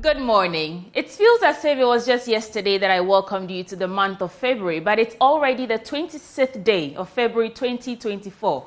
Good morning. It feels as if it was just yesterday that I welcomed you to the month of February, but it's already the 26th day of February 2024.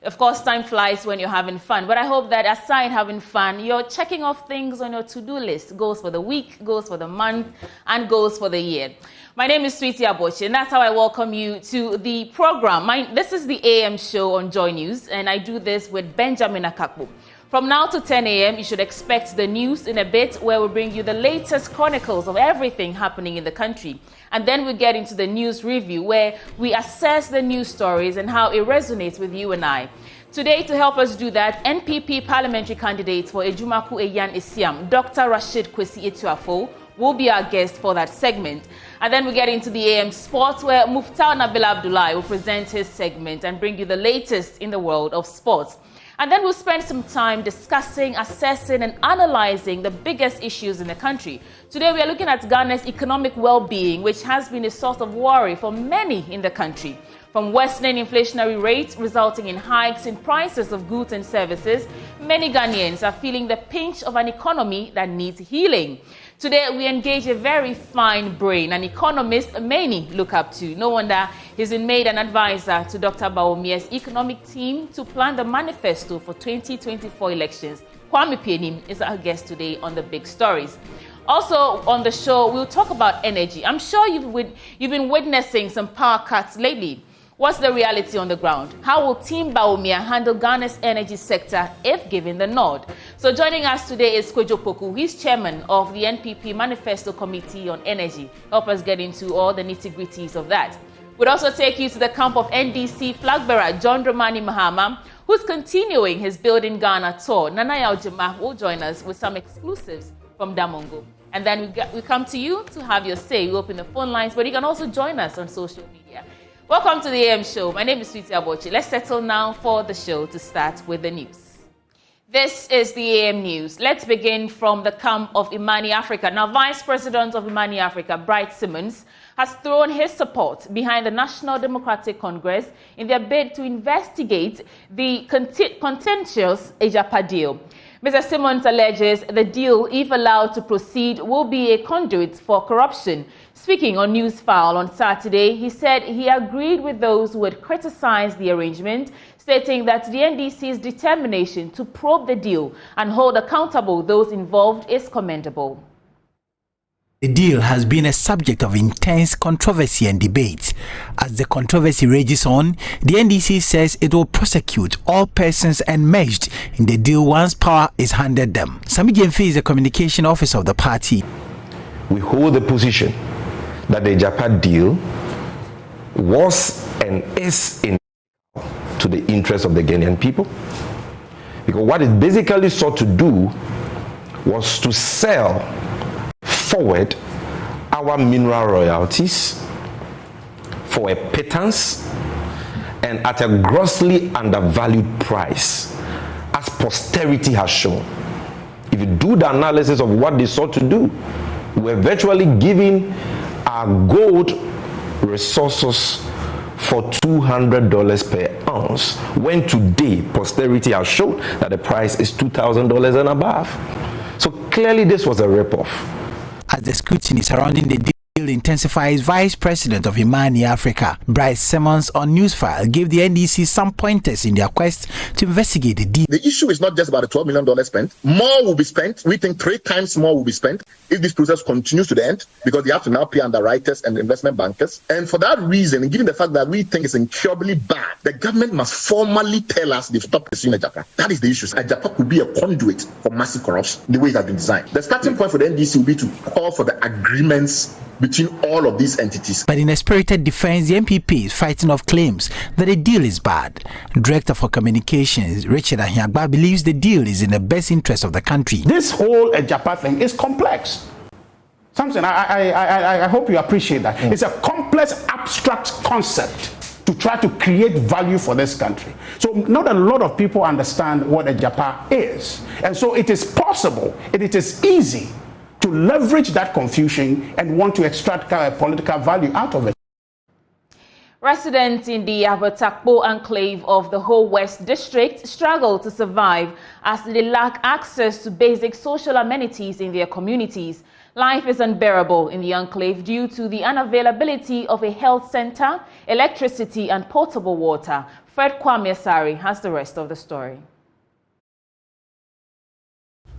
Of course, time flies when you're having fun, but I hope that aside having fun, you're checking off things on your to-do list. Goals for the week, goals for the month, and goals for the year. My name is Sweetie Abochi, and that's how I welcome you to the program. This is the AM show on JoyNews, and I do this with Benjamin Akakpo. From now to 10 a.m., you should expect the news in a bit, where we bring you the latest chronicles of everything happening in the country. And then we get into the news review, where we assess the news stories and how it resonates with you and I. Today, to help us do that, NPP parliamentary candidate for Ejumaku Eyan Isiam, Dr. Rashid Kwesi Etuafo, will be our guest for that segment. And then we get into the AM Sports, where Muftar Nabil Abdullahi will present his segment and bring you the latest in the world of sports. And then we'll spend some time discussing, assessing, and analyzing the biggest issues in the country. Today, we are looking at Ghana's economic well-being, which has been a source of worry for many in the country. From worsening inflationary rates resulting in hikes in prices of goods and services, many Ghanaians are feeling the pinch of an economy that needs healing. Today, we engage a very fine brain, an economist many look up to. No wonder he's been made an advisor to Dr. Bawumia's economic team to plan the manifesto for 2024 elections. Pianim is our guest today on The Big Stories. Also on the show, we'll talk about energy. I'm sure you've been witnessing some power cuts lately. What's the reality on the ground? How will Team Bawumia handle Ghana's energy sector if given the nod? So joining us today is Kojo Poku. He's chairman of the NPP Manifesto Committee on Energy. Help us get into all the nitty-gritties of that. We'll also take you to the camp of NDC flag bearer John Dramani Mahama, who's continuing his Building Ghana tour. Nana Yaujima will join us with some exclusives from Damongo. And then we come to you to have your say. We open the phone lines, but you can also join us on social media. Welcome to the AM show. My name is Sweetie Abochi. Let's settle now for the show to start with the news. This is the AM News. Let's begin from the camp of Imani Africa. Now, Vice President of Imani Africa, Bright Simmons, has thrown his support behind the National Democratic Congress in their bid to investigate the contentious Ejapa deal. Mr. Simmons alleges the deal, if allowed to proceed, will be a conduit for corruption. Speaking on Newsfile on Saturday, he said he agreed with those who had criticized the arrangement, stating that the NDC's determination to probe the deal and hold accountable those involved is commendable. The deal has been a subject of intense controversy and debate. As the controversy rages on, the NDC says it will prosecute all persons enmeshed in the deal once power is handed them. Sami Jemfe is the communication officer of the party. We hold the position that the Japan deal was and is in to the interest of the Ghanaian people, because what it basically sought to do was to sell forward our mineral royalties for a pittance and at a grossly undervalued price, as posterity has shown. If you do the analysis of what they sought to do, we're virtually giving our gold resources for $200 per ounce, when today posterity has shown that the price is $2,000 and above. So clearly this was a rip-off. As the scrutiny surrounding the deal intensifies, Vice President of Imani Africa, Bright Simmons, on Newsfile gave the NDC some pointers in their quest to investigate the deal. The issue is not just about the $12 million spent. More will be spent. We think 3 times more will be spent if this process continues to the end, because they have to now pay underwriters and investment bankers. And for that reason, and given the fact that we think it's incurably bad, the government must formally tell us they've stopped pursuing Ejapa. That is the issue. Ejapa could be a conduit for massive corruption, the way it has been designed. The starting point for the NDC will be to call for the agreements between all of these entities. But in a spirited defense, the MPP is fighting off claims that the deal is bad. Director for Communications, Richard Ahiagba, believes the deal is in the best interest of the country. This whole Ejapa thing is complex. Something I hope you appreciate that. It's a complex, abstract concept to try to create value for this country. So not a lot of people understand what Ejapa is. And so it is possible, it is easy to leverage that confusion and want to extract political value out of it. Residents in the Abatakpo enclave of the Whole West District struggle to survive as they lack access to basic social amenities in their communities. Life is unbearable in the enclave due to the unavailability of a health center, electricity and potable water. Fred Kwame has the rest of the story.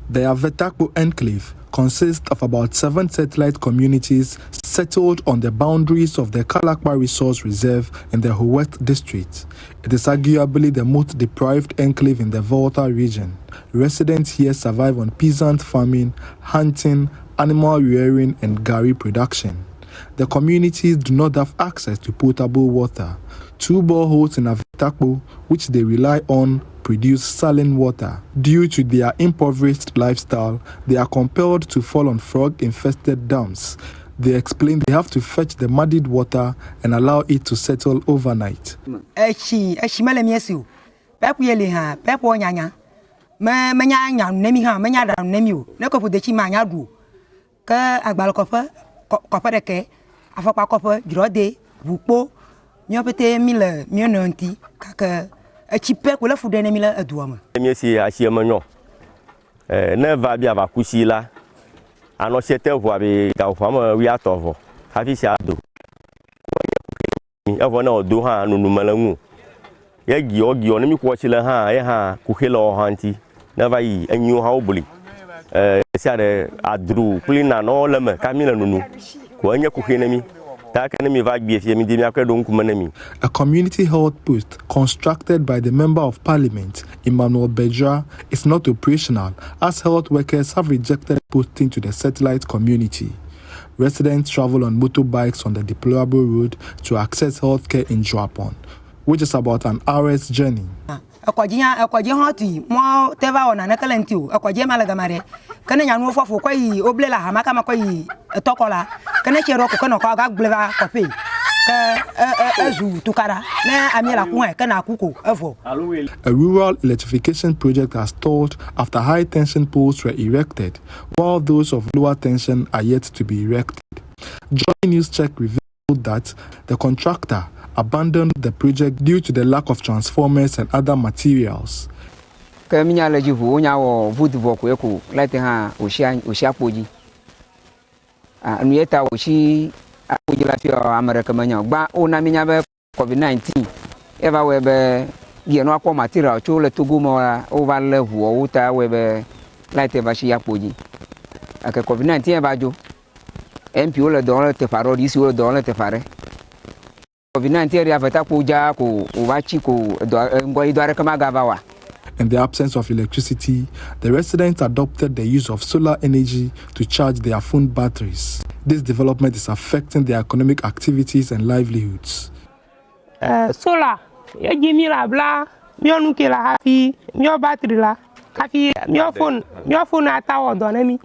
The Abatakpo enclave consists of about 7 satellite communities settled on the boundaries of the Kalakpa Resource Reserve in the Whole West District. It is arguably the most deprived enclave in the Volta region. Residents here survive on peasant farming, hunting, animal rearing and gari production. The communities do not have access to potable water. 2 boreholes in Abatakpo, which they rely on, produce saline water. Due to their impoverished lifestyle, they are compelled to fall on frog-infested dams. They explain they have to fetch the muddied water and allow it to settle overnight. A community health post constructed by the Member of Parliament, Emmanuel Bedra, is not operational as health workers have rejected posting to the satellite community. Residents travel on motorbikes on the deplorable road to access healthcare in Joapon, which is about an hour's journey. A rural electrification project has stalled after high tension poles were erected, while those of lower tension are yet to be erected. JoyNews check revealed that the contractor abandoned the project due to the lack of transformers and other materials. COVID-19 eva webe gieno akwa material chole tuguma over level uta webe light eva shi yapoji aka COVID-19 eva jo MP ole don te faro disi ole don te fare COVID-19 ria feta ko ja ko ubachi ko ngoi do are kama gavawa. In the absence of electricity, the residents adopted the use of solar energy to charge their phone batteries. This development is affecting their economic activities and livelihoods. Solar, you give me la bla, mio nuke la happy, mio battery la, happy, mio phone at our donemi.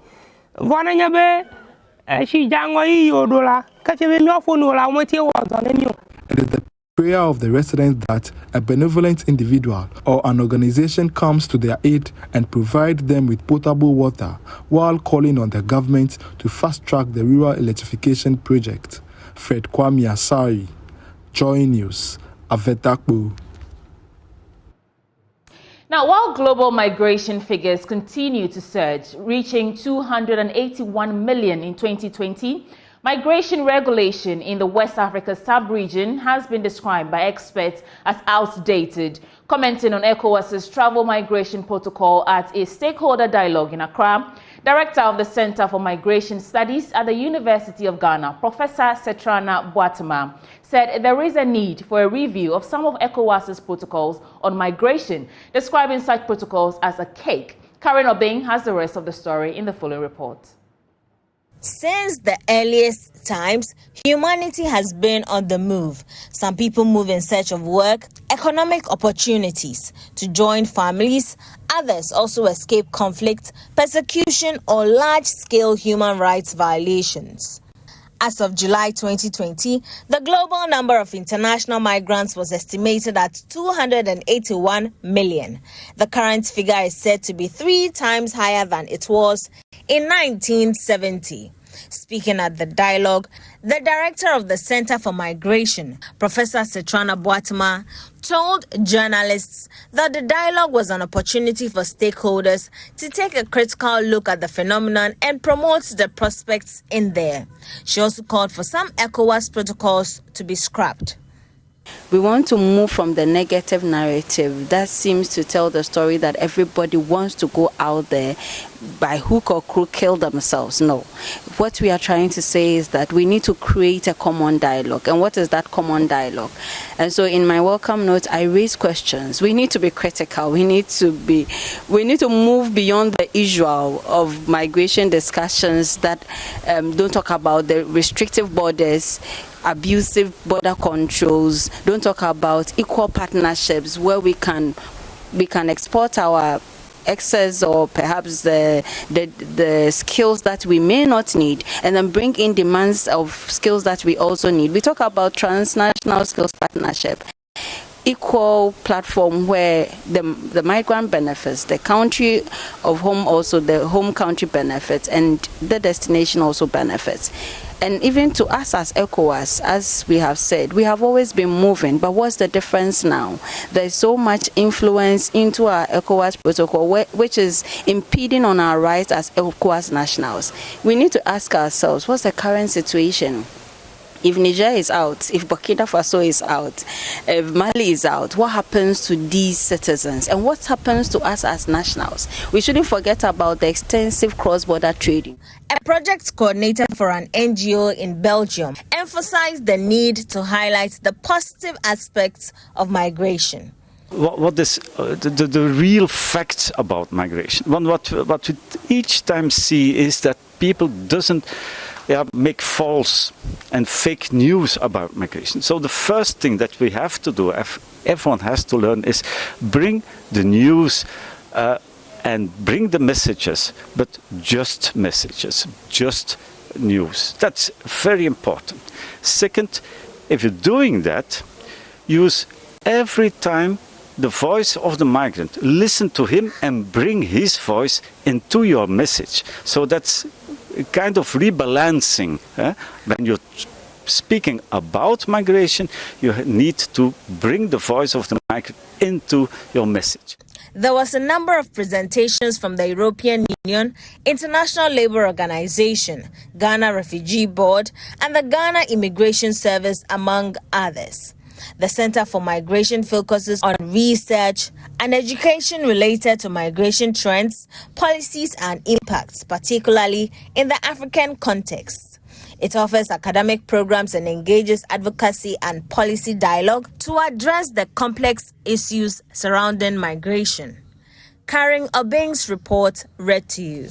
Vona nyabe, she jango yodola, catch mio phone or I want you donemi. It is the prayer of the residents that a benevolent individual or an organization comes to their aid and provide them with potable water while calling on the government to fast-track the rural electrification project. Fred Kwame, JoyNews, Abatakpo. Now, while global migration figures continue to surge, reaching 281 million in 2020, migration regulation in the West Africa sub-region has been described by experts as outdated. Commenting on ECOWAS's travel migration protocol at a stakeholder dialogue in Accra, Director of the Center for Migration Studies at the University of Ghana, Professor Setrana Boatema, said there is a need for a review of some of ECOWAS's protocols on migration, describing such protocols as a cake. Karen Obeng has the rest of the story in the following report. Since the earliest times, humanity has been on the move. Some people move in search of work, economic opportunities, to join families. Others also escape conflict, persecution, or large-scale human rights violations. As of July 2020, the global number of international migrants was estimated at 281 million. The current figure is said to be 3 times higher than it was in 1970. Speaking at the dialogue, the director of the Center for Migration, Professor Setrana Boatema, told journalists that the dialogue was an opportunity for stakeholders to take a critical look at the phenomenon and promote the prospects in there. She also called for some ECOWAS protocols to be scrapped. We want to move from the negative narrative that seems to tell the story that everybody wants to go out there by hook or crook, kill themselves. No. What we are trying to say is that we need to create a common dialogue. And what is that common dialogue? And so in my welcome note, I raise questions. We need to be critical. We need to move beyond the usual of migration discussions that don't talk about the restrictive borders, abusive border controls, don't talk about equal partnerships where we can export our excess or perhaps the skills that we may not need, and then bring in demands of skills that we also need. We talk about transnational skills partnership, equal platform where the migrant benefits, the country of home also, the home country benefits, and the destination also benefits. And even to us as ECOWAS, as we have said, we have always been moving, but what's the difference now? There's so much influence into our ECOWAS protocol, which is impeding on our rights as ECOWAS nationals. We need to ask ourselves, what's the current situation? If Niger is out, if Burkina Faso is out, if Mali is out, what happens to these citizens? And what happens to us as nationals? We shouldn't forget about the extensive cross-border trading. A project coordinator for an NGO in Belgium emphasized the need to highlight the positive aspects of migration. What is the real facts about migration? What we each time see is that people doesn't make false and fake news about migration. So the first thing that we have to do, everyone has to learn, is bring the news and bring the messages, but just messages, just news. That's very important. Second, if you're doing that, use every time the voice of the migrant. Listen to him and bring his voice into your message. So that's kind of rebalancing. When you're speaking about migration, you need to bring the voice of the migrant into your message. There was a number of presentations from the European Union, International Labour Organization, Ghana Refugee Board, and the Ghana Immigration Service, among others. The Center for Migration focuses on research and education related to migration trends, policies, and impacts, particularly in the African context. It offers academic programs and engages advocacy and policy dialogue to address the complex issues surrounding migration. Karen Obeng's report read to you.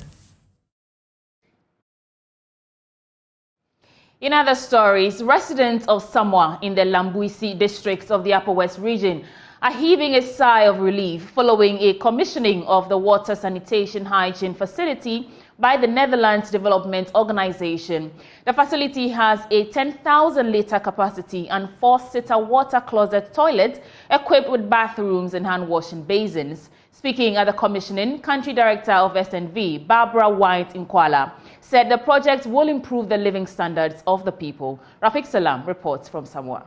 In other stories, residents of Samoa in the Lambuisi district of the Upper West region are heaving a sigh of relief following a commissioning of the water sanitation hygiene facility by the Netherlands Development Organization. The facility has a 10,000-liter capacity and 4-seater water closet toilet equipped with bathrooms and hand-washing basins. Speaking at the commissioning, Country Director of SNV, Barbara White Nkwala, said the project will improve the living standards of the people. Rafiq Salam reports from Samoa.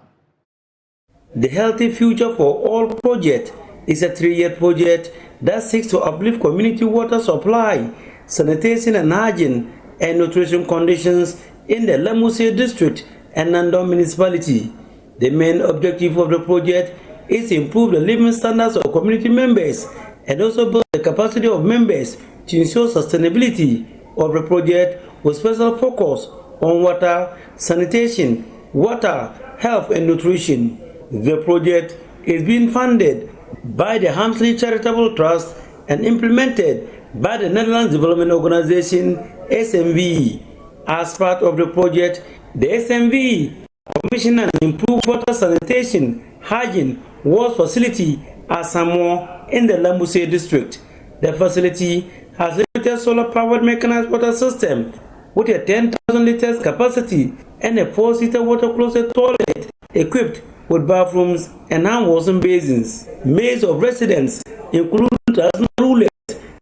The Healthy Future for All project is a 3-year project that seeks to uplift community water supply, sanitation and hygiene, and nutrition conditions in the Lambuisi district and Nandon municipality. The main objective of the project is to improve the living standards of community members and also build the capacity of members to ensure sustainability of the project with special focus on water, sanitation, water, health and nutrition. The project is being funded by the Hamsley Charitable Trust and implemented by the Netherlands Development Organization, SNV. As part of the project, the SNV commissioned and improved water sanitation, hygiene, wash facility at Samoa in the Lambuisi district. The facility has limited solar-powered mechanized water system with a 10,000 liters capacity and a 4-seater water closet toilet equipped with bathrooms and hand-washing basins. Maze of residents, including traditional rulers,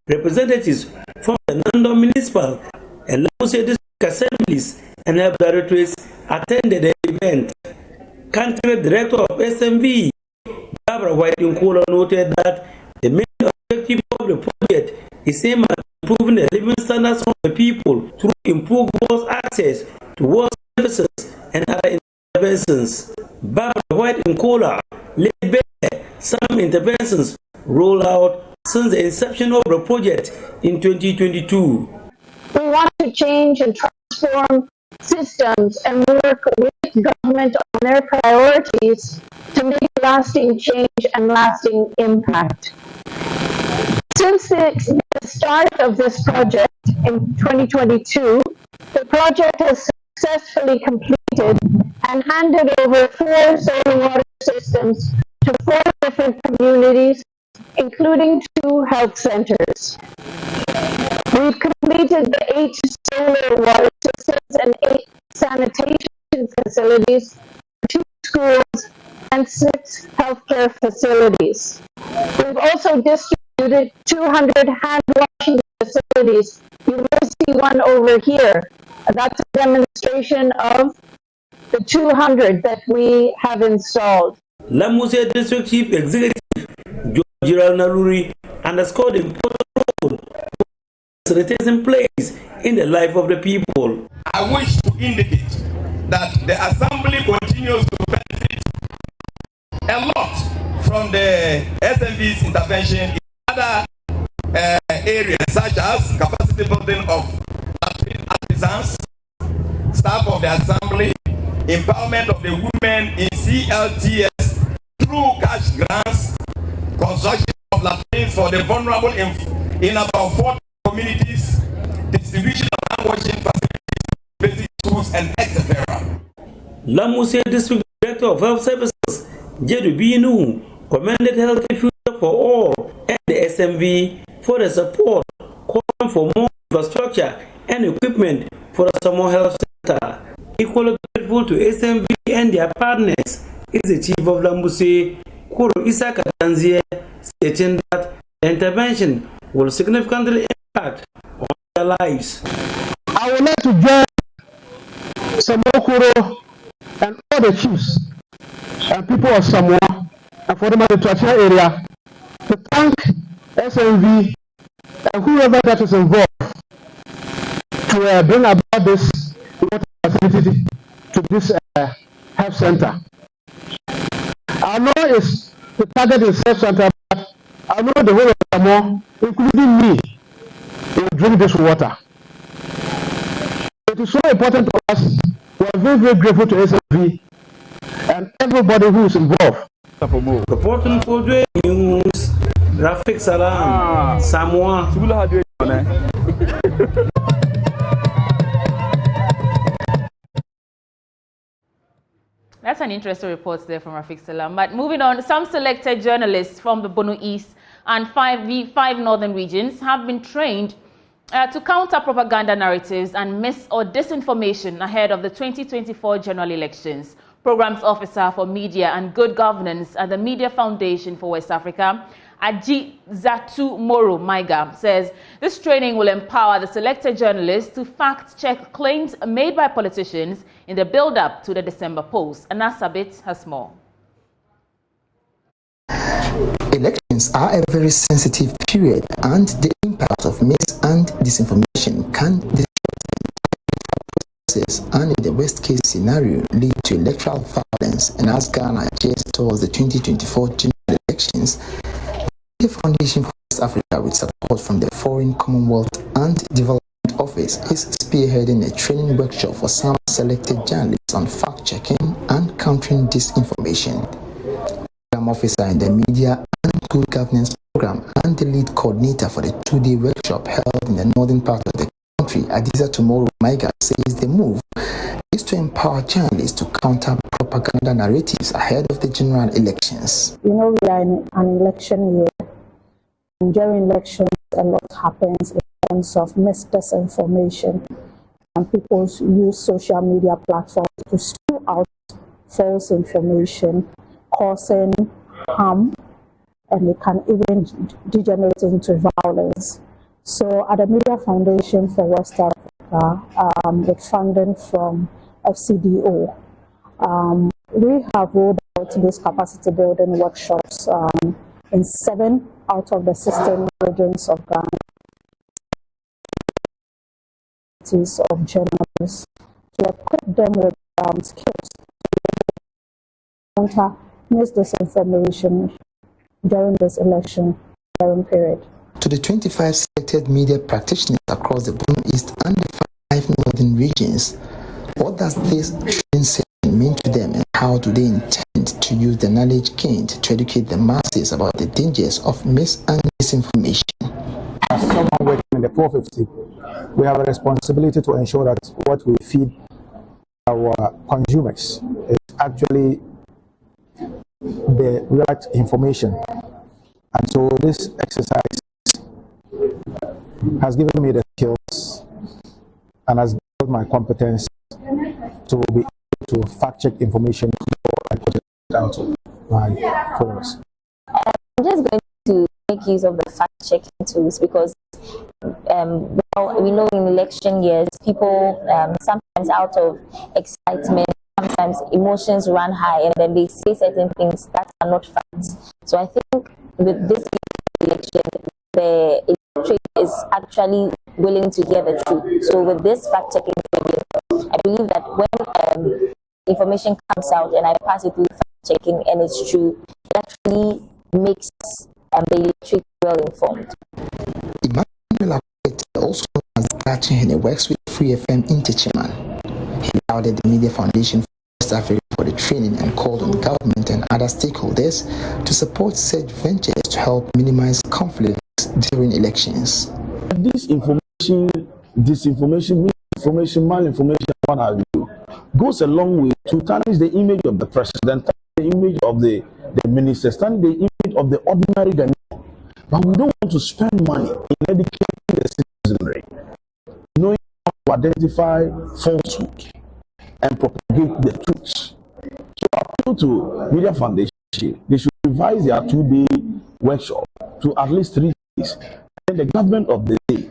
representatives from the Nandon Municipal and Lambuisi District assemblies and health directorates attended the event. Country Director of SMV, Barbara White-Nkola, noted that the main objective of the project is aimed at improving the living standards of the people through improved access to water services and other interventions. Barbara White-Nkola laid bare some interventions rolled out since the inception of the project in 2022. We want to change and transform systems and work with government on their priorities to make lasting change and lasting impact. Since the start of this project in 2022, the project has successfully completed and handed over 4 solar water systems to 4 different communities, including 2 health centers. We've completed the 8 solar water systems and 8 sanitation facilities, 2 schools, and 6 healthcare facilities. We've also distributed 200 hand washing facilities. You will see one over here. That's a demonstration of the 200 that we have installed. Lamuse District Chief Executive Gerald Naruri underscored the important role sanitation plays in the life of the people. I wish to indicate that the Assembly continues to benefit a lot from the SMV's intervention in other areas such as capacity building of artisans, staff of the Assembly, empowerment of the women in CLTS through cash grants, construction of latrines for the vulnerable in about 40 communities, distribution of hand washing facilities, basic tools, and etc. Lamuse District Director of Health Services, Jedu Binu, commended Healthy Future for All and the SMV for the support, calling for more infrastructure and equipment for the Samoa Health Center. Equally grateful to SMV and their partners is the Chief of Lamuse, Kuro Isaka Tanzia, stating that the intervention will significantly impact on their lives. I would like to join Samoa Kuro and all the chiefs and people of Samoa and for the Matatuatia area to thank SMV and whoever that is involved to bring about this water facility to this health center. I know it's the target is health center, but I know the whole of Samoa, including me, will drink this water. It is so important to us. We are very, very grateful to SMV and everybody who is involved. Reporting for JoyNews, Rafik Salam, Samoa. That's an interesting report there from Rafik Salam. But moving on, some selected journalists from the Bono East and five northern regions have been trained to counter propaganda narratives and mis- or disinformation ahead of the 2024 general elections. Programs Officer for Media and Good Governance at the Media Foundation for West Africa, Aji Zatu Moro Maiga, says this training will empower the selected journalists to fact-check claims made by politicians in the build-up to the December polls. Anasabit has more. Elections are a very sensitive period, and the impact of mis- and disinformation can disrupt the process and, in the worst-case scenario, lead to electoral violence. And as Ghana adjusts towards the 2024 general elections, the Foundation for West Africa, with support from the Foreign, Commonwealth and Development Office, is spearheading a training workshop for some selected journalists on fact-checking and countering disinformation. Program Officer in the Media and Good Governance Program and the lead coordinator for the 2-day workshop held in the northern part of the country, Adiza Tomorrow Maiga, says the move is to empower journalists to counter propaganda narratives ahead of the general elections. You know, we are in an election year, and during elections, a lot happens in terms of misinformation, and people use social media platforms to spew out false information, causing harm, and it can even degenerate into violence. So at the Media Foundation for West Africa, Accra with funding from FCDO. We have rolled out these capacity building workshops in 7 out of the 16 regions of Ghana of journalists to equip them with skills to counter misinformation during this election period. To the 25 selected media practitioners across the Borno East and the 5 northern regions, what does this training session mean to them, and how do they intend to use the knowledge gained to educate the masses about the dangers of mis and disinformation? As someone working in the 450, we have a responsibility to ensure that what we feed our consumers is actually the right information. And so this exercise has given me the skills and has built my competence to be able to fact-check information before I put it out to my followers. I'm just going to make use of the fact-checking tools because well, we know in election years, people sometimes out of excitement, sometimes emotions run high, and then they say certain things that are not facts. So I think with this election, the electorate is actually willing to hear the truth. So with this fact-checking, I believe that when information comes out and I pass it through fact-checking and it's true, it actually makes the electorate well informed. Emmanuel also known as Gachin, works with Free FM in Techiman. He lauded the Media Foundation for West Africa for the training and called on government and other stakeholders to support such ventures to help minimize conflicts during elections. Disinformation, misinformation, malinformation, what have you, goes a long way to tarnish the image of the president, the image of the ministers, the image of the ordinary Ghanaian. But we don't want to spend money in educating the citizenry, knowing how to identify falsehood and propagate the truths. So I appeal to Media Foundation, they should revise their 2-day workshop to at least 3 days. And the government of the day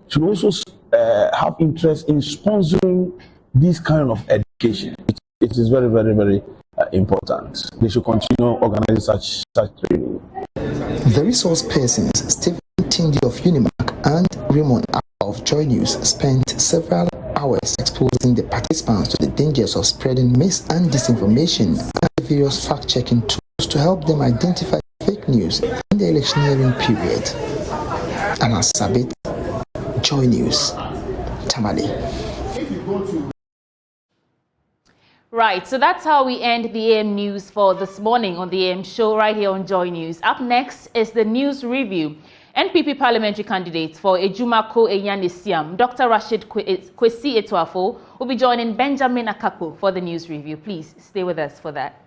should also have interest in sponsoring this kind of education. It is very, very, very important. They should continue organizing such training. The resource persons, Stephen Tindy of Unimark and Raymond of JoyNews, spent several hours exposing the participants to the dangers of spreading mis and disinformation and various fact-checking tools to help them identify fake news in the electioneering period. Anna Sabit, JoyNews, Tamale. Right, so that's how we end the AM News for this morning on the AM show right here on Joy News. Up next is the news review. NPP parliamentary candidate for Ejumako Eyanisiam, Dr. Rashid Kwesi Etuafo, will be joining Benjamin Akakpo for the news review. Please stay with us for that.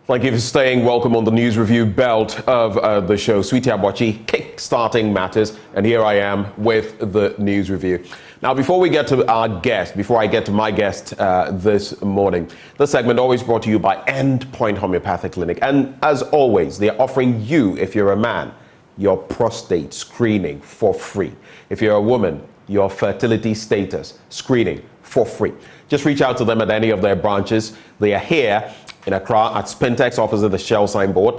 Thank you for staying. Welcome on the news review belt of the show. Sweetie Abochi, kick-starting matters, and here I am with the news review. Now, before I get to my guest this morning, this segment always brought to you by Endpoint Homeopathic Clinic. And as always, they are offering you, if you're a man, your prostate screening for free. If you're a woman, your fertility status screening for free. Just reach out to them at any of their branches. They are here in Accra at Spintex opposite the Shell signboard,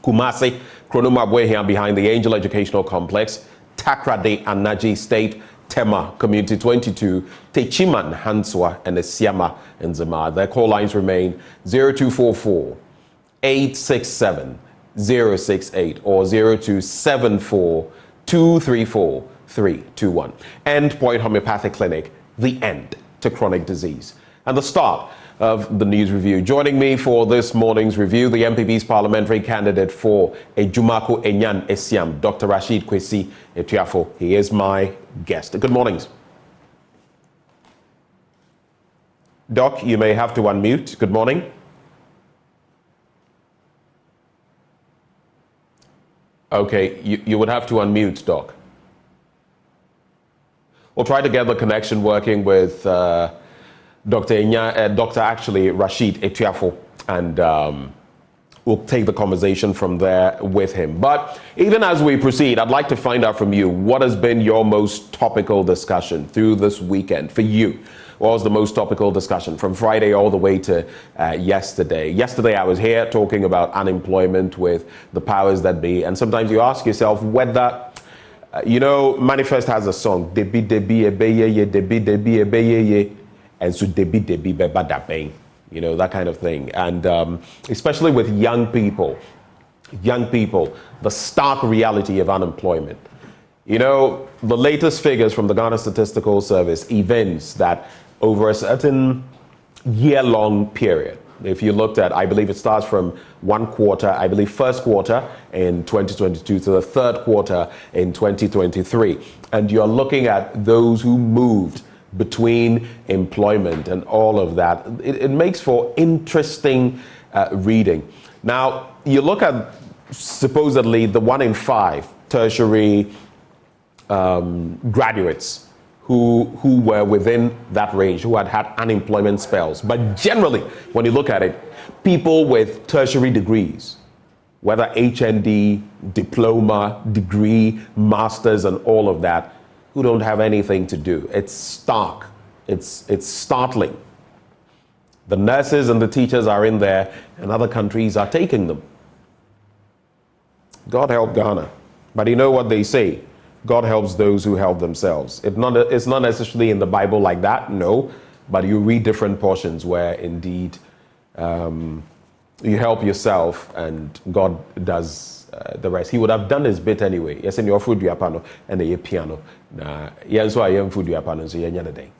Kumasi, Kronumabwe behind the Angel Educational Complex, Takrade and Naji State, Tema Community 22, Techiman, Hanswa, and Esiama in Zama. Their call lines remain 0244 867 068 or 0274 234 321. Endpoint Homeopathic Clinic, the end to chronic disease. And the start of the News Review. Joining me for this morning's review, the MPP's parliamentary candidate for Ejumako-Enyan-Esiam, Dr. Rashid Kwesi Etuafo. He is my guest. Good mornings. Doc, you may have to unmute. Good morning. Okay, you would have to unmute, Doc. We'll try to get the connection working with Dr. Rashid Etuafo, and we'll take the conversation from there with him. But even as we proceed, I'd like to find out from you, what has been your most topical discussion through this weekend for you? What was the most topical discussion from Friday all the way to yesterday? Yesterday I was here talking about unemployment with the powers that be, and sometimes you ask yourself whether, Manifest has a song, Debi Debi Ebeye, Debi Debi Ebeye, and so Debi Debi Beba Dabe, that kind of thing. And especially with young people, the stark reality of unemployment. The latest figures from the Ghana Statistical Service evince that over a certain year-long period, if you looked at, I believe it starts from one quarter, I believe first quarter in 2022 to the third quarter in 2023, and you're looking at those who moved between employment and all of that, it makes for interesting reading. Now, you look at supposedly the 1 in 5 tertiary graduates who were within that range, who had unemployment spells. But generally, when you look at it, people with tertiary degrees, whether HND, diploma, degree, masters, and all of that, who don't have anything to do. It's stark. It's startling. The nurses and the teachers are in there, and other countries are taking them. God help Ghana. But you know what they say? God helps those who help themselves. It's not necessarily in the Bible like that, no, but you read different portions where indeed you help yourself and God does the rest. He would have done his bit anyway. Yes, in your food you apano and a piano. Yes, so I am food you apano, so you're day.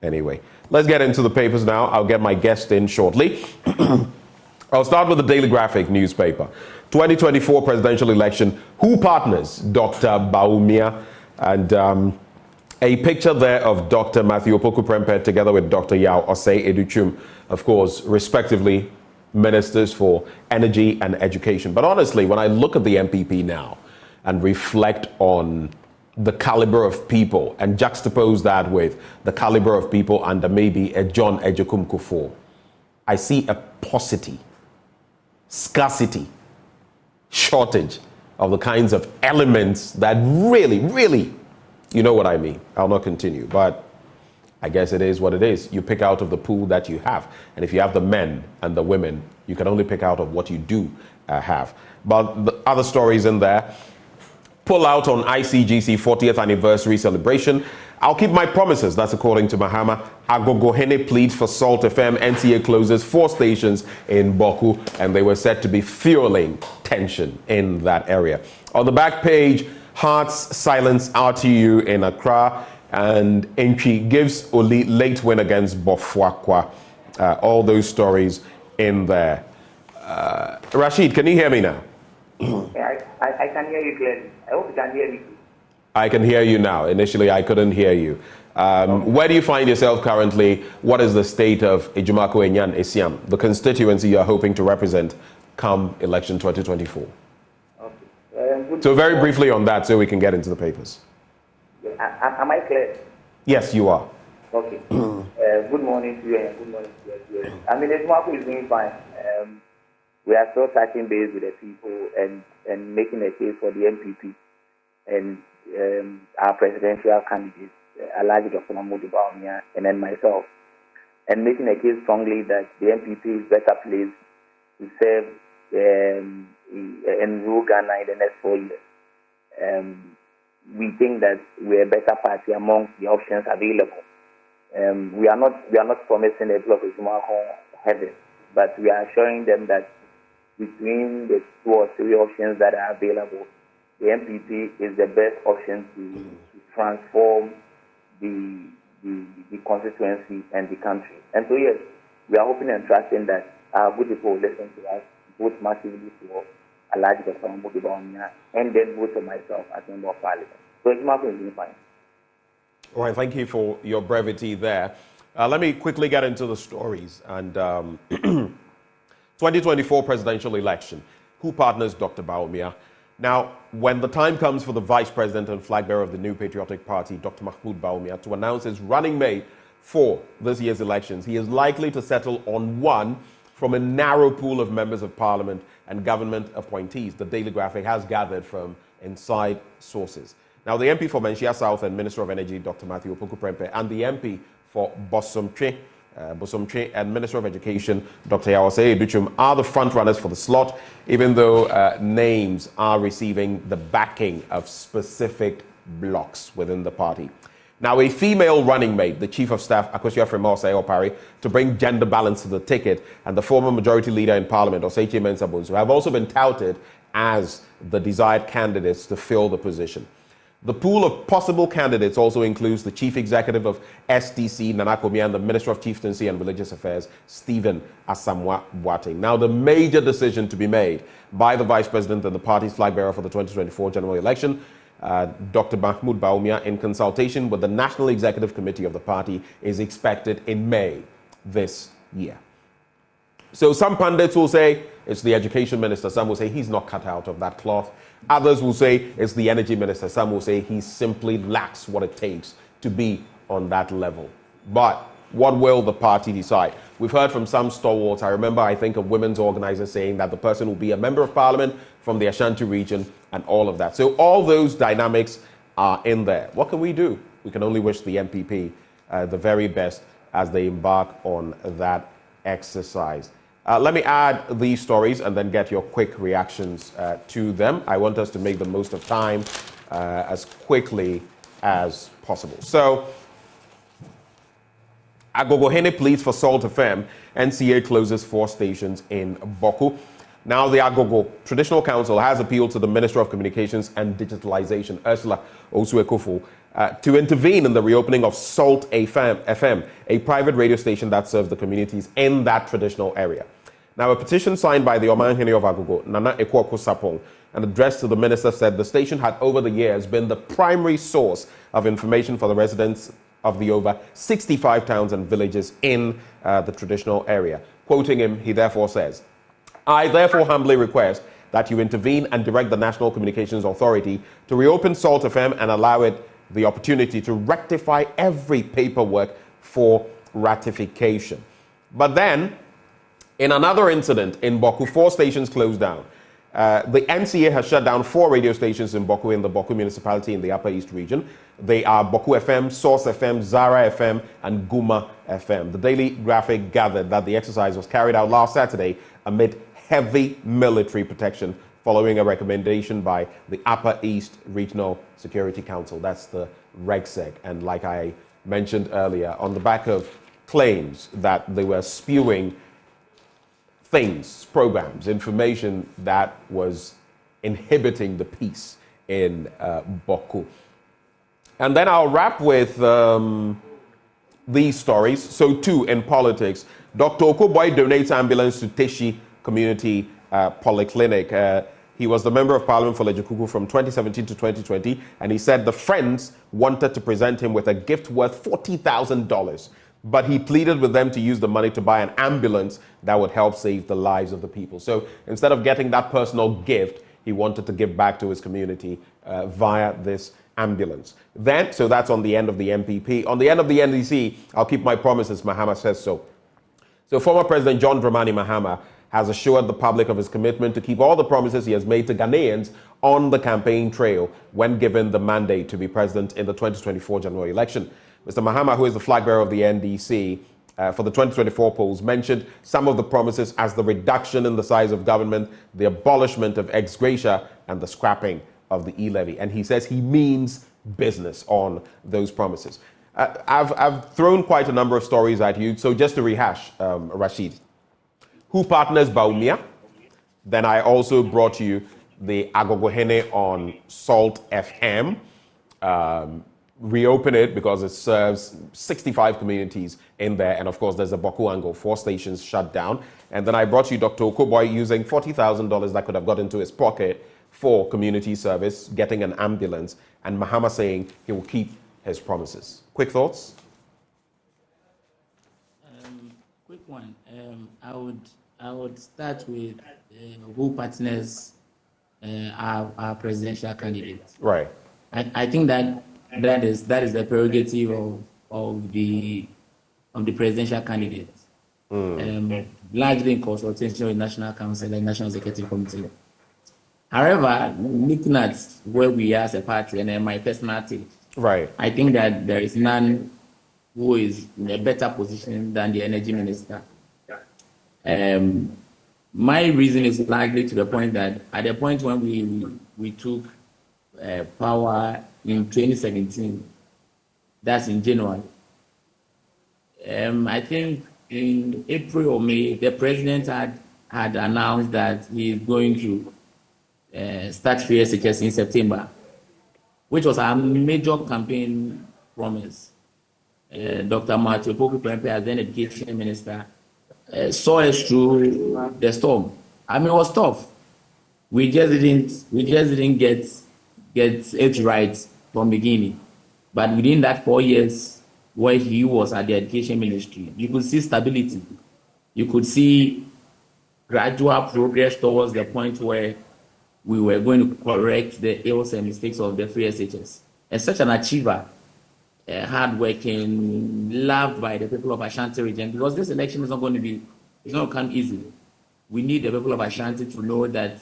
Anyway, let's get into the papers now. I'll get my guest in shortly. I'll start with the Daily Graphic newspaper. 2024 presidential election, who partners? Dr. Baumia, and a picture there of Dr. Matthew Opoku-Prempeh together with Dr. Yao Osei-Educhum, of course, respectively, ministers for energy and education. But honestly, when I look at the MPP now and reflect on the caliber of people and juxtapose that with the caliber of people under maybe a John Ejekum Kufuor, I see a paucity, scarcity, shortage of the kinds of elements that really, you know what I mean. I'll not continue, but I guess it is what it is. You pick out of the pool that you have. And if you have the men and the women, you can only pick out of what you do have. But the other stories in there, pull out on ICGC 40th anniversary celebration. I'll keep my promises. That's according to Mahama. Agogohene pleads for Salt FM. NTA closes 4 stations in Boku, and they were said to be fueling tension in that area. On the back page, Hearts silence RTU in Accra, and Enchi gives Oli late win against Bofuakwa. All those stories in there. Rashid, can you hear me now? Yeah, I can hear you clearly. I hope you can hear me too. I can hear you now. Initially, I couldn't hear you. Where do you find yourself currently? What is the state of Ejumako-Enyan-Esiam, the constituency you're hoping to represent come election 2024? Okay. So very briefly on that so we can get into the papers. Am I clear? Yes, you are. Okay. Good morning to you and good morning to you. I mean, Ejumako is doing fine. We are still touching base with the people and making a case for the MPP and our presidential candidates, Alhaji Dr. Mahmoud Baumia, and then myself, and making a case strongly that the MPP is better placed to serve and rule Ghana in the next 4 years. We think that we're a better party amongst the options available. We are not promising a block of Ejumako heaven, but we are assuring them that between the 2 or 3 options that are available, the MPP is the best option to transform the constituency and the country. And so yes, we are hoping and trusting that our good people will listen to us, vote massively for Alhaji Dr. Mahmoud Bawumia, and then vote for myself as Member of Parliament. So it's not going to be fine. All right, thank you for your brevity there. Let me quickly get into the stories. And 2024 presidential election. Who partners Dr. Bawumia? Now, when the time comes for the Vice President and flag bearer of the New Patriotic Party, Dr. Mahmoud Bawumia, to announce his running mate for this year's elections, he is likely to settle on one from a narrow pool of members of Parliament and government appointees. The Daily Graphic has gathered from inside sources. Now, the MP for Menchia South and Minister of Energy, Dr. Matthew Opoku-Prempeh, and the MP for Bosomtwe and Minister of Education, Dr. Osei-Kyei-Mensah-Bonsu, are the front-runners for the slot, even though names are receiving the backing of specific blocks within the party. Now, a female running mate, the Chief of Staff, Akosua Fremah-Osei-Opare, to bring gender balance to the ticket, and the former Majority Leader in Parliament, Osei-Kyei-Mensah-Bonsu, have also been touted as the desired candidates to fill the position. The pool of possible candidates also includes the Chief Executive of SDC, Nana Komia, and the Minister of Chieftaincy and Religious Affairs, Stephen Asamoah Boateng. Now, the major decision to be made by the Vice President and the party's flag bearer for the 2024 general election, Dr. Mahmoud Bawumia, in consultation with the National Executive Committee of the party, is expected in May this year. So some pundits will say it's the Education Minister. Some will say he's not cut out of that cloth. Others will say it's the Energy Minister. Some will say he simply lacks what it takes to be on that level. But what will the party decide? We've heard from some stalwarts. I remember, I think, a women's organizer saying that the person will be a member of Parliament from the Ashanti region and all of that. So all those dynamics are in there. What can we do? We can only wish the MPP the very best as they embark on that exercise. Let me add these stories and then get your quick reactions to them. I want us to make the most of time as quickly as possible. So, Agogohene pleads for Salt FM. NCA closes 4 stations in Boku. Now, the Agogo Traditional Council has appealed to the Minister of Communications and Digitalization, Ursula Osuekofo, to intervene in the reopening of Salt FM, a private radio station that serves the communities in that traditional area. Now, a petition signed by the Omanhene of Agogo, Nana Ekwoko Sapong, and addressed to the minister said the station had over the years been the primary source of information for the residents of the over 65 towns and villages in the traditional area. Quoting him, he therefore says, "I therefore humbly request that you intervene and direct the National Communications Authority to reopen Salt FM and allow it the opportunity to rectify every paperwork for ratification." But then, in another incident in Boku, 4 stations closed down. The NCA has shut down 4 radio stations in Boku, in the Boku municipality in the Upper East region. They are Boku FM, Source FM, Zara FM, and Guma FM. The Daily Graphic gathered that the exercise was carried out last Saturday amid heavy military protection following a recommendation by the Upper East Regional Security Council. That's the RegSec. And like I mentioned earlier, on the back of claims that they were spewing things, programs, information that was inhibiting the peace in Boku. And then I'll wrap with these stories. So too in politics, Dr. Okoboy donates ambulance to Teshi Community Polyclinic. He was the Member of Parliament for Lejikuku from 2017 to 2020, and he said the Friends wanted to present him with a gift worth $40,000. But he pleaded with them to use the money to buy an ambulance that would help save the lives of the people. So instead of getting that personal gift, he wanted to give back to his community via this ambulance. Then, so that's on the end of the MPP. On the end of the NDC, I'll keep my promises, Mahama says so. So former President John Dramani Mahama has assured the public of his commitment to keep all the promises he has made to Ghanaians on the campaign trail when given the mandate to be president in the 2024 general election. Mr. Mahama, who is the flag bearer of the NDC for the 2024 polls, mentioned some of the promises as the reduction in the size of government, the abolishment of ex gratia, and the scrapping of the e-levy. And he says he means business on those promises. I've thrown quite a number of stories at you, so just to rehash, Rashid, who partners Bawumia? Then I also brought you the Agogohene on Salt FM. reopen it because it serves 65 communities in there. And of course, there's a Boku angle, 4 stations shut down. And then I brought you Dr. Okoboy using $40,000 that could have got into his pocket for community service, getting an ambulance, and Mahama saying he will keep his promises. Quick thoughts? Quick one. I would start with who partners our presidential candidates. Right. I think that is the prerogative of the presidential candidates. Largely in consultation with National Council and National Executive Committee. However, looking at where we are as a party and my personal take, right, I think that there is none who is in a better position than the energy minister. My reason is largely to the point that at the point when we took power in 2017, that's in January, I think in April or May, the president had announced that he is going to start free SHS in September, which was a major campaign promise. Dr. Matthew Poku-Prempeh, as then education minister, saw us through the storm. I mean, it was tough. We just didn't get it right from the beginning. But within that 4 years where he was at the education ministry, you could see stability. You could see gradual progress towards the point where we were going to correct the ills and mistakes of the free SHS. And such an achiever, hardworking, loved by the people of Ashanti region, because this election is not going to come easily. We need the people of Ashanti to know that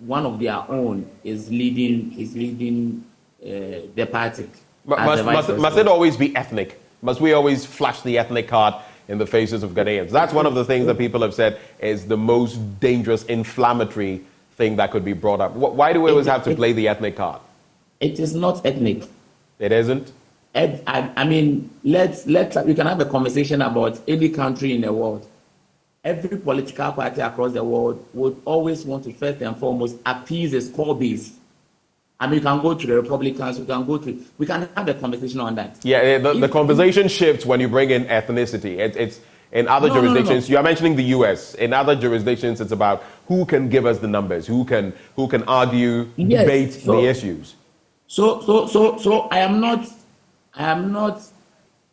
one of their own is leading the party. Must it always be ethnic? Must we always flash the ethnic card in the faces of Ghanaians? That's one of the things that people have said is the most dangerous, inflammatory thing that could be brought up. Why do we always have to play the ethnic card? It is not ethnic. It isn't? I mean, we can have a conversation about any country in the world. Every political party across the world would always want to first and foremost appease its core base. I mean, you can go to the Republicans, we can have a conversation on that. Yeah, the conversation shifts when you bring in ethnicity. It's in other jurisdictions. You are mentioning the US. In other jurisdictions, it's about who can give us the numbers, who can argue, debate the issues. So I am not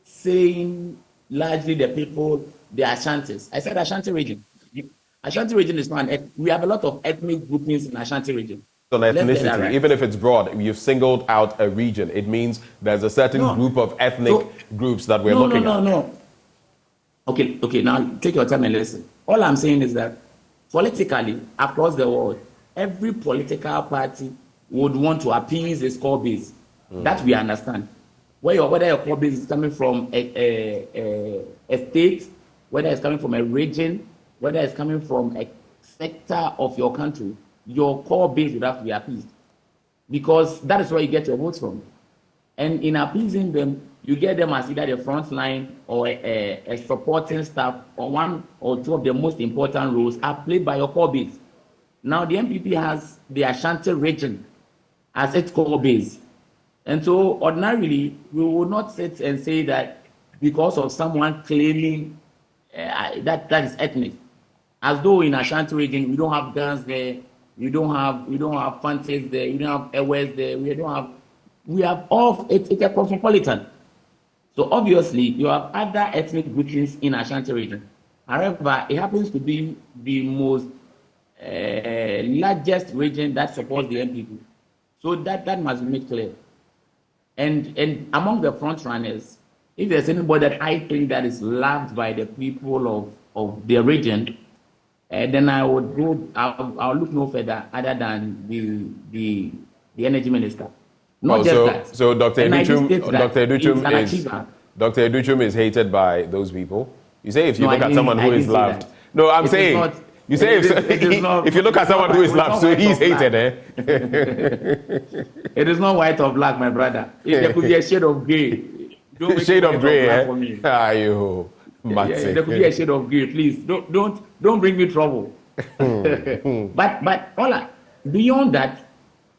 saying largely the people, the Ashantis. I said Ashanti region. Ashanti region is not we have a lot of ethnic groupings in Ashanti region. On ethnicity, right. Even if it's broad, you've singled out a region. It means there's a certain group of ethnic groups that we're looking at. No. Okay, now take your time and listen. All I'm saying is that politically, across the world, every political party would want to appease its core base. That we understand. Whether your core base is coming from a state, whether it's coming from a region, whether it's coming from a sector of your country, your core base would have to be appeased. Because that is where you get your votes from. And in appeasing them, you get them as either the front line or a supporting staff, or one or two of the most important roles are played by your core base. Now, the MPP has the Ashanti region as its core base. And so, ordinarily, we will not sit and say that because of someone claiming that is ethnic. As though in Ashanti region, we don't have guns there, we don't have fancies there, we don't have airways there, we have all, it's a cosmopolitan. So obviously, you have other ethnic groupings in Ashanti region. However, it happens to be the most largest region that supports the MPP. So that must be made clear. And among the front runners, if there's anybody that I think that is loved by the people of the region, then I'll look no further other than the energy minister. So Dr. Educhum is hated by those people. You say if you look at someone who is loved. No, I'm saying you say if you look at someone who is loved, so he's hated, eh? It is not white or black, my brother. There could be a shade of grey. Shade of grey, eh? For me. There could be a shade of grey. Please don't bring me trouble. But beyond that,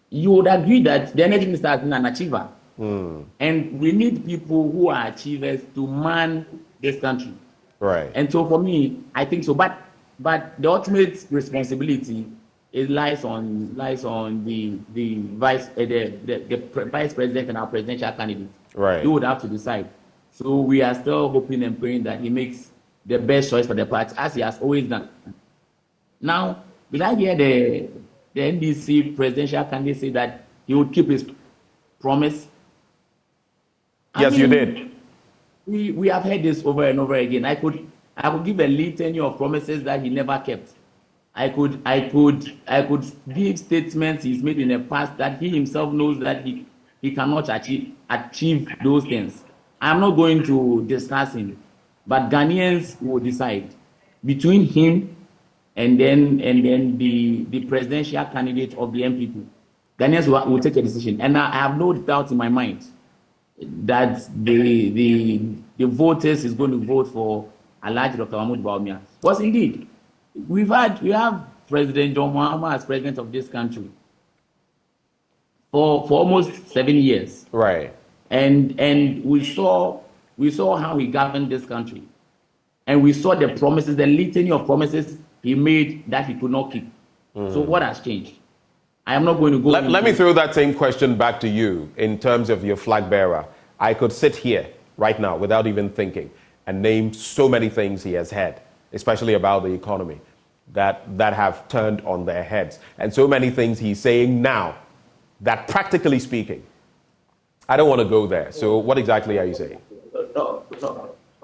you would agree that the energy minister has been an achiever. And we need people who are achievers to man this country. Right. And so for me, I think so. But the ultimate responsibility lies on the vice president and our presidential candidate. Right. He would have to decide. So we are still hoping and praying that he makes the best choice for the party, as he has always done. Now, did I hear the NDC presidential candidate say that he would keep his promise? Yes, you did. We have heard this over and over again. I could give a litany of promises that he never kept. I could give statements he's made in the past that he himself knows that he cannot achieve those things. I'm not going to discuss him, but Ghanaians will decide between him and then the presidential candidate of the MPP. Ghanaians will take a decision, and I have no doubt in my mind that the voters is going to vote for Alhaji Dr. Mahmoud Bawumia. Because indeed, we have President John Mahama as president of this country for almost 7 years. Right. And we saw how he governed this country. And we saw the promises, the litany of promises he made that he could not keep. So what has changed? I am not going to go... Let me throw that same question back to you in terms of your flag bearer. I could sit here right now without even thinking and name so many things he has had, especially about the economy, that have turned on their heads. And so many things he's saying now that, practically speaking, I don't want to go there. So what exactly are you saying?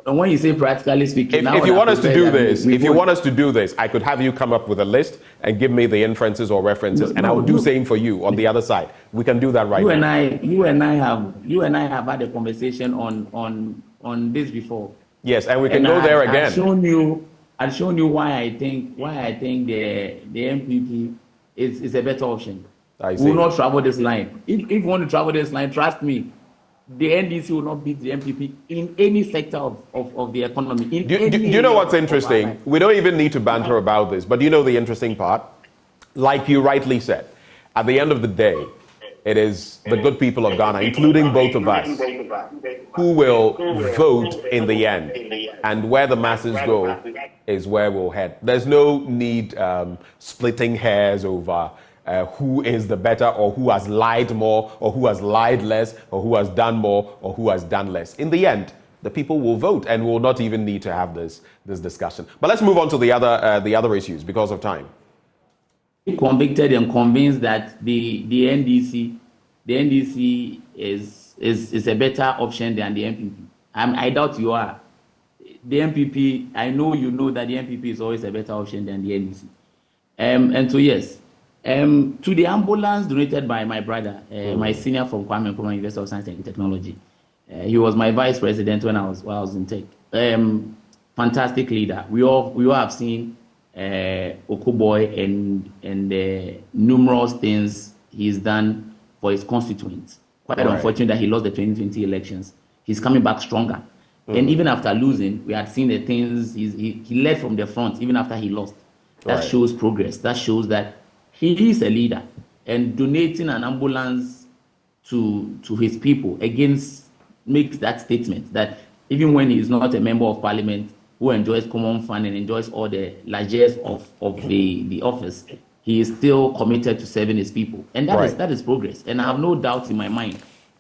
And when you say practically speaking, if you want us to do this, I could have you come up with a list and give me the inferences or references, and I will do same for you on the other side. We can do that right now. You and I have had a conversation on this before. Yes, and we can go there again. I've shown you why I think the MPP is a better option. We will not travel this line. If you want to travel this line, trust me, the NDC will not beat the MPP in any sector of the economy. Do you know what's interesting? We don't even need to banter about this, but you know the interesting part? Like you rightly said, at the end of the day, it is the good people of Ghana, including both of us, who will vote in the end. And where the masses go is where we'll head. There's no need splitting hairs over who is the better, or who has lied more, or who has lied less, or who has done more, or who has done less. In the end, the people will vote, and will not even need to have this discussion. But let's move on to the other issues because of time. Convicted and convinced that the NDC is a better option than the MPP. I doubt you are. The MPP, I know you know that the MPP is always a better option than the NDC. And so yes. To the ambulance donated by my brother, my senior from Kwame Nkrumah University of Science and Technology. He was my vice president when I was in tech. Fantastic leader. We all have seen Okoboy and numerous things he's done for his constituents. Quite unfortunate that he lost the 2020 elections. He's coming back stronger. And even after losing, we had seen the things he led from the front even after he lost. That shows progress. That shows that he is a leader, and donating an ambulance to his people makes that statement that even when he is not a member of parliament who enjoys common fund and enjoys all the largesse of the office, he is still committed to serving his people, and that is progress. And I have no doubt in my mind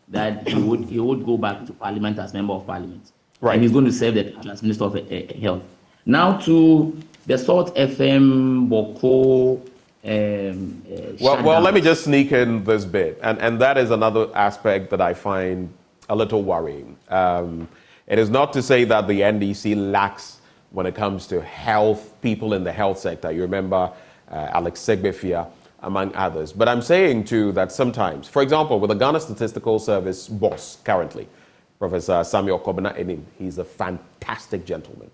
that he would go back to parliament as member of parliament, and he's going to serve the country as Minister of Health. Now to the Salt FM Boko. Well, let me just sneak in this bit, and that is another aspect that I find a little worrying. It is not to say that the NDC lacks when it comes to health, people in the health sector. You remember Alex Segbefia, among others. But I'm saying too that sometimes, for example, with the Ghana Statistical Service boss currently, Professor Samuel Kobina Enim, he's a fantastic gentleman.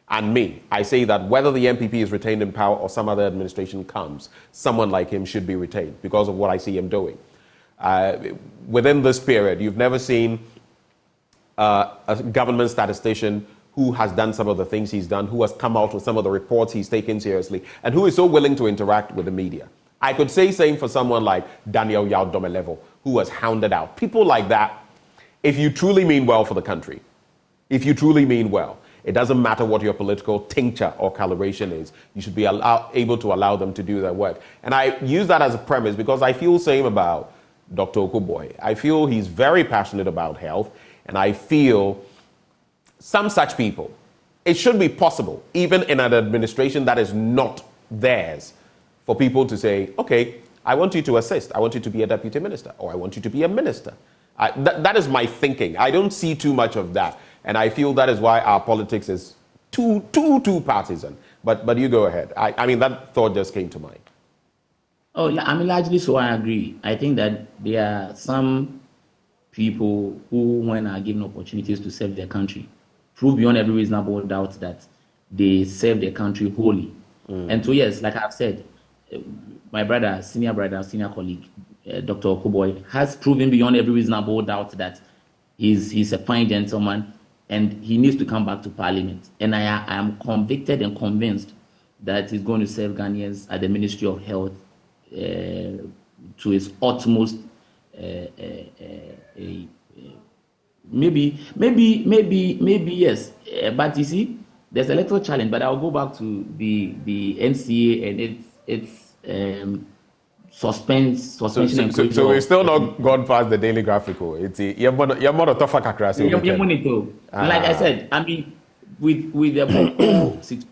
And me, I say that whether the MPP is retained in power or some other administration comes, someone like him should be retained because of what I see him doing. Within this period, you've never seen a government statistician who has done some of the things he's done, who has come out with some of the reports he's taken seriously, and who is so willing to interact with the media. I could say same for someone like Daniel Yao-Domelevo, who was hounded out. People like that, if you truly mean well for the country, if you truly mean well, it doesn't matter what your political tincture or coloration is. You should be able to allow them to do their work. And I use that as a premise because I feel same about Dr. Okuboy. I feel he's very passionate about health, and I feel some such people, it should be possible, even in an administration that is not theirs, for people to say, okay, I want you to assist. I want you to be a deputy minister, or I want you to be a minister. That is my thinking. I don't see too much of that. And I feel that is why our politics is too partisan. But you go ahead. I mean, that thought just came to mind. Oh, I mean, largely so I agree. I think that there are some people who, when are given opportunities to serve their country, prove beyond every reasonable doubt that they serve their country wholly. And so, yes, like I've said, my senior colleague, Dr. Okuboy, has proven beyond every reasonable doubt that he's a fine gentleman and he needs to come back to Parliament. And I am convicted and convinced that he's going to serve Ghanaians at the Ministry of Health to his utmost. Maybe yes. But you see, there's a little challenge. But I'll go back to the NCA and its suspension. So we've still not gone past the daily graphical. It's like I said, I mean, with the situation,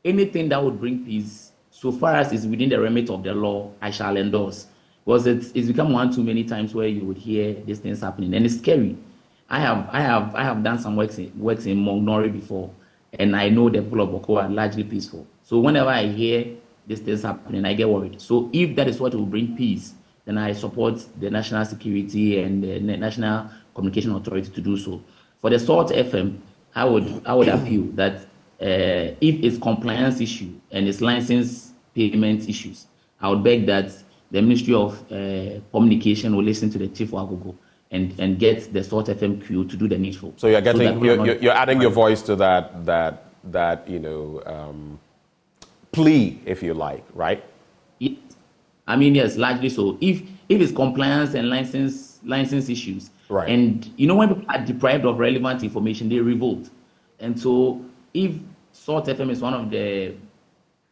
anything that would bring peace, so far as is within the remit of the law, I shall endorse. Because it's become one too many times where you would hear these things happening, and it's scary. I have done some works in Mongnori before, and I know the people of Boko are largely peaceful. So whenever I hear these things happening, I get worried. So if that is what will bring peace, then I support the National Security and the National Communication Authority to do so. For the Salt FM, I would appeal that if it's compliance issue and it's license payment issues, I would beg that the Ministry of Communication will listen to the Chief of Agogo and get the Salt FM crew to do the needful. So you're getting you're adding your voice to that plea, if you like, right? I mean, yes, largely so. If it's compliance and license issues, right? And when people are deprived of relevant information, they revolt. And so, if Salt FM is one of the,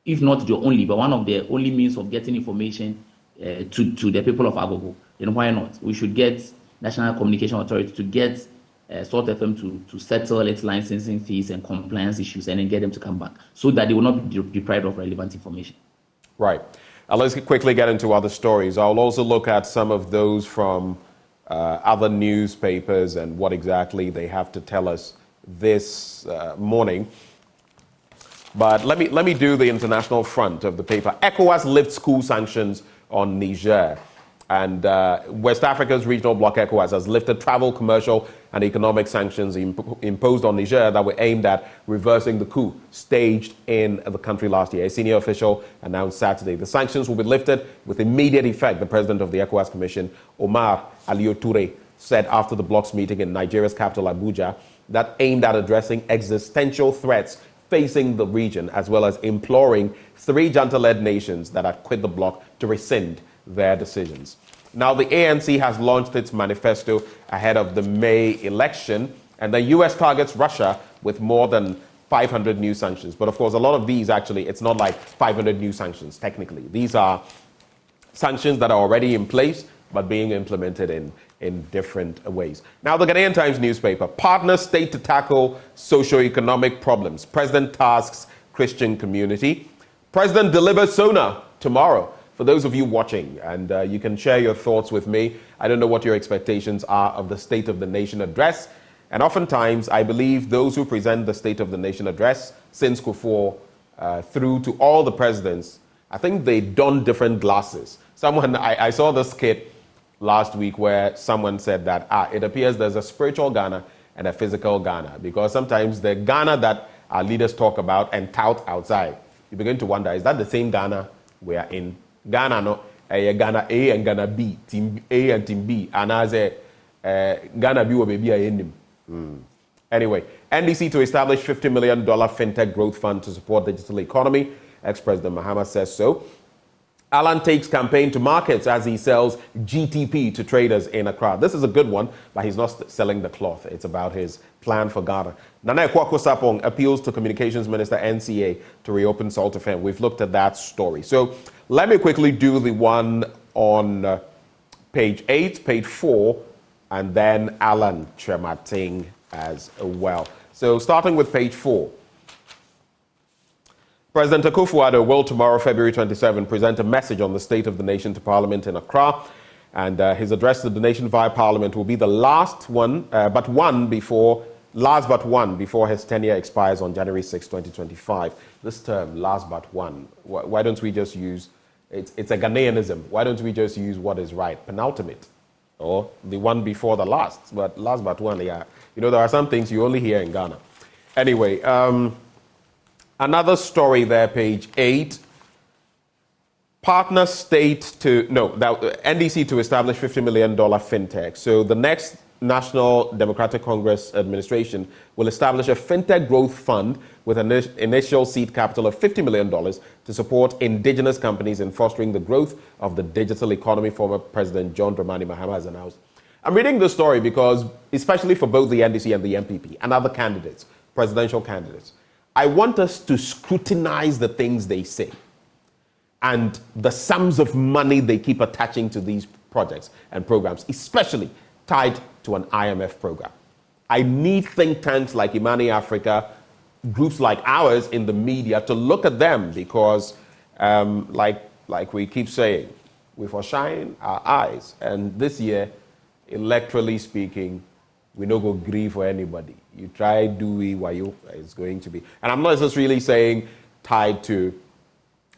if not the only, but one of the only means of getting information to the people of Agogo, then why not? We should get National Communication Authority to get Salt FM to settle its licensing fees and compliance issues and then get them to come back so that they will not be deprived of relevant information. Right. Let's quickly get into other stories. I'll also look at some of those from other newspapers and what exactly they have to tell us this morning. But let me do the international front of the paper. ECOWAS lifts school sanctions on Niger. And West Africa's regional bloc ECOWAS has lifted travel, commercial, and economic sanctions imposed on Niger that were aimed at reversing the coup staged in the country last year. A senior official announced Saturday the sanctions will be lifted with immediate effect, the president of the ECOWAS Commission, Omar Aliou Touré, said after the bloc's meeting in Nigeria's capital, Abuja, that aimed at addressing existential threats facing the region, as well as imploring 3 junta-led nations that had quit the bloc to rescind their decisions. Now, the ANC has launched its manifesto ahead of the May election, and the U.S. targets Russia with more than 500 new sanctions. But of course, a lot of these actually, it's not like 500 new sanctions, technically. These are sanctions that are already in place, but being implemented in different ways. Now, the Ghanaian Times newspaper, partner state to tackle socio-economic problems. President tasks Christian community. President delivers SONA tomorrow. For those of you watching, and you can share your thoughts with me. I don't know what your expectations are of the State of the Nation address. And oftentimes, I believe those who present the State of the Nation address, since Kufuor through to all the presidents, I think they don different glasses. I saw this skit last week where someone said that it appears there's a spiritual Ghana and a physical Ghana, because sometimes the Ghana that our leaders talk about and tout outside, you begin to wonder, is that the same Ghana we are in? Ghana no, Ghana A and Ghana B, Team A and Team B, and as Ghana B will be a him. Anyway, NDC to establish $50 million fintech growth fund to support digital economy. Ex-President Mahama says so. Alan takes campaign to markets as he sells GTP to traders in Accra. This is a good one, but he's not selling the cloth. It's about his plan for Ghana. Nana Kwaku Sapong appeals to Communications Minister NCA to reopen Salt FM. We've looked at that story. So let me quickly do the one on page 8, page 4, and then Alan Kyei-Mensah-Bonsu as well. So starting with page 4. President Akufo-Addo will tomorrow, February 27, present a message on the state of the nation to Parliament in Accra. And his address to the nation via Parliament will be the last but one before his tenure expires on January 6, 2025. This term, last but one, why don't we just use, it's a Ghanaianism. Why don't we just use what is right, penultimate, or the one before the last, but last but one, yeah. You know, there are some things you only hear in Ghana. Anyway, another story there, page 8. NDC to establish $50 million fintech. So the next National Democratic Congress administration will establish a fintech growth fund with an initial seed capital of $50 million to support indigenous companies in fostering the growth of the digital economy, former President John Dramani Mahama has announced. I'm reading this story because, especially for both the NDC and the MPP and other candidates, presidential candidates, I want us to scrutinize the things they say and the sums of money they keep attaching to these projects and programs, especially tied to an IMF program. I need think tanks like Imani Africa, groups like ours in the media to look at them because, like we keep saying, we foreshine our eyes. And this year, electorally speaking, we no go grieve for anybody. You try, do we, why you, it's going to be. And I'm not just really saying tied to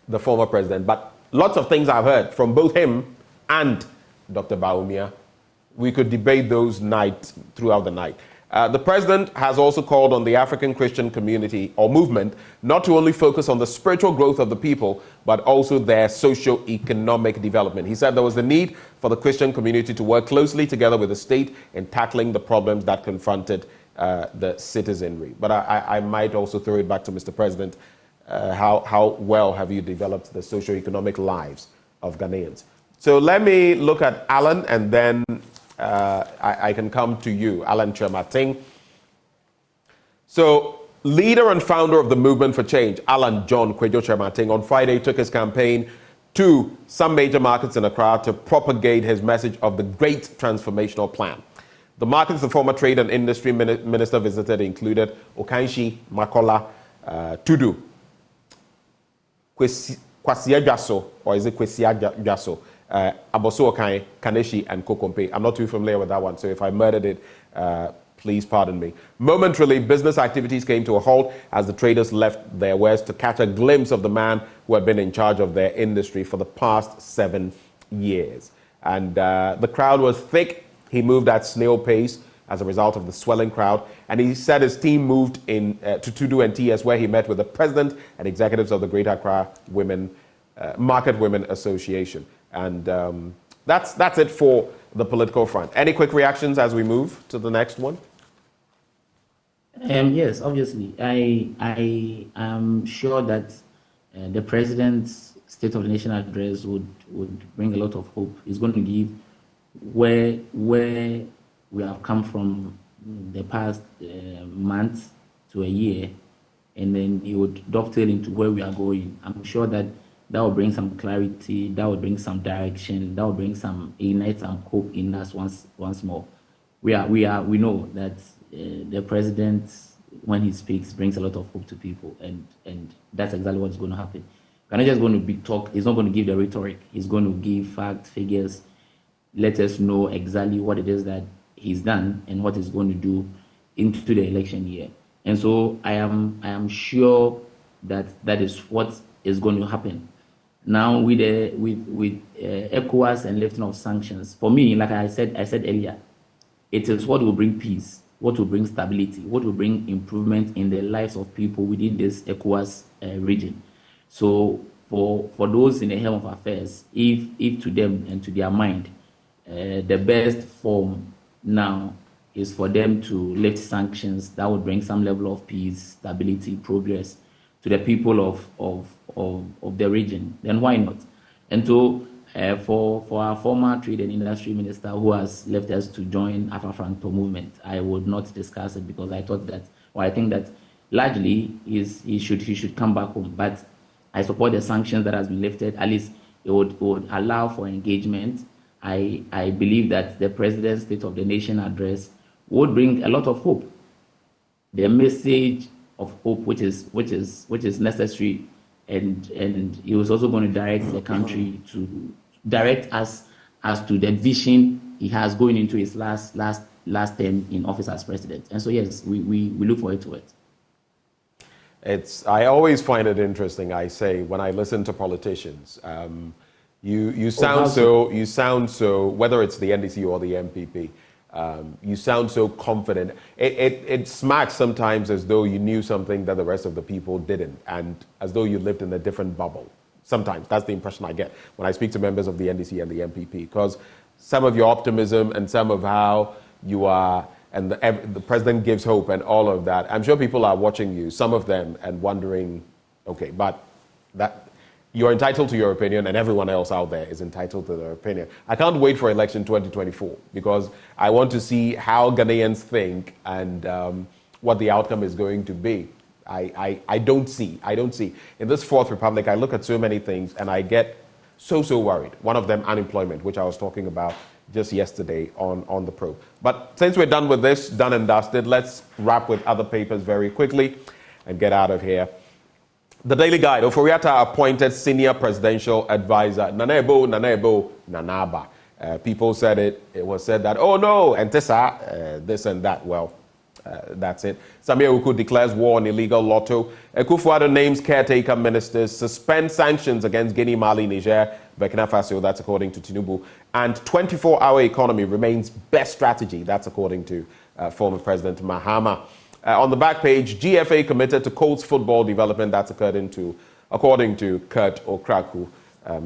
the former president, but lots of things I've heard from both him and Dr. Bawumia. We could debate those throughout the night. The president has also called on the African Christian community or movement not to only focus on the spiritual growth of the people, but also their socio-economic development. He said there was the need for the Christian community to work closely together with the state in tackling the problems that confronted the citizenry. But I might also throw it back to Mr. President. How well have you developed the socio-economic lives of Ghanaians? So let me look at Alan, and then I can come to you, Alan Kyei-Mensah-Bonsu. So, leader and founder of the Movement for Change, Alan John Kwadwo Kyei-Mensah-Bonsu, on Friday took his campaign to some major markets in Accra to propagate his message of the Great Transformational Plan. The markets the former Trade and Industry Minister visited included Okanshi, Makola, Tudu, Kwesi Adwaso, or is it Kwesi Adwaso? Aboso Okai, Kaneshi, and Kokompe. I'm not too familiar with that one, so if I murdered it, please pardon me. Momentarily, business activities came to a halt as the traders left their wares to catch a glimpse of the man who had been in charge of their industry for the past 7 years. And the crowd was thick. He moved at snail pace as a result of the swelling crowd. And he said his team moved to Tudu and TS, where he met with the president and executives of the Greater Accra Market Women Association. And that's it for the political front. Any quick reactions as we move to the next one? Yes, obviously. I am sure that the president's State of the Nation address would bring a lot of hope. It's going to give where we have come from the past month to a year, and then it would dovetail into where we are going. I'm sure that will bring some clarity, that will bring some direction, that will bring ignite some hope in us once more. We know that the president, when he speaks, brings a lot of hope to people, and that's exactly what's going to happen. He's not just going to be talk. He's not going to give the rhetoric. He's going to give facts, figures, let us know exactly what it is that he's done and what he's going to do into the election year. And so I am sure that is what is going to happen. Now with ECOWAS and lifting of sanctions, for me, like I said earlier, it is what will bring peace, what will bring stability, what will bring improvement in the lives of people within this ECOWAS region. So for those in the helm of affairs, if to them and to their mind, the best form now is for them to lift sanctions that would bring some level of peace, stability, progress to the people of the region, then why not? And so, for our former Trade and Industry Minister who has left us to join Afro Franco movement, I would not discuss it because I thought that, or I think that largely he should come back home. But I support the sanctions that has been lifted. At least it would allow for engagement. I believe that the President's State of the Nation address would bring a lot of hope. The message of hope, which is necessary, and he was also going to direct the country to direct us as to the vision he has going into his last term in office as president. And so yes, we look forward to it. I always find it interesting. I say when I listen to politicians, you sound so whether it's the NDC or the MPP. You sound so confident. It smacks sometimes as though you knew something that the rest of the people didn't, and as though you lived in a different bubble. Sometimes that's the impression I get when I speak to members of the NDC and the MPP, because some of your optimism and some of how you are, and the president gives hope and all of that. I'm sure people are watching you, some of them, and wondering, okay, but that. You're entitled to your opinion, and everyone else out there is entitled to their opinion. I can't wait for election 2024 because I want to see how Ghanaians think and what the outcome is going to be. I don't see. In this Fourth Republic, I look at so many things and I get so worried. One of them, unemployment, which I was talking about just yesterday on the probe. But since we're done with this, done and dusted, let's wrap with other papers very quickly and get out of here. The Daily Guide, Oforiatta appointed senior presidential advisor, Nanebo, Nanaba. People said it was said that, oh no, and this and that. Well, that's it. Samia Uku declares war on illegal lotto. Akufo-Addo names caretaker ministers, suspend sanctions against Guinea, Mali, Niger, Burkina Faso, that's according to Tinubu. And 24-hour economy remains best strategy, that's according to former President Mahama. On the back page, GFA committed to Colts football development. That's according to Kurt Okraku.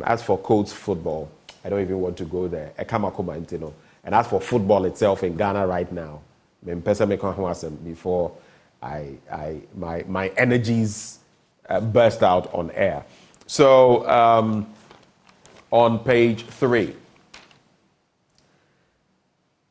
As for Colts football, I don't even want to go there. And as for football itself in Ghana right now, before my energies burst out on air. So on page 3.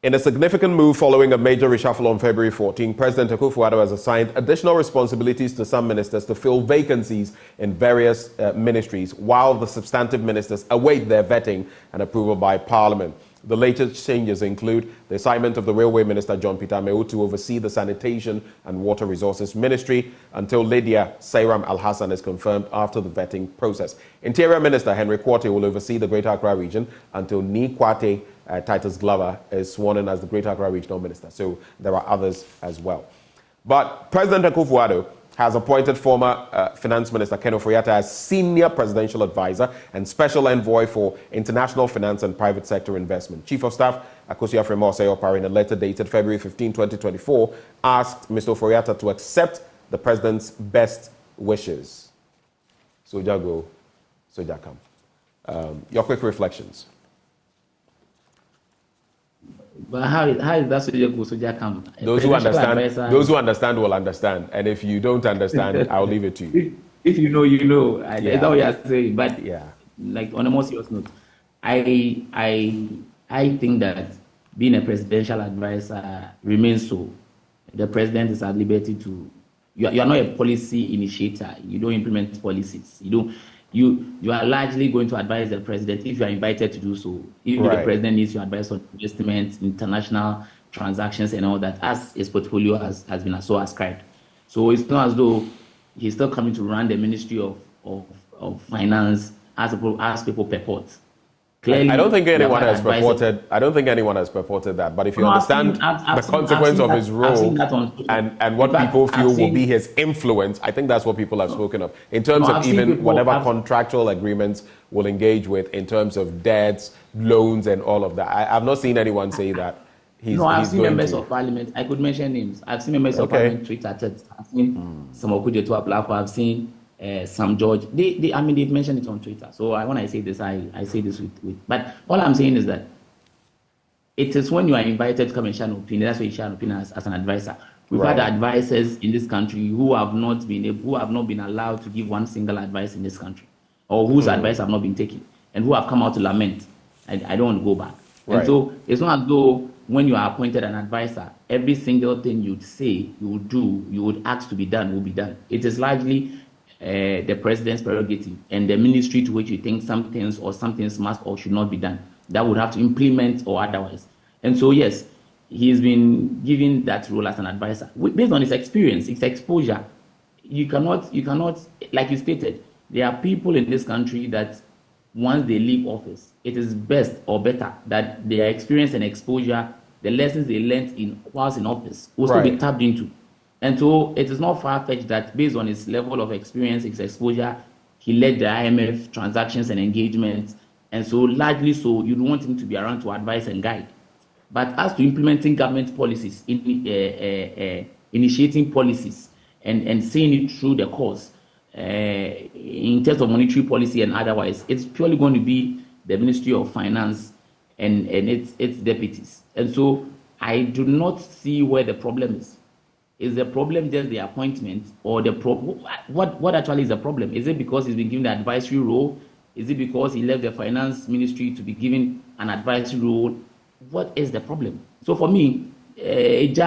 In a significant move following a major reshuffle on February 14, President Akufo-Addo has assigned additional responsibilities to some ministers to fill vacancies in various ministries, while the substantive ministers await their vetting and approval by Parliament. The latest changes include the assignment of the Railway Minister John Peter Amewu to oversee the Sanitation and Water Resources Ministry until Lydia Sairam Al-Hassan is confirmed after the vetting process. Interior Minister Henry Kwate will oversee the Greater Accra region until Ni Kwate Titus Glover is sworn in as the Greater Accra Regional Minister. So there are others as well. But President Akufo-Addo has appointed former Finance Minister Ken Ofori-Atta as Senior Presidential Advisor and Special Envoy for International Finance and Private Sector Investment. Chief of Staff Akosua Fremosei-Opare, in a letter dated February 15, 2024, asked Mr. Ofori-Atta to accept the President's best wishes. Soja go, Soja come. Your quick reflections. But how is that soldier go, soldier come? Those who understand will understand, and if you don't understand, I'll leave it to you. If you know, you know. That's what you are saying. But yeah, like on a more serious note, I think that being a presidential advisor remains so. The president is at liberty to. You are not a policy initiator. You don't implement policies. You are largely going to advise the president if you are invited to do so. Even the president needs your advice on investments, international transactions, and all that, as his portfolio has been so ascribed. So it's not as though he's still coming to run the Ministry of Finance as people purport. Clearly, I don't think anyone has purported. I don't think anyone has purported that. But if you understand the consequence of his role and what people feel will be his influence, I think that's what people have spoken of. In terms of even whatever contractual agreements will engage with, in terms of debts, loans, and all of that. I've not seen anyone say that. I've seen members of parliament. I could mention names. I've seen members of parliament tweet at it. I've seen some Okujetu Aplako. I've seen Sam George. They've mentioned it on Twitter. So when I say this, I say this with. But all I'm saying is that it is when you are invited to come and share an opinion. That's why you share an opinion as an advisor. We've had advisors in this country who have not been allowed to give one single advice in this country, or whose advice have not been taken. and who have come out to lament. I don't want to go back. Right. And so it's not as though when you are appointed an advisor, every single thing you'd say, you would do, you would ask to be done, will be done. It is largely the president's prerogative and the ministry to which you think some things must or should not be done, that would have to implement or otherwise. And so, yes, he's been given that role as an advisor. Based on his experience, his exposure, you cannot, like you stated, there are people in this country that once they leave office, it is best or better that their experience and exposure, the lessons they learned whilst in office, will still be tapped into. And so it is not far-fetched that based on his level of experience, his exposure, he led the IMF transactions and engagements. And so largely so, you'd want him to be around to advise and guide. But as to implementing government policies, initiating policies, and seeing it through the course, in terms of monetary policy and otherwise, it's purely going to be the Ministry of Finance and its deputies. And so I do not see where the problem is. Is the problem just the appointment, or what actually is the problem? Is it because he's been given the advisory role? Is it because he left the finance ministry to be given an advisory role? What is the problem? So for me, it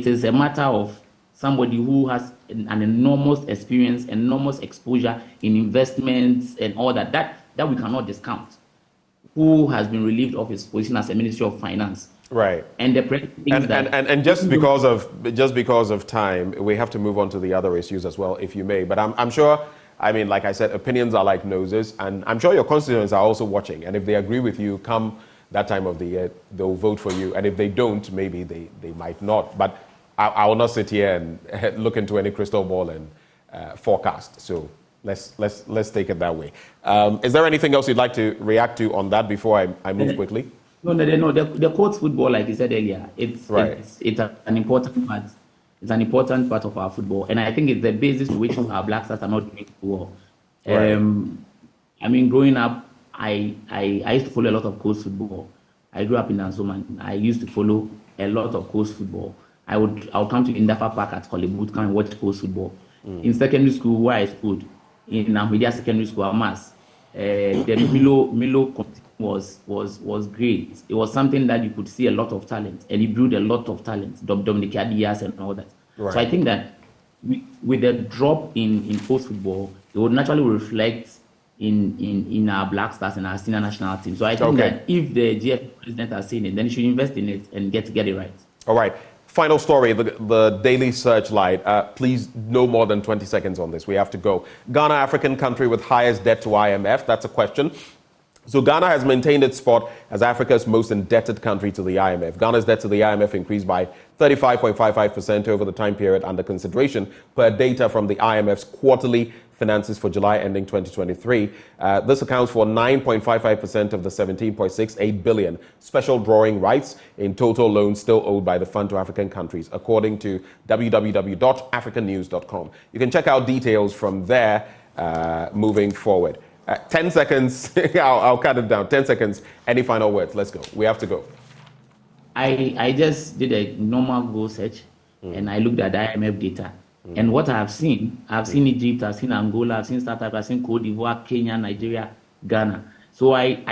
is a matter of somebody who has an enormous experience, enormous exposure in investments and all that we cannot discount, who has been relieved of his position as a Ministry of Finance. Right. And just because of time, we have to move on to the other issues as well, if you may. But I'm sure, I mean, like I said, opinions are like noses, and I'm sure your constituents are also watching. And if they agree with you, come that time of the year, they'll vote for you. And if they don't, maybe they might not. But I will not sit here and look into any crystal ball and forecast. So let's take it that way. Is there anything else you'd like to react to on that before I move quickly? No. The court football, like you said earlier, it's an important part. It's an important part of our football, and I think it's the basis to which our Black Stars are not doing well. Right. I mean, growing up, I used to follow a lot of coast football. I grew up in Nansoman. I used to follow a lot of coast football. I would come to Indafa Park at Hollywood, come and watch coast football. In secondary school, where I schooled, in Namibia Secondary School, Amas, the Milo competition was great. It was something that you could see a lot of talent, and he brewed a lot of talent, Dominic Adias and all that. Right. So I think that with the drop in coast football, it would naturally reflect in our Black Stars and our senior national team. So I think that if the GF president has seen it, then he should invest in it and get it right. All right. Final story, the Daily Searchlight. Please, no more than 20 seconds on this. We have to go. Ghana, African country with highest debt to IMF. That's a question. So Ghana has maintained its spot as Africa's most indebted country to the IMF. Ghana's debt to the IMF increased by 35.55% over the time period under consideration, per data from the IMF's quarterly finances for July ending 2023. This accounts for 9.55% of the 17.68 billion special drawing rights in total loans still owed by the fund to African countries, according to www.africannews.com. You can check out details from there moving forward. 10 seconds, I'll cut it down. 10 seconds. Any final words? Let's go. We have to go. I just did a normal Google search and I looked at the IMF data. And what I've seen Egypt, I've seen Angola, I've seen South Africa, I've seen Cote d'Ivoire, Kenya, Nigeria, Ghana. So I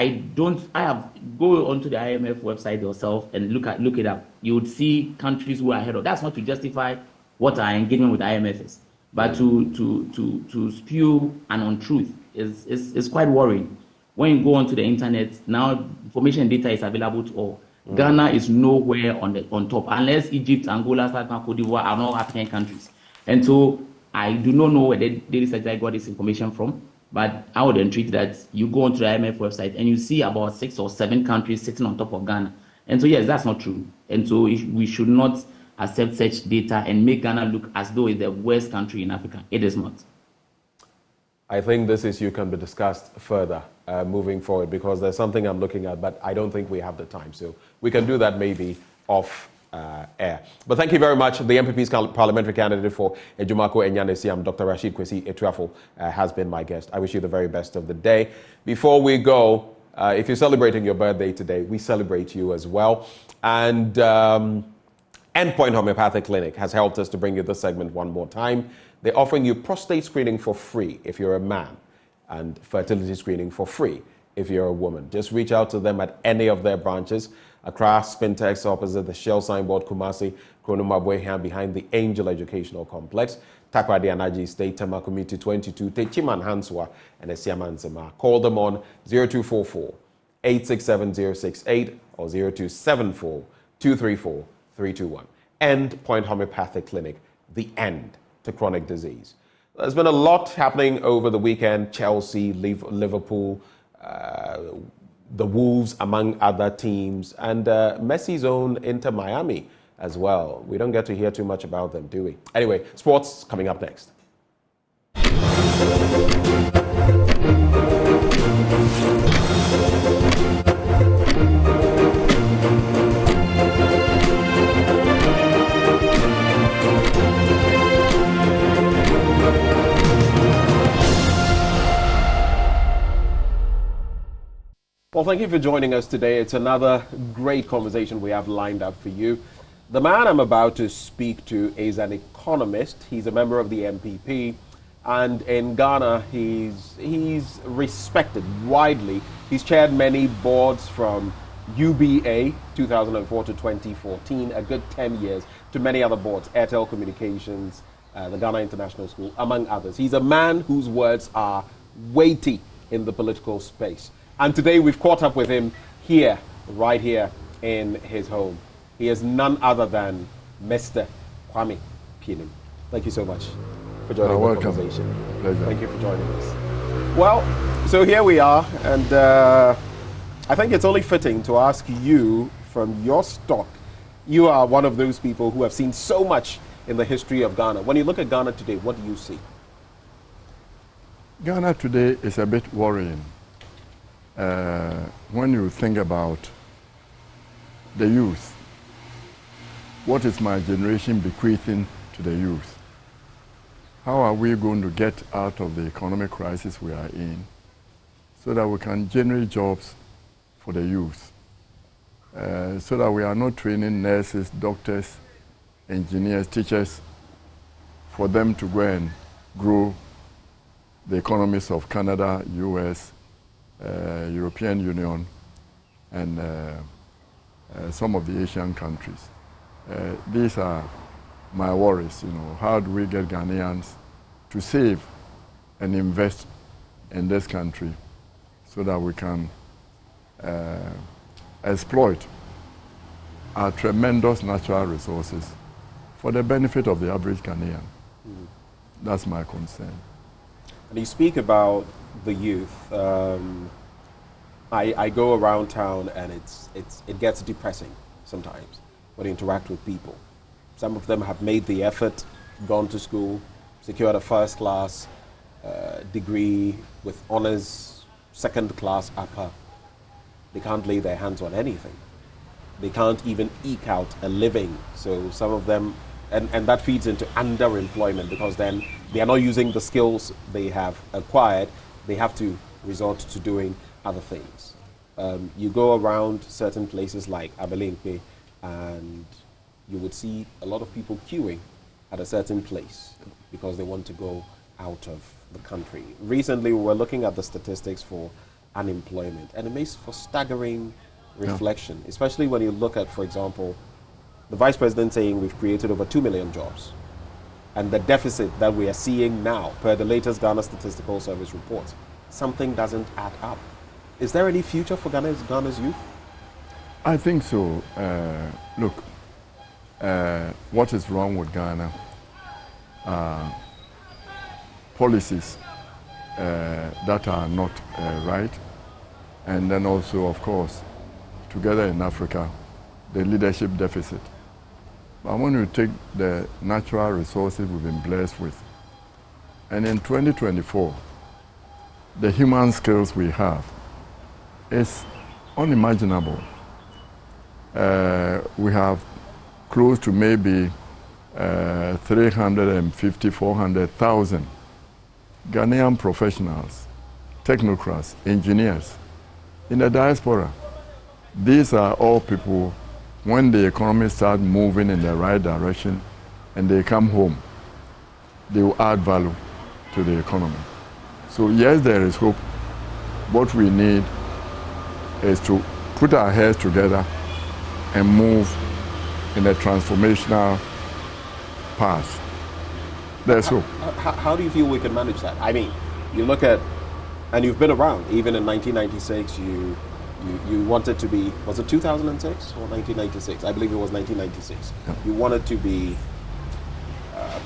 have go onto the IMF website yourself and look it up. You would see countries who are ahead of. That's not to justify what our engagement with IMF is, but to spew an untruth is quite worrying. When you go onto the internet, now information and data is available to all. Ghana is nowhere on top, unless Egypt, Angola, South Africa, Cote d'Ivoire are not African countries. And so I do not know where the Daily Searchlight got this information from, but I would entreat that you go onto the IMF website and you see about 6 or 7 countries sitting on top of Ghana. And so yes, that's not true. And so we should not accept such data and make Ghana look as though it's the worst country in Africa. It is not. I think this issue can be discussed further moving forward, because there's something I'm looking at, but I don't think we have the time. So we can do that maybe off air. But thank you very much. The MPP's parliamentary candidate for Ejumako Enyanesiam, Dr. Rashid Kwesi Etuafo, has been my guest. I wish you the very best of the day. Before we go, if you're celebrating your birthday today, we celebrate you as well. And Endpoint Homeopathic Clinic has helped us to bring you this segment one more time. They're offering you prostate screening for free if you're a man, and fertility screening for free if you're a woman. Just reach out to them at any of their branches. Accra, Spintex opposite the Shell signboard, Kumasi, Kronumabwehan behind the Angel Educational Complex, Takrady Anaji State, Tamakumiti 22, Techiman Hanswa, and Esiaman Zema. Call them on 0244 867 068 or 0274 234 321. Endpoint Homeopathic Clinic, the end to chronic disease. There's been a lot happening over the weekend. Chelsea, Liverpool, the Wolves, among other teams, and Messi's own Inter Miami as well. We don't get to hear too much about them, do we? Anyway, sports coming up next. Well, thank you for joining us today. It's another great conversation we have lined up for you. The man I'm about to speak to is an economist. He's a member of the MPP, and in Ghana, he's respected widely. He's chaired many boards from UBA 2004 to 2014, a good 10 years, to many other boards, Airtel Communications, the Ghana International School, among others. He's a man whose words are weighty in the political space. And today we've caught up with him here, right here in his home. He is none other than Mr. Kwame Pianim. Thank you so much for joining the conversation. Pleasure. Thank you for joining us. Well, so here we are, and I think it's only fitting to ask you from your stock. You are one of those people who have seen so much in the history of Ghana. When you look at Ghana today, what do you see? Ghana today is a bit worrying. When you think about the youth, what is my generation bequeathing to the youth? How are we going to get out of the economic crisis we are in so that we can generate jobs for the youth? So that we are not training nurses, doctors, engineers, teachers for them to go and grow the economies of Canada, US, European Union, and some of the Asian countries. These are my worries. You know, how do we get Ghanaians to save and invest in this country so that we can exploit our tremendous natural resources for the benefit of the average Ghanaian? That's my concern. And you speak about the youth. I go around town and it gets depressing sometimes when you interact with people. Some of them have made the effort, gone to school, secured a first class degree with honors, second class upper. They can't lay their hands on anything. They can't even eke out a living. So some of them, and that feeds into underemployment, because then they are not using the skills they have acquired. They have to resort to doing other things. You go around certain places like Abelinke, and you would see a lot of people queuing at a certain place because they want to go out of the country. Recently, we were looking at the statistics for unemployment, and it makes for staggering reflection, especially when you look at, for example, the Vice President saying we've created over 2 million jobs, and the deficit that we are seeing now, per the latest Ghana Statistical Service report, something doesn't add up. Is there any future for Ghana's youth? I think so. Look, what is wrong with Ghana? Policies that are not right, and then also, of course, together in Africa, the leadership deficit. But when you take the natural resources we've been blessed with, and in 2024, the human skills we have is unimaginable. We have close to maybe 350, 400,000 Ghanaian professionals, technocrats, engineers in the diaspora. These are all people when the economy starts moving in the right direction and they come home, they will add value to the economy. So yes, there is hope. What we need is to put our heads together and move in a transformational path. There's hope. How do you feel we can manage that? I mean, you look at, and you've been around, even in 1996, you wanted to be, was it 2006 or 1996? I believe it was 1996. Yeah. You wanted to be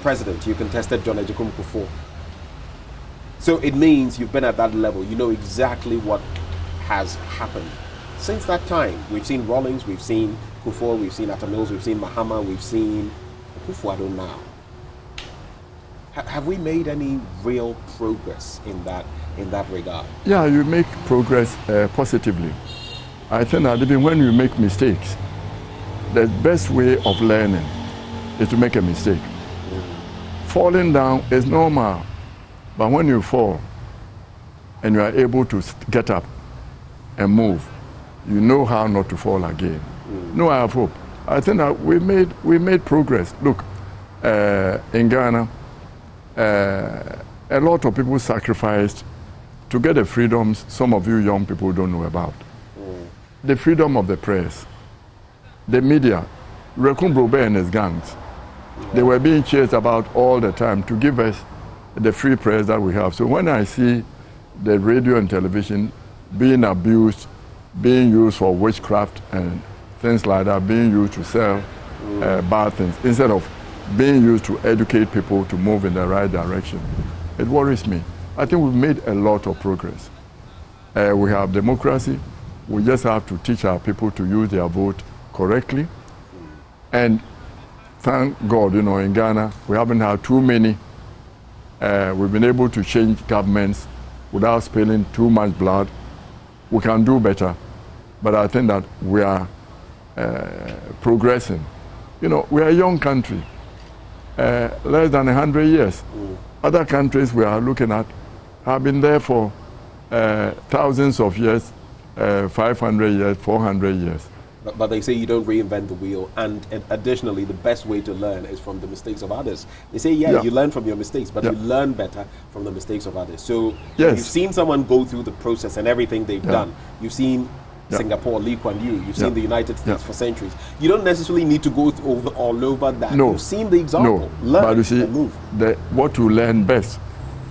president. You contested John Ejikun Kufuor. So it means you've been at that level. You know exactly what has happened. Since that time, we've seen Rawlings, we've seen Kufuor, we've seen Atta Mills, we've seen Mahama, we've seen Kufuor now. Have we made any real progress in that regard? Yeah, you make progress positively. I think that even when you make mistakes, the best way of learning is to make a mistake. Falling down is normal, but when you fall and you are able to get up and move, you know how not to fall again. No, I have hope. I think that we made progress. Look, in Ghana, a lot of people sacrificed to get the freedoms some of you young people don't know about. The freedom of the press, the media, Rekun Brobe and his gangs, they were being chased about all the time to give us the free press that we have. So when I see the radio and television being abused, being used for witchcraft and things like that, being used to sell bad things, instead of being used to educate people to move in the right direction, it worries me. I think we've made a lot of progress. We have democracy. We just have to teach our people to use their vote correctly. And thank God, you know, in Ghana, we haven't had too many. We've been able to change governments without spilling too much blood. We can do better, but I think that we are progressing. You know, we are a young country, less than 100 years. Other countries we are looking at have been there for thousands of years, 500 years, 400 years. But they say you don't reinvent the wheel, and additionally, the best way to learn is from the mistakes of others. They say, you learn from your mistakes, but you learn better from the mistakes of others. So you've seen someone go through the process and everything they've done. You've seen Singapore, Lee Kuan Yew. You've seen the United States for centuries. You don't necessarily need to go all over that. No. You've seen the example. No. Learn but you see, and move. What you learn best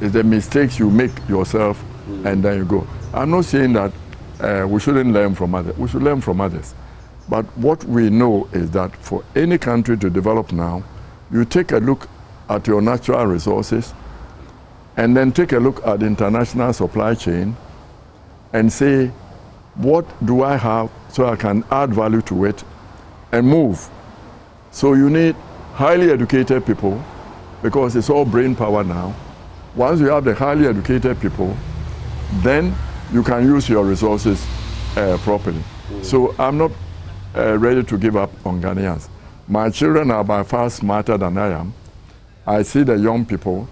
is the mistakes you make yourself, and then you go. I'm not saying that we shouldn't learn from others. We should learn from others. But what we know is that for any country to develop now, you take a look at your natural resources and then take a look at the international supply chain and say, what do I have so I can add value to it and move? So you need highly educated people, because it's all brain power now. Once you have the highly educated people, then you can use your resources properly. So I'm not ready to give up on Ghanaians. My children are by far smarter than I am. I see the young people,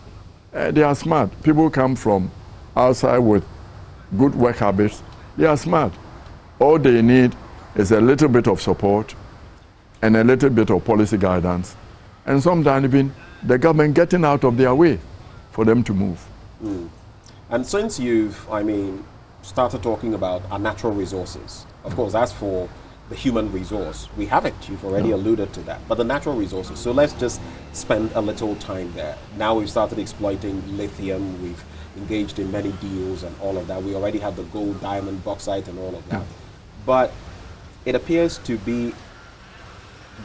they are smart. People come from outside with good work habits. They are smart. All they need is a little bit of support and a little bit of policy guidance, and sometimes even the government getting out of their way for them to move. And since you've, started talking about our natural resources, of course, as for the human resource, we have it. You've already alluded to that. But the natural resources, so let's just spend a little time there. Now we've started exploiting lithium. We've engaged in many deals and all of that. We already have the gold, diamond, bauxite and all of that. But it appears to be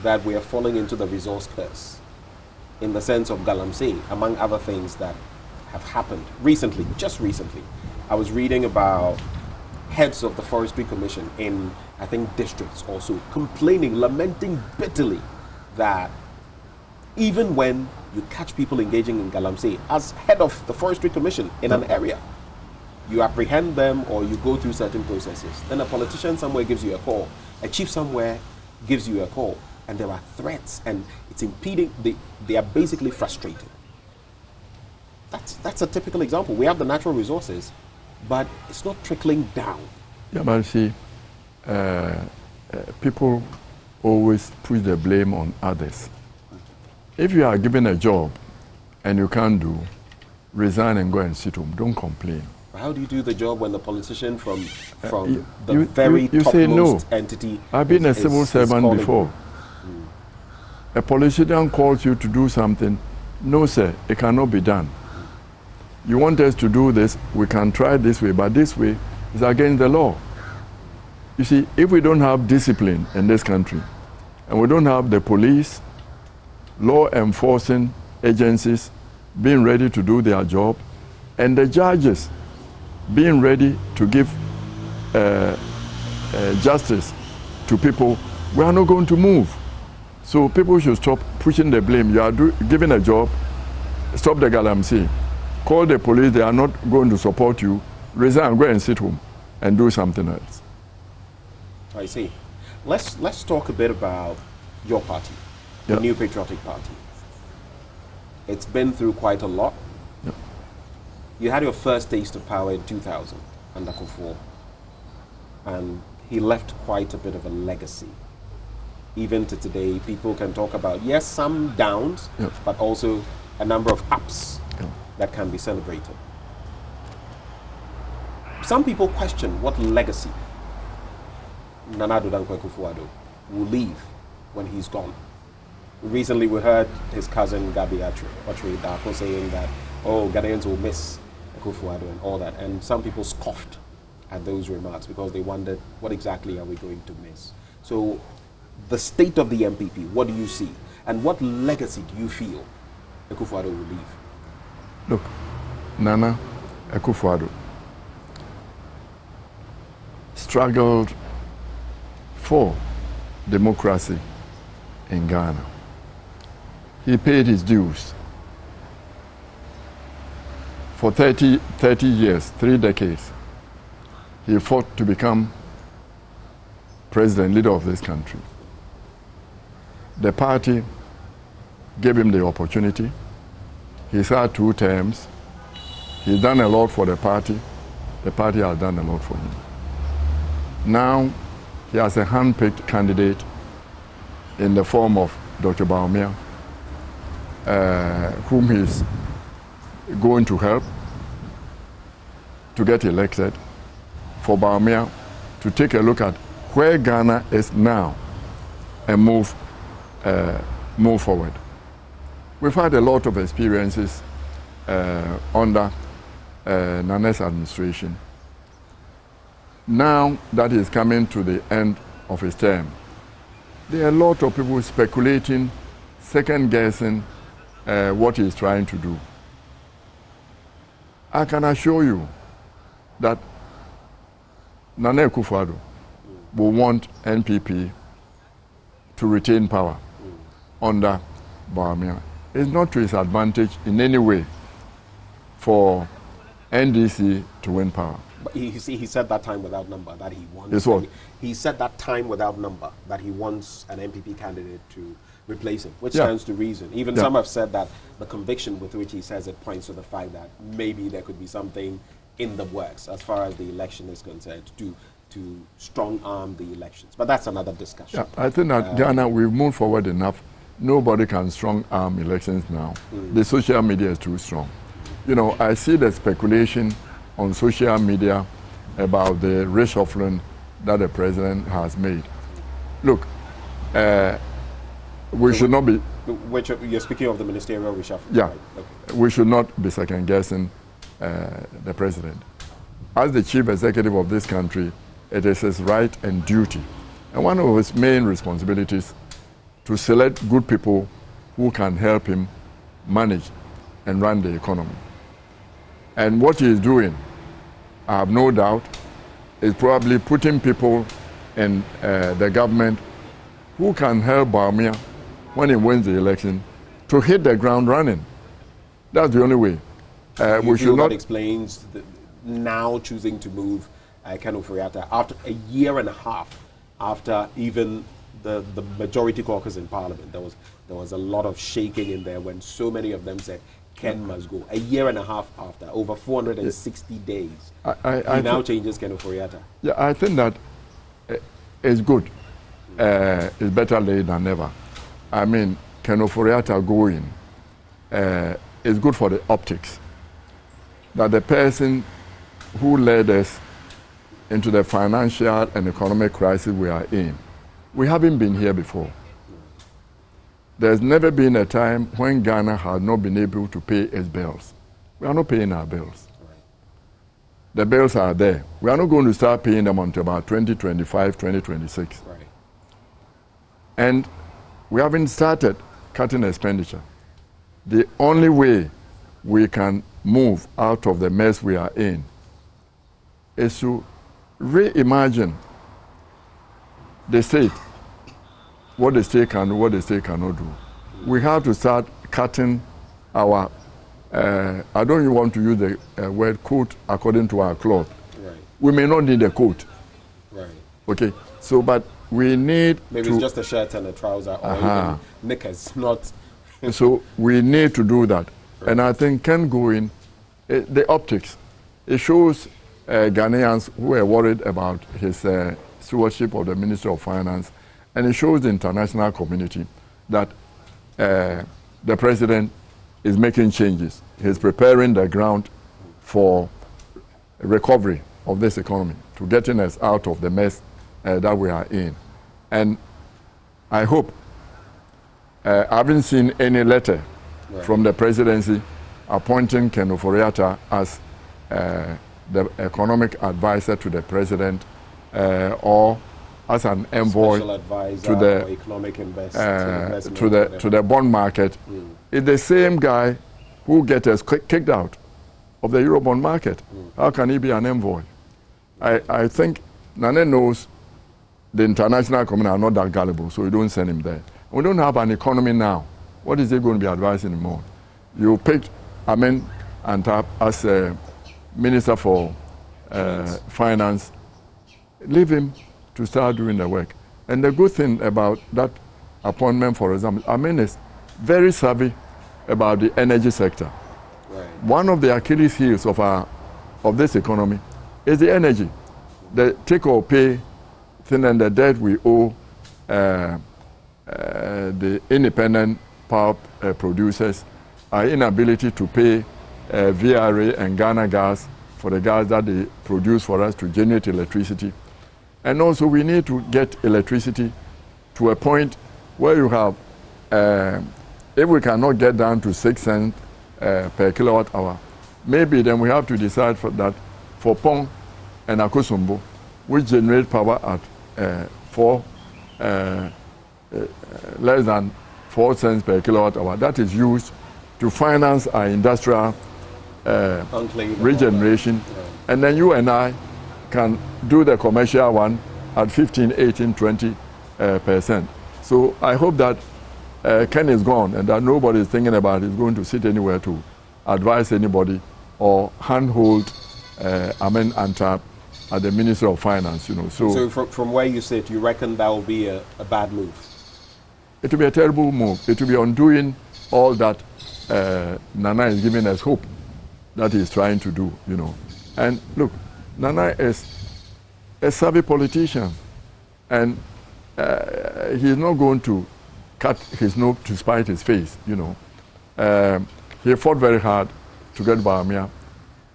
that we are falling into the resource curse in the sense of Galamsey, among other things that have happened recently, just recently. I was reading about heads of the Forestry Commission in, I think, districts also, complaining, lamenting bitterly that even when you catch people engaging in Galamsey, as head of the Forestry Commission in an area, you apprehend them or you go through certain processes. Then a politician somewhere gives you a call, a chief somewhere gives you a call, and there are threats and it's impeding, they are basically frustrated. That's a typical example. We have the natural resources, but it's not trickling down. Yeah, but see, people always push the blame on others. If you are given a job and you can't do, resign and go and sit home. Don't complain. How do you do the job when the politician from the very topmost say no. entity? I've been a civil servant before. A politician calls you to do something. No, sir, it cannot be done. You want us to do this, we can try this way, but this way is against the law. You see, if we don't have discipline in this country, and we don't have the police, law enforcing agencies being ready to do their job, and the judges being ready to give justice to people, we are not going to move. So people should stop pushing the blame. You are given a job, stop the galamsey. Call the police, they are not going to support you. Resign, go and sit home and do something else. I see. Let's talk a bit about your party, the New Patriotic Party. It's been through quite a lot. Yep. You had your first taste of power in 2000 under Kufuor, and he left quite a bit of a legacy. Even to today, people can talk about, yes, some downs, but also a number of ups that can be celebrated. Some people question what legacy Nana Addo Dankwa Akufo-Addo will leave when he's gone. Recently, we heard his cousin Gabi Ochre Darko saying that, oh, Ghanaians will miss Akufo-Addo and all that. And some people scoffed at those remarks because they wondered, what exactly are we going to miss? So, the state of the MPP, what do you see? And what legacy do you feel Akufo-Addo will leave? Look, Nana Akufo-Addo struggled for democracy in Ghana. He paid his dues. For 30 years, 3 decades, he fought to become president, leader of this country. The party gave him the opportunity. He's had 2 terms. He's done a lot for the party. The party has done a lot for him. Now, he has a hand-picked candidate in the form of Dr. Bawumia, whom he's going to help to get elected, for Bawumia to take a look at where Ghana is now and move forward. We've had a lot of experiences under Nana's administration. Now that he's coming to the end of his term, there are a lot of people speculating, second-guessing what he's trying to do. I can assure you that Nana Akufo-Addo will want NPP to retain power under Bawumia. It's not to his advantage in any way for NDC to win power. But he said that time without number that he wants. Yes, what? He said that time without number that he wants an MPP candidate to replace him, which stands to reason. Even some have said that the conviction with which he says it points to the fact that maybe there could be something in the works as far as the election is concerned to strong-arm the elections. But that's another discussion. Yeah, I think that Ghana, we've moved forward enough. Nobody can strong-arm elections now. The social media is too strong. You know, I see the speculation on social media about the reshuffling that the president has made. Look, we should not be... Which you're speaking of the ministerial reshuffling? Yeah. Right? Okay. We should not be second-guessing the president. As the chief executive of this country, it is his right and duty, and one of his main responsibilities, to select good people who can help him manage and run the economy. And what he is doing, I have no doubt, is probably putting people in the government who can help Bawumia when he wins the election to hit the ground running. That's the only way. We should not. That explains now choosing to move Ken Ofori-Atta after a year and a half after even the majority caucus in Parliament. There was a lot of shaking in there when so many of them said Ken must go. A year and a half after, over 460 days, he now changes Ken Ofori-Atta. Yeah, I think that it's good is better late than never. I mean, Ken Ofori-Atta going is good for the optics. That the person who led us into the financial and economic crisis we are in, we haven't been here before. There's never been a time when Ghana has not been able to pay its bills. We are not paying our bills. The bills are there. We are not going to start paying them until about 2025, 2026. Right. And we haven't started cutting expenditure. The only way we can move out of the mess we are in is to reimagine the state, what the state can do, what the state cannot do. We have to start cutting our, I don't even want to use the word coat according to our cloth. Right. We may not need a coat. Right. Okay, so but we need Maybe to, it's just a shirt and a trouser or even knickers, not... So we need to do that. Right. And I think Ken going, the optics, it shows Ghanaians who are worried about his stewardship of the Ministry of Finance, and it shows the international community that the president is making changes. He's preparing the ground for recovery of this economy, to getting us out of the mess that we are in. And I hope, I haven't seen any letter from the presidency appointing Ken Ofori-Atta as the economic advisor to the president or as an envoy to the economic to the bond market. It's the same guy who gets us kicked out of the Eurobond market. How can he be an envoy? I think Nane knows the international community are not that gullible, so you don't send him there. We don't have an economy now. What is he going to be advising him on? You picked Amen Antap as a Minister for Finance. Leave him to start doing the work. And the good thing about that appointment, for example, Amen is very savvy about the energy sector. Right. One of the Achilles heels of this economy is the energy. The take or pay thing and the debt we owe the independent power producers, our inability to pay VRA and Ghana Gas for the gas that they produce for us to generate electricity. And also we need to get electricity to a point where you have, if we cannot get down to 6 cents per kilowatt hour, maybe then we have to decide for that for Pong and Akosombo, which generate power at less than 4 cents per kilowatt hour. That is used to finance our industrial regeneration. Right. And then you and I can do the commercial one at 15, 18, 20%. So I hope that Ken is gone and that nobody is thinking about is going to sit anywhere to advise anybody or handhold Amen Antap at the Ministry of Finance. You know. So from where you sit, you reckon that will be a bad move? It will be a terrible move. It will be undoing all that Nana is giving us hope that he's trying to do, you know. And look, Nana is a savvy politician, and he's not going to cut his nose to spite his face, you know. He fought very hard to get Bawumia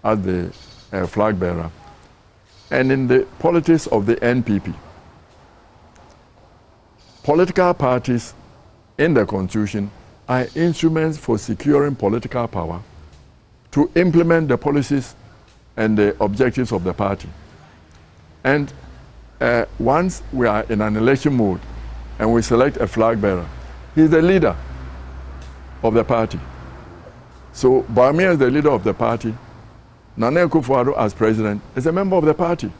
as the flag bearer. And in the politics of the NPP, political parties in the Constitution are instruments for securing political power to implement the policies and the objectives of the party. And once we are in an election mode and we select a flag bearer, he's the leader of the party. So Bawumia is the leader of the party. Nana Akufo-Addo as president is a member of the party.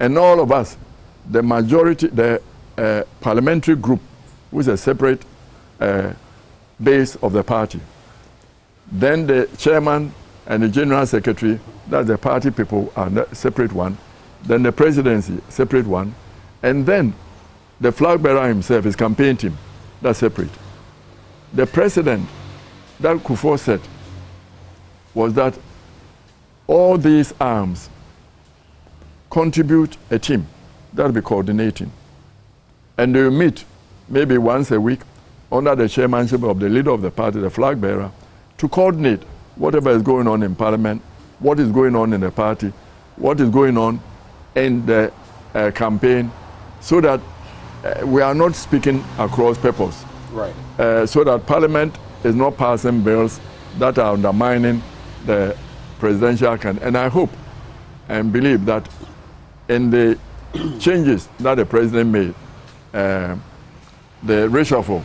And all of us, the majority, the parliamentary group, which is a separate base of the party. Then the chairman and the general secretary, that's the party people, are the separate one. Then the presidency, separate one. And then the flag bearer himself, his campaign team, that's separate. The president that Kufuor said was that all these arms contribute a team that will be coordinating. And they meet maybe once a week under the chairmanship of the leader of the party, the flag bearer, to coordinate whatever is going on in Parliament, what is going on in the party, what is going on in the campaign, so that we are not speaking across purpose. Right. So that Parliament is not passing bills that are undermining the presidential candidate. And I hope and believe that in the changes that the president made, the reshuffle,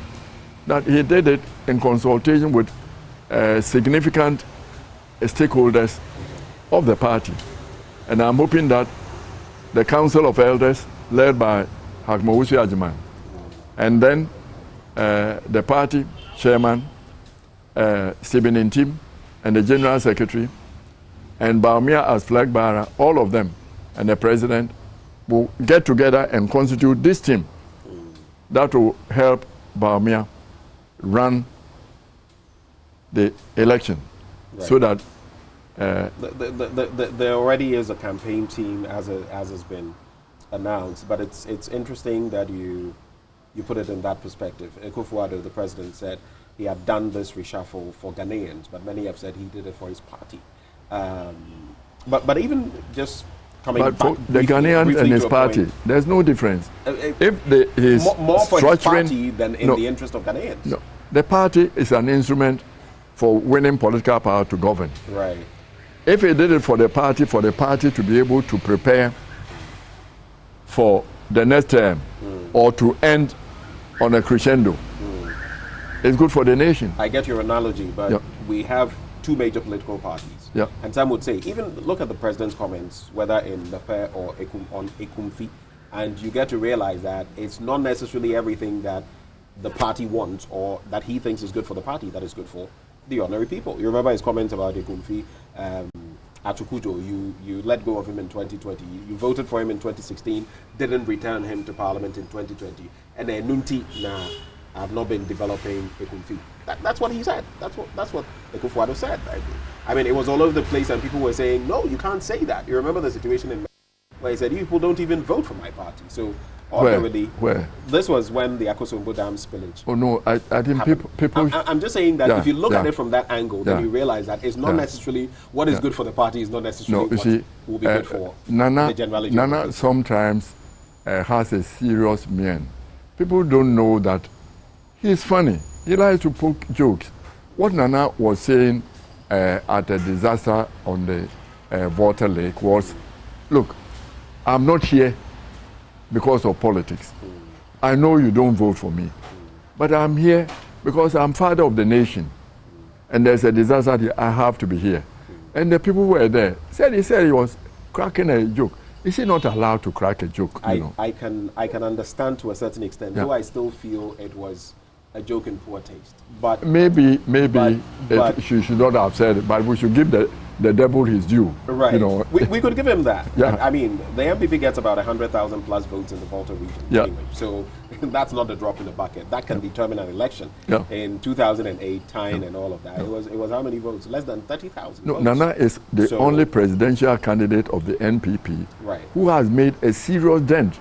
that he did it in consultation with significant stakeholders of the party. And I'm hoping that the Council of Elders, led by Hakma Osei-Kyei-Mensah-Bonsu, and then the party chairman, Stephen Intim, and the general secretary, and Baumia as flag bearer, all of them, and the president will get together and constitute this team that will help Baumia run the election, right, so that there already is a campaign team as has been announced, but it's interesting that you put it in that perspective. Akufo-Addo, the president, said he had done this reshuffle for Ghanaians, but many have said he did it for his party. But even just coming back for the Ghanaian and his party, there's no difference. If he's more for his party than in no, the interest of Ghanaians. No, the party is an instrument for winning political power to govern. Right. If he did it for the party to be able to prepare for the next term, or to end on a crescendo, it's good for the nation. I get your analogy, but we have two major political parties. Yeah. And some would say, even look at the president's comments, whether in Lepe or on Ekumfi, and you get to realize that it's not necessarily everything that the party wants or that he thinks is good for the party that is good for the ordinary people. You remember his comments about Ekumfi, Atukujo, you let go of him in 2020. You voted for him in 2016, didn't return him to Parliament in 2020. And then Nunti, I've not been developing Ekumfi. That's what he said. That's what Akufo-Addo said. I mean, it was all over the place, and people were saying, no, you can't say that. You remember the situation in where he said, you people don't even vote for my party. So already, this was when the Akosombo Dam spillage. Oh no, I think people. I'm just saying that if you look at it from that angle, then you realize that it's not necessarily what is good for the party is not necessarily what will be good for the generality. Nana sometimes has a serious mien. People don't know that he's funny. He likes to poke jokes. What Nana was saying at a disaster on the Water Lake was, look, I'm not here because of politics. I know you don't vote for me, but I'm here because I'm father of the nation. And there's a disaster here, I have to be here. And the people who were there he said he was cracking a joke. Is he not allowed to crack a joke? I can understand to a certain extent, though I still feel it was a joke in poor taste. But maybe she should not have said it, but we should give the devil his due. Right. You know. we could give him that. Yeah. I mean, the MPP gets about 100,000 plus votes in the Volta region. Yeah. Anyway, so that's not a drop in the bucket. That can determine an election. Yeah. In 2008, Tyne and all of that, it was how many votes? Less than 30,000 votes. Nana is the only presidential candidate of the NPP who has made a serious dent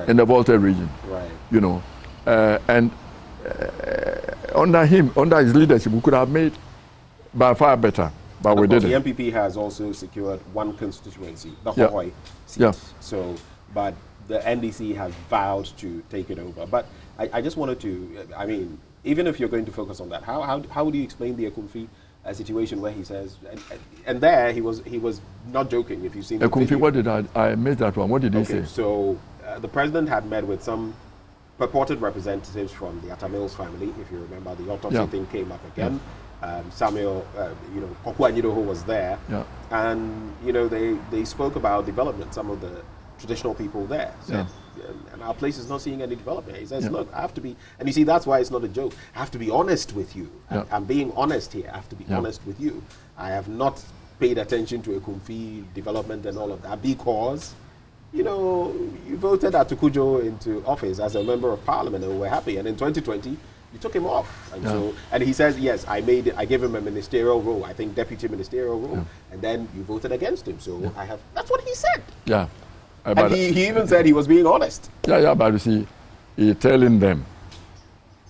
in the Volta region. Right. You know, and under his leadership, we could have made by far better, but we didn't. The MPP has also secured one constituency, the Hohoi seat. Yeah. So, but the NDC has vowed to take it over. But I just wanted to, I mean, even if you're going to focus on that, how would you explain the Ekumfi situation where he says, and there he was not joking. If you've seen the Ekumfi, video. what did I missed that one? What did he say? So the president had met with some purported representatives from the Atamils family. If you remember, the autopsy thing came up again. Samuel, Kokua Nyidoho was there, and they spoke about development. Some of the traditional people there said, and our place is not seeing any development. He says, look, I have to be, and you see, that's why it's not a joke. I have to be honest with you. I'm being honest here. I have to be honest with you. I have not paid attention to Ekumfi development and all of that because you voted Atukujo into office as a member of parliament and we were happy. And in 2020, you took him off. And so, and he says, yes, I gave him a ministerial role, I think deputy ministerial role. And then you voted against him. So that's what he said. Yeah. And he even said he was being honest. Yeah, but you see, he's telling them,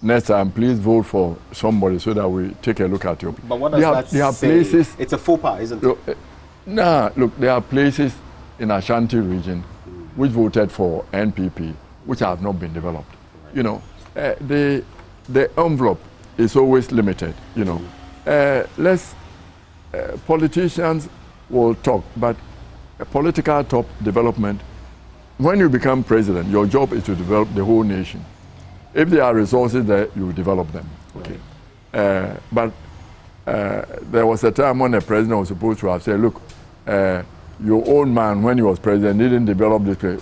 next time, please vote for somebody so that we take a look at you. But what does that say? Places, it's a faux pas, isn't it? Look, there are places in Ashanti region which voted for NPP, which have not been developed. Right. You know, the envelope is always limited. You know, politicians will talk, but a political top development. When you become president, your job is to develop the whole nation. If there are resources there, you develop them. Okay. But there was a time when the president was supposed to have said, look, your own man, when he was president, didn't develop this place.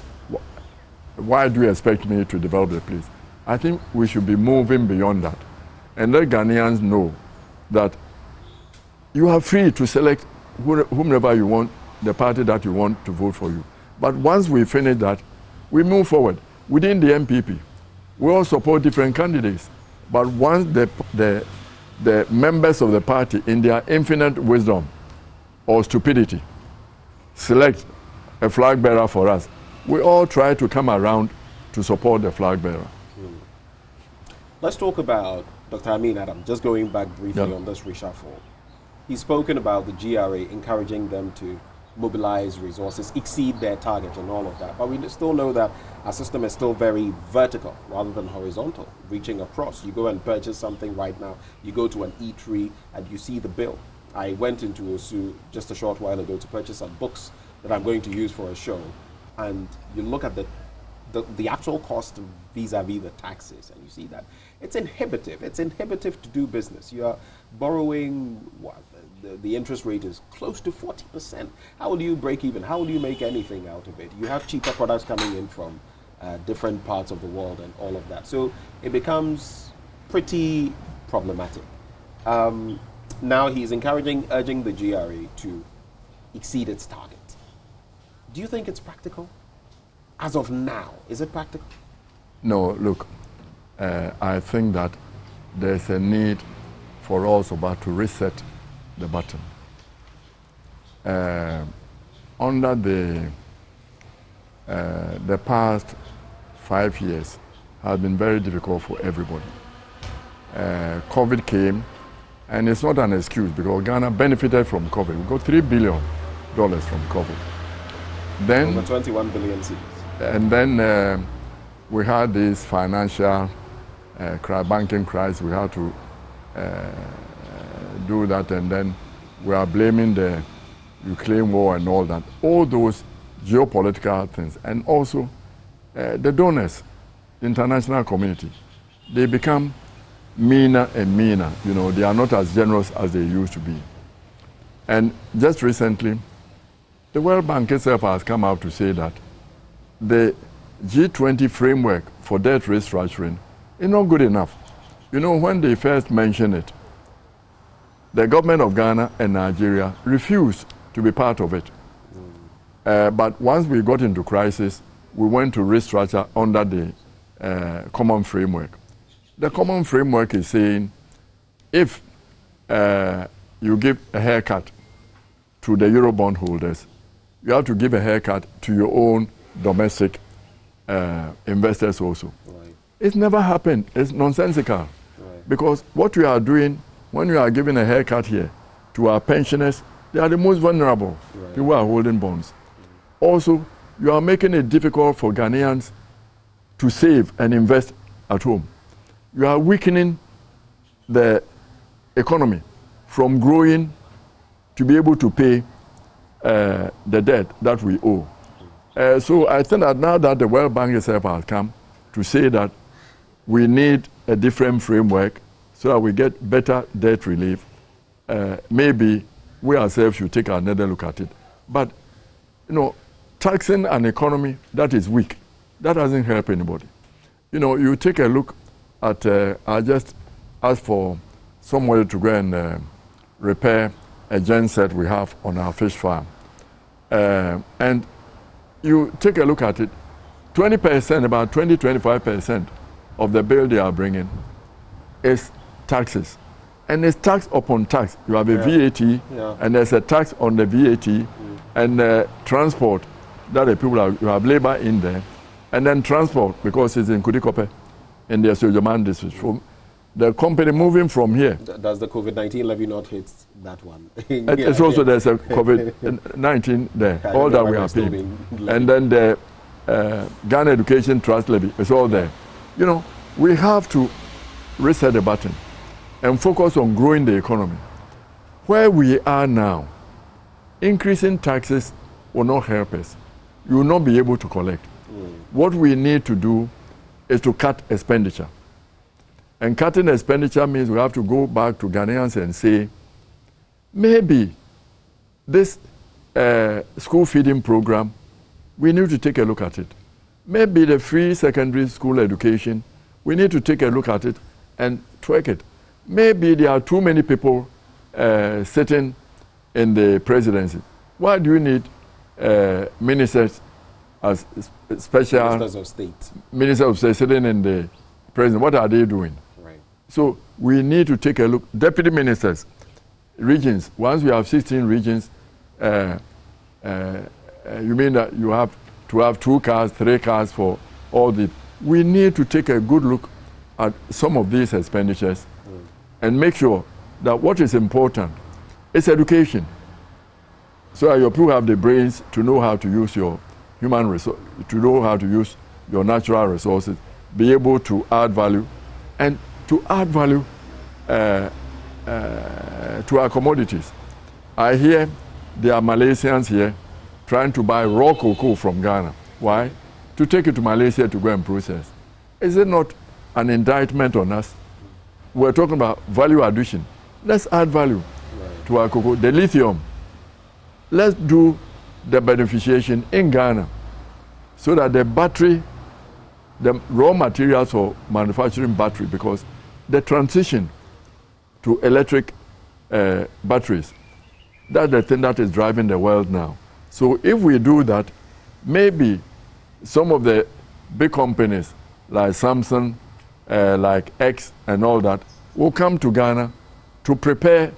Why do you expect me to develop the place? I think we should be moving beyond that. And let Ghanaians know that you are free to select whomever you want, the party that you want to vote for you. But once we finish that, we move forward. Within the MPP, we all support different candidates. But once the members of the party, in their infinite wisdom or stupidity, select a flag bearer for us, we all try to come around to support the flag bearer. Let's talk about Dr. Amin Adam, just going back briefly on this reshuffle. He's spoken about the GRA encouraging them to mobilize resources, exceed their target and all of that. But we still know that our system is still very vertical rather than horizontal, reaching across. You go and purchase something right now, you go to an eatery and you see the bill. I went into Osu just a short while ago to purchase some books that I'm going to use for a show, and you look at the actual cost vis-a-vis the taxes, and you see that it's inhibitive. It's inhibitive to do business. You are borrowing, what, the interest rate is close to 40%. How will you break even? How will you make anything out of it? You have cheaper products coming in from different parts of the world and all of that. So it becomes pretty problematic. Now he's urging the GRA to exceed its target. Do you think it's practical? As of now, is it practical? No, look, I think that there's a need for us about to reset the button. Under the past 5 years has been very difficult for everybody. COVID came, and it's not an excuse because Ghana benefited from COVID. We got $3 billion from COVID. Then over 21 billion cedis. And then we had this financial banking crisis. We had to do that, and then we are blaming the Ukraine war and all that. All those geopolitical things, and also the donors, the international community, they become meaner and meaner. You know, they are not as generous as they used to be. And just recently, the World Bank itself has come out to say that the G20 framework for debt restructuring is not good enough. You know, when they first mentioned it, the government of Ghana and Nigeria refused to be part of it. But once we got into crisis, we went to restructure under the common framework. The common framework is saying if you give a haircut to the Eurobond holders, you have to give a haircut to your own domestic investors also. Right. It's never happened. It's nonsensical. Right. Because what we are doing when we are giving a haircut here to our pensioners, they are the most vulnerable. Right. People are holding bonds. Also, you are making it difficult for Ghanaians to save and invest at home. You are weakening the economy from growing to be able to pay the debt that we owe. So I think that now that the World Bank itself has come to say that we need a different framework so that we get better debt relief, maybe we ourselves should take another look at it. But, you know, taxing an economy that is weak, that doesn't help anybody. You know, you take a look at, I just asked for somebody to go and repair a genset we have on our fish farm. And you take a look at it, 20%, about 20-25% of the bill they are bringing is taxes. And it's tax upon tax. You have a VAT, and there's a tax on the VAT, and transport that the people have, you have labor in there. And then transport, because it's in Kudikope, in the Sojaman district. From the company moving from here. Does the COVID-19 levy not hit that one? It's also there's a COVID-19 there, all that we are paying. And then the Ghana Education Trust levy is all there. You know, we have to reset the button and focus on growing the economy. Where we are now, increasing taxes will not help us. You will not be able to collect. What we need to do is to cut expenditure. And cutting expenditure means we have to go back to Ghanaians and say, maybe this school feeding program, we need to take a look at it. Maybe the free secondary school education, we need to take a look at it and tweak it. Maybe there are too many people sitting in the presidency. Why do you need ministers as special ministers of state? Ministers of state sitting in the president. What are they doing? Right. So we need to take a look. Deputy ministers, regions. Once we have 16 regions, you mean that you have to have 2 cars, 3 cars for all the. We need to take a good look at some of these expenditures and make sure that what is important is education. So that your people have the brains to know how to use your human resource, to know how to use your natural resources, be able to add value, and to add value to our commodities. I hear there are Malaysians here trying to buy raw cocoa from Ghana. Why? To take it to Malaysia to go and process. Is it not an indictment on us? We're talking about value addition. Let's add value to our cocoa. The lithium, let's do the beneficiation in Ghana so that the battery, the raw materials for manufacturing battery, because the transition to electric batteries, that's the thing that is driving the world now. So if we do that, maybe some of the big companies like Samsung, like X and all that, will come to Ghana to prepare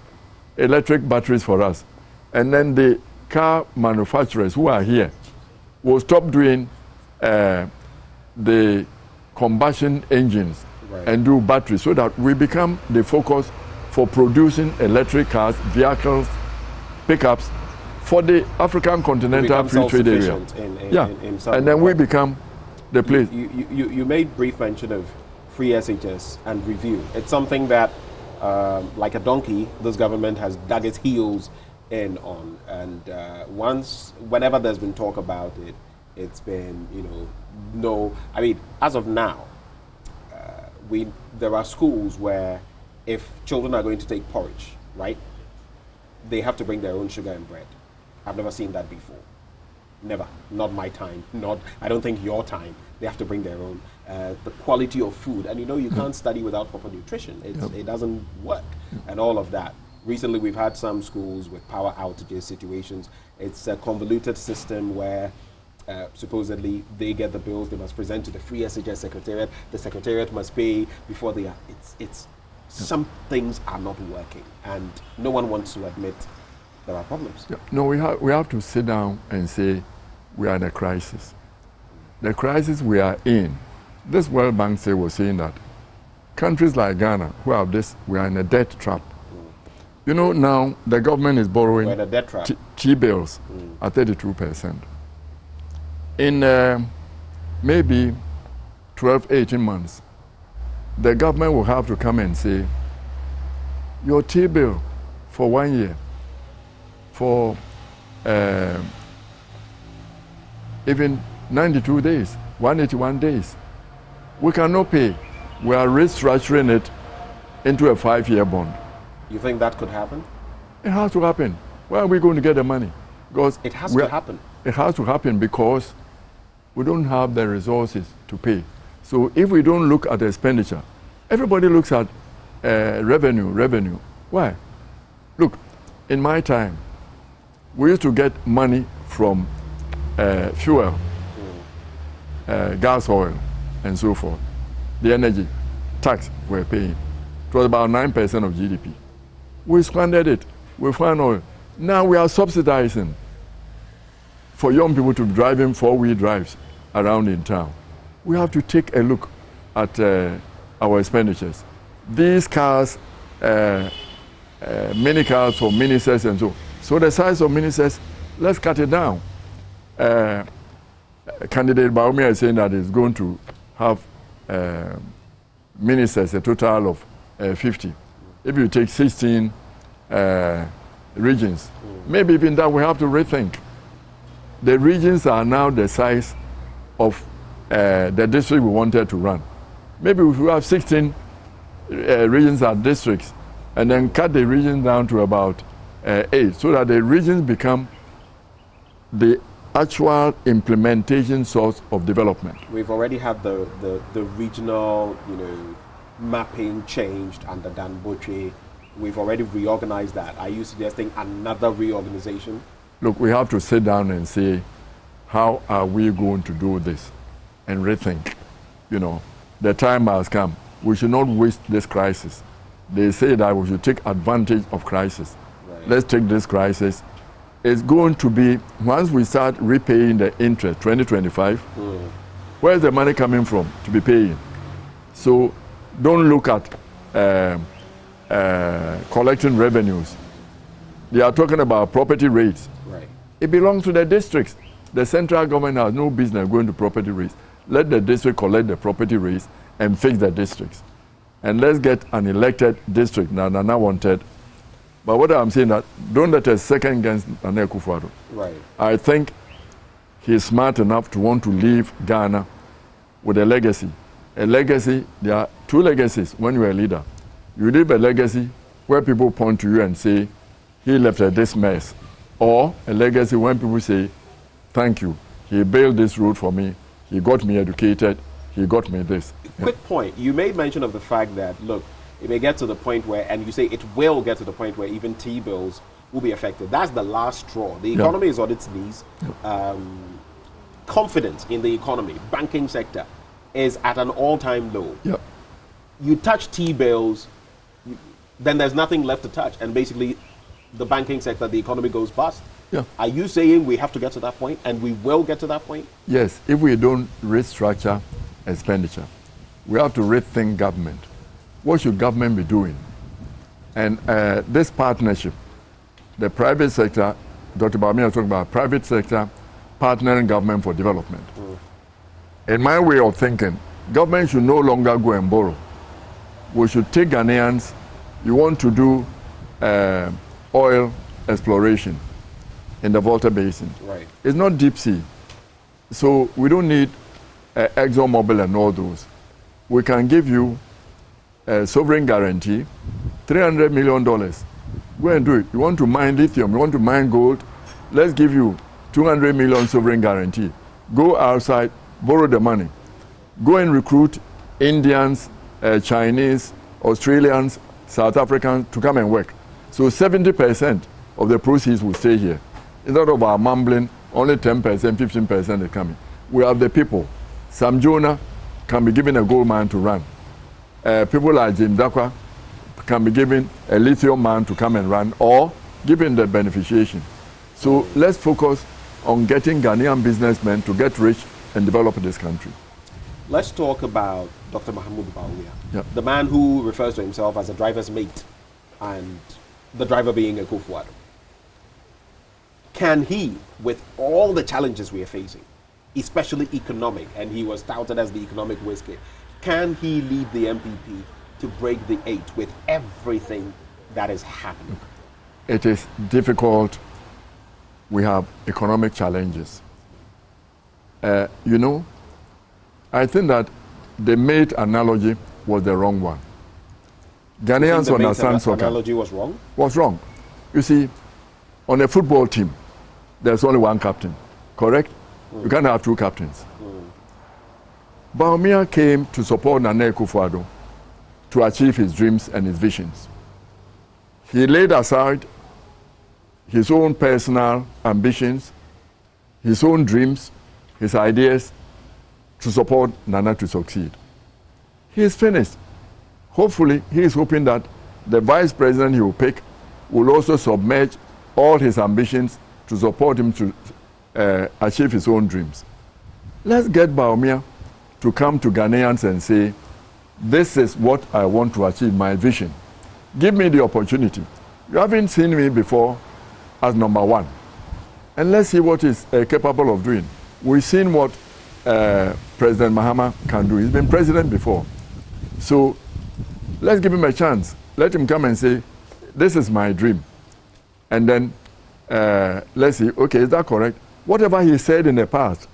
electric batteries for us. And then the car manufacturers who are here will stop doing the combustion engines and do batteries, so that we become the focus for producing electric cars, vehicles, pickups for the African continental free trade area. And then we become the place. You made brief mention of free SHS and review. It's something that, like a donkey, this government has dug its heels in on. And whenever there's been talk about it, it's been, I mean, as of now, there are schools where if children are going to take porridge, right, they have to bring their own sugar and bread. I've never seen that before. Never. Not my time. I don't think your time. They have to bring their own. The quality of food. And you can't study without proper nutrition. It doesn't work. And all of that. Recently, we've had some schools with power outages situations. It's a convoluted system where supposedly they get the bills, they must present to the free SHS secretariat. The secretariat must pay before they are. Some things are not working. And no one wants to admit there are problems. No, we have to sit down and say we are in a crisis. The crisis we are in, this World Bank was saying that countries like Ghana, who have this, we are in a debt trap. Now the government is borrowing T-bills at 32%. In maybe 12, 18 months, the government will have to come and say, your T-bill for 1 year, for even 92 days, 181 days, we cannot pay. We are restructuring it into a 5-year bond. You think that could happen? It has to happen. Where are we going to get the money? Because it has to happen. It has to happen because we don't have the resources to pay. So if we don't look at the expenditure, everybody looks at revenue. Why? Look, in my time, we used to get money from fuel, gas oil, and so forth. The energy tax we're paying. It was about 9% of GDP. We squandered it. We found oil. Now we are subsidizing for young people to drive in 4-wheel drives around in town. we have to take a look at our expenditures. These cars, mini cars for ministers and so. So the size of ministers, let's cut it down. Candidate Bawumia is saying that he's going to have ministers, a total of 50. If you take 16 regions, maybe even that we have to rethink. The regions are now the size of the district we wanted to run. Maybe if we have 16 regions and districts, and then cut the regions down to about 8, so that the regions become the actual implementation source of development. We've already had the regional, mapping changed under Dan Botwe. We've already reorganized that. Are you suggesting another reorganization? Look, we have to sit down and say, how are we going to do this? And rethink. The time has come. We should not waste this crisis. They say that we should take advantage of crisis. Right. Let's take this crisis. It's going to be, once we start repaying the interest, 2025, where's the money coming from to be paying? So don't look at collecting revenues. They are talking about property rates. Right. It belongs to the districts. The central government has no business going to property rates. Let the district collect the property rates and fix the districts. And let's get an elected district. Nana wanted. But what I'm saying that don't let us second guess Nana Akufo-Addo. Right. I think he's smart enough to want to leave Ghana with a legacy. A legacy, there are two legacies when you're a leader. You leave a legacy where people point to you and say, he left this mess. Or a legacy when people say, thank you, he built this road for me, he got me educated, he got me this. Quick point, you made mention of the fact that, look, it may get to the point where, and you say it will get to the point where even T-bills will be affected. That's the last straw. The economy is on its knees. Confidence in the economy, banking sector, is at an all-time low. You touch T-bills, then there's nothing left to touch, and basically the banking sector, the economy goes bust. Are you saying we have to get to that point, and we will get to that point? Yes, if we don't restructure expenditure, we have to rethink government. What should government be doing? And this partnership, the private sector, Dr. Bawumia was talking about private sector partnering government for development. In my way of thinking, government should no longer go and borrow. We should take Ghanaians. You want to do oil exploration in the Volta Basin. Right. It's not deep sea. So we don't need ExxonMobil and all those. We can give you a sovereign guarantee, $300 million. Go and do it. You want to mine lithium, you want to mine gold, let's give you 200 million sovereign guarantee. Go outside, borrow the money. Go and recruit Indians, Chinese, Australians, South Africans to come and work. So 70% of the proceeds will stay here. Instead of our mumbling, only 10%, 15% are coming. We have the people. Sam Jonah can be given a gold mine to run. People like Jim Dakwa can be given a lithium mine to come and run, or given the beneficiation. So let's focus on getting Ghanaian businessmen to get rich and develop this country. Let's talk about Dr. Mahmoud Bawumia, the man who refers to himself as a driver's mate, and the driver being Akufo-Addo. Can he, with all the challenges we are facing, especially economic, and he was touted as the economic whiz-kid, can he lead the MPP to break the 8 with everything that is happening? It is difficult. We have economic challenges. I think that the mate analogy was the wrong one. Ghanaians understand soccer. The analogy was wrong? Was wrong. You see, on a football team, there's only one captain, correct? You can't have two captains. Bawumia came to support Nana Akufo-Addo to achieve his dreams and his visions. He laid aside his own personal ambitions, his own dreams, his ideas to support Nana to succeed. He is finished. Hopefully, he is hoping that the vice president he will pick will also submerge all his ambitions to support him to achieve his own dreams. Let's get Bawumia to come to Ghanaians and say, this is what I want to achieve, my vision. Give me the opportunity. You haven't seen me before as number one. And let's see what he's capable of doing. We've seen what President Mahama can do. He's been president before. So let's give him a chance. Let him come and say, this is my dream. And then let's see, okay, is that correct? Whatever he said in the past,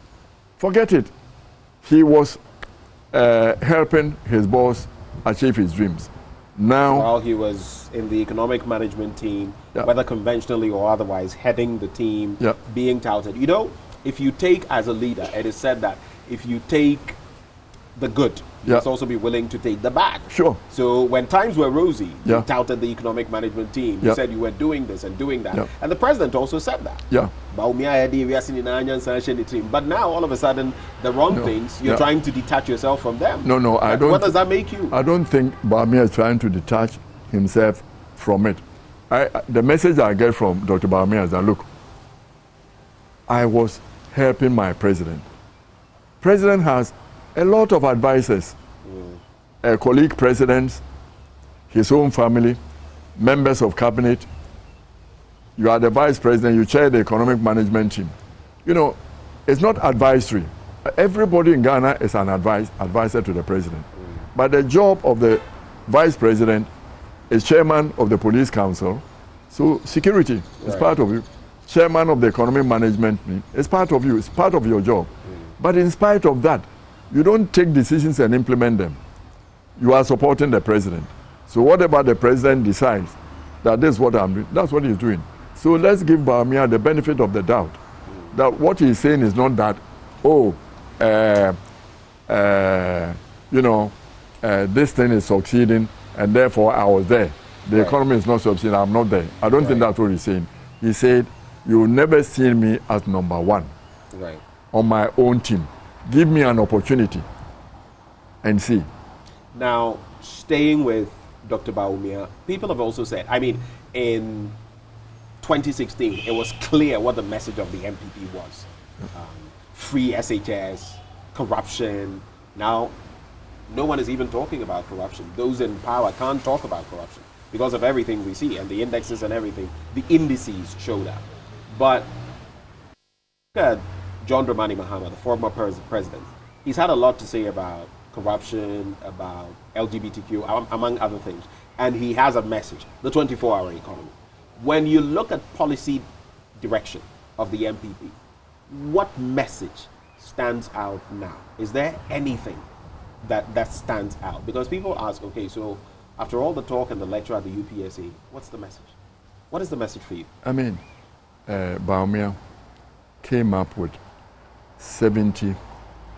forget it. He was helping his boss achieve his dreams. Now, while he was in the economic management team, whether conventionally or otherwise, heading the team, being touted. You know, if you take as a leader, it is said that if you take the good, you must also be willing to take the bad. Sure. So when times were rosy, you touted the economic management team. You said you were doing this and doing that. And the president also said that. Yeah. But now, all of a sudden, the wrong things, you're trying to detach yourself from them. No, I don't. What does that make you? I don't think Bawumia is trying to detach himself from it. The message I get from Dr. Bawumia is that, look, I was helping my president. President has a lot of advisors, colleague presidents, his own family, members of cabinet. You are the vice president, you chair the economic management team. You know, it's not advisory. Everybody in Ghana is an advisor to the president. But the job of the vice president is chairman of the police council. So security is part of you. Chairman of the economic management team is part of you. It's part of your job. But in spite of that, you don't take decisions and implement them. You are supporting the president. So whatever the president decides, that this is what I'm doing, that's what he's doing. So let's give Bawumia the benefit of the doubt. That what he's saying is not that, this thing is succeeding and therefore I was there. The economy is not succeeding, I'm not there. I don't think that's what he's saying. He said, you will never see me as number one on my own team. Give me an opportunity and see. Now, staying with Dr. Bawumia, people have also said, I mean, in 2016, it was clear what the message of the MPP was. Free SHS, corruption. Now, no one is even talking about corruption. Those in power can't talk about corruption because of everything we see and the indexes and everything. The indices show that. But look at John Dramani Mahama, the former president. He's had a lot to say about corruption, about LGBTQ, among other things. And he has a message, the 24-hour economy. When you look at policy direction of the MPP, what message stands out now? Is there anything that stands out? Because people ask, okay, so after all the talk and the lecture at the UPSA, what's the message? What is the message for you? I mean, Bawumia came up with 70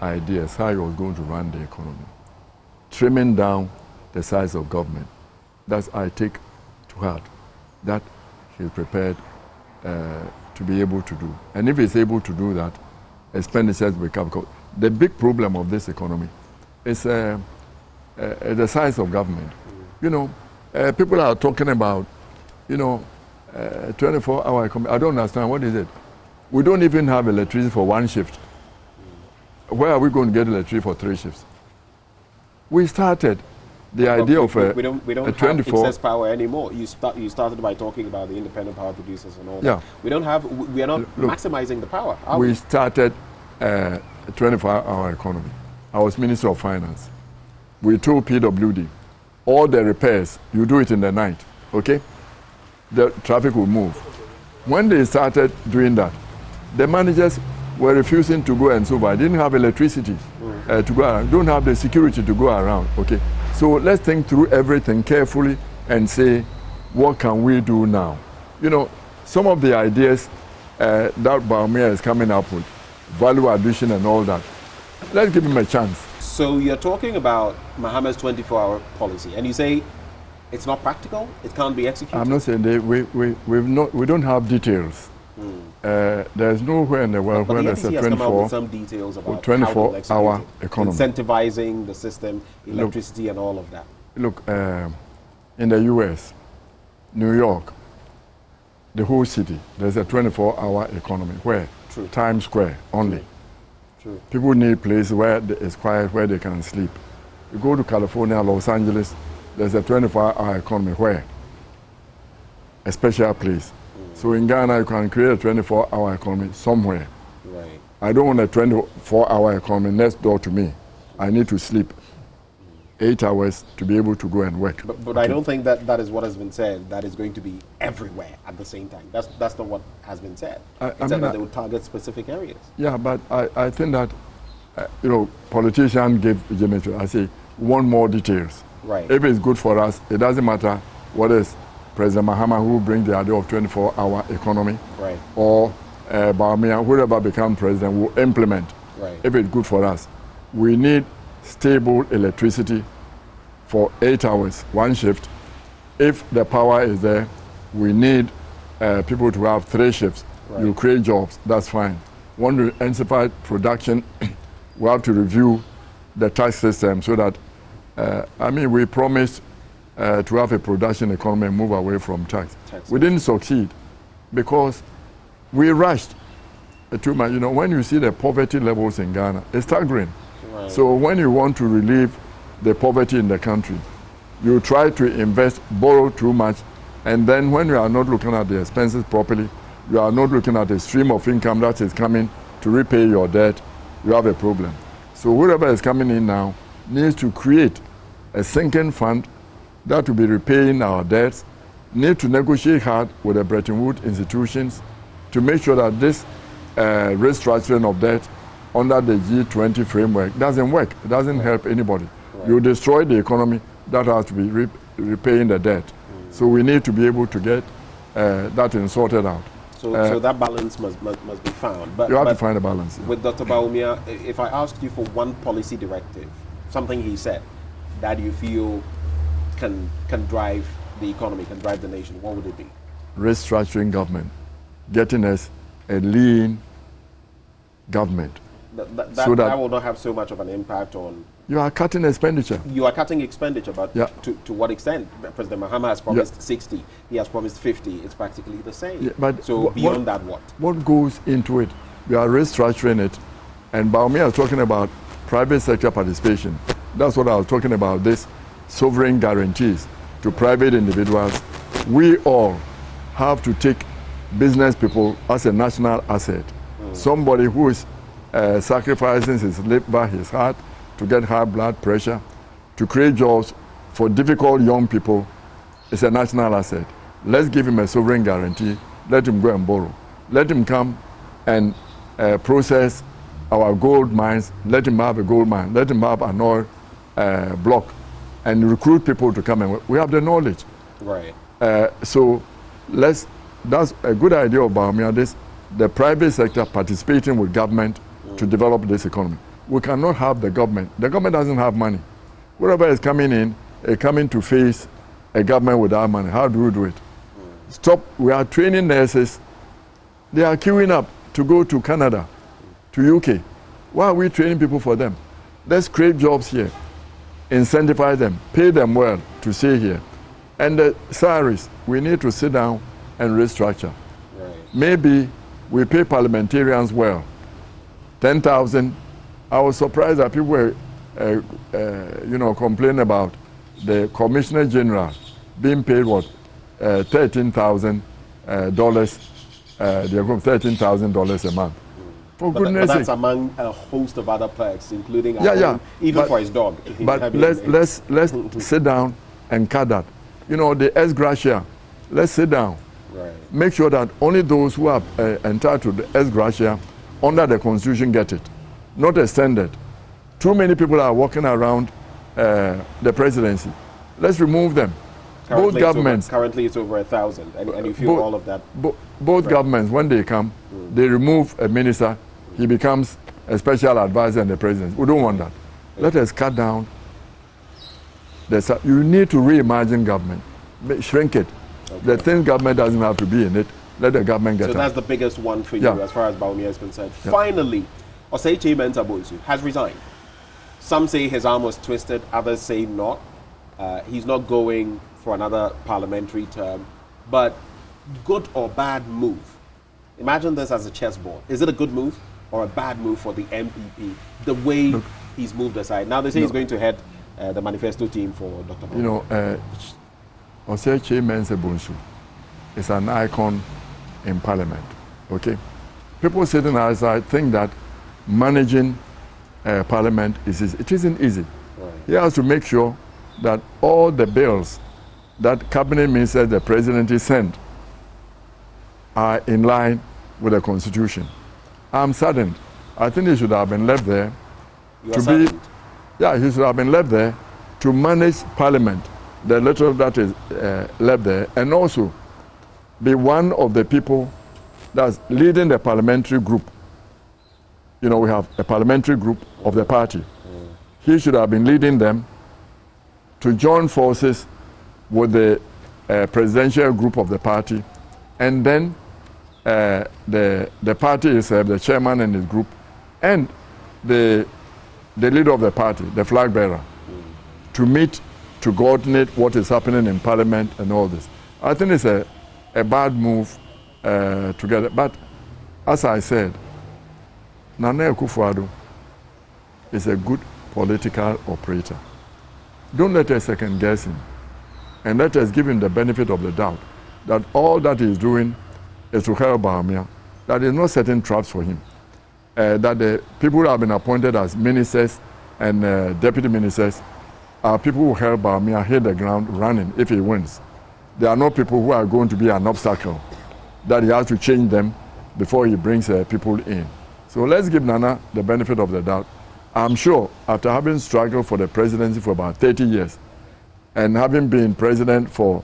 ideas how he was going to run the economy, trimming down the size of government. That's I take to heart. That he's prepared to be able to do. And if he's able to do that, expenditures will come. The big problem of this economy is the size of government. You know, people are talking about, 24-hour economy. I don't understand. What is it? We don't even have electricity for one shift. Where are we going to get electricity for 3 shifts? We started the idea of we don't have excess power anymore. You started by talking about the independent power producers and all that. We don't have. We are not maximizing the power. We started a 24-hour economy. I was Minister of Finance. We told PWD, all the repairs, you do it in the night, okay? The traffic will move. When they started doing that, the managers were refusing to go and so I didn't have electricity to go around, don't have the security to go around, okay? So let's think through everything carefully and say, what can we do now? You know, some of the ideas that Bawumia is coming up with, value addition and all that, let's give him a chance. So you're talking about Mahama's 24-hour policy, and you say it's not practical, it can't be executed? I'm not saying we don't have details. There's nowhere in the world where there's a 24-hour economy. Incentivizing the system, electricity and all of that. Look, in the US, New York, the whole city, there's a 24-hour economy. Where? Times Square only. True. People need places where it's quiet, where they can sleep. You go to California, Los Angeles, there's a 24-hour economy where? A special place. So in Ghana, you can create a 24-hour economy somewhere. Right. I don't want a 24-hour economy next door to me. I need to sleep 8 hours to be able to go and work. But I don't think that is what has been said, that is going to be everywhere at the same time. That's not what has been said. It said that they would target specific areas. Yeah, but I think that, politicians give Jimmy, I say, want more details. Right. If it's good for us, it doesn't matter what is President Mahama who brings the idea of 24-hour economy. Right. Or Bawumia, whoever becomes president, will implement. Right. If it's good for us. We need stable electricity for 8 hours, one shift. If the power is there, we need people to have 3 shifts. Right. You create jobs, that's fine. Want to intensify production, we have to review the tax system so that, we promised to have a production economy and move away from tax. We didn't succeed because we rushed too much. When you see the poverty levels in Ghana, it's staggering. Right. So when you want to relieve the poverty in the country, you try to invest, borrow too much, and then when you are not looking at the expenses properly, you are not looking at the stream of income that is coming to repay your debt, you have a problem. So whoever is coming in now needs to create a sinking fund that will be repaying our debts, need to negotiate hard with the Bretton Woods institutions to make sure that this restructuring of debt under the G20 framework doesn't work. It doesn't help anybody. Right. You destroy the economy, that has to be repaying the debt. So we need to be able to get that sorted out. So that balance must be found. But you have to find a balance. Yeah. With Dr. Bawumia, if I asked you for one policy directive, something he said that you feel can drive the economy, can drive the nation, what would it be? Restructuring government, getting us a lean government. That will not have so much of an impact on... You are cutting expenditure. You are cutting expenditure, but to what extent? President Mahama has promised 60, he has promised 50, it's practically the same. Yeah, but so beyond that, what? What goes into it? We are restructuring it, and Bawumia is talking about private sector participation. That's what I was talking about, this sovereign guarantees to private individuals. We all have to take business people as a national asset. Somebody who is sacrificing his liver, his heart, to get high blood pressure, to create jobs for difficult young people, is a national asset. Let's give him a sovereign guarantee. Let him go and borrow. Let him come and process our gold mines. Let him have a gold mine. Let him have an oil block and recruit people to come and work. We have the knowledge. Right. So that's a good idea of Bawumia, the private sector participating with government to develop this economy. We cannot have the government. The government doesn't have money. Whoever is coming in, coming to face a government without money. How do we do it? Stop. We are training nurses. They are queuing up to go to Canada, to UK. Why are we training people for them? Let's create jobs here, incentivize them, pay them well to stay here. And the salaries, we need to sit down and restructure. Right. Maybe we pay parliamentarians well, 10,000. I was surprised that people were, complaining about the Commissioner General being paid $13,000. They're going $13,000 a month. For goodness' sake. That's among a host of other perks, including even for his dog. But let's sit down and cut that. The ex gratia. Let's sit down. Right. Make sure that only those who are entitled to the ex gratia under the Constitution get it, not extended. Too many people are walking around the presidency. Let's remove them. Both governments. Currently it's over 1,000, and you feel all of that. Both governments, when they come, they remove a minister, he becomes a special advisor and the president. We don't want that. Let us cut down. You need to reimagine government, shrink it. Okay. The thing government doesn't have to be in it. Let the government get So that's the biggest one for you as far as Bawumia is concerned. Yeah. Finally, Osei-Kyei-Mensah-Bonsu has resigned. Some say his arm was twisted, others say not. He's not going for another parliamentary term. But good or bad move? Imagine this as a chessboard. Is it a good move? or a bad move for the MPP, the way he's moved aside? Now they say he's going to head the manifesto team for Dr. Paul. You know, Osei-Kyei-Mensah-Bonsu is an icon in Parliament, okay? People sitting outside think that managing Parliament is easy. It isn't easy. Right. He has to make sure that all the bills that cabinet ministers the president is sent are in line with the constitution. I'm saddened. I think he should have been left there he should have been left there to manage Parliament, the little that is left there, and also be one of the people that's leading the parliamentary group. You know, we have a parliamentary group of the party. He should have been leading them to join forces with the presidential group of the party, and then the party itself, the chairman and his group, and the leader of the party, the flag bearer, to meet, to coordinate what is happening in Parliament and all this. I think it's a bad move together. But as I said, Nana Akufo-Addo is a good political operator. Don't let us second guess him, and let us give him the benefit of the doubt that all that he's doing is to help Bawumia, that is not setting traps for him, that the people who have been appointed as ministers and deputy ministers are people who help Bawumia hit the ground running if he wins. They are not people who are going to be an obstacle, that he has to change them before he brings people in. So let's give Nana the benefit of the doubt. I'm sure after having struggled for the presidency for about 30 years and having been president for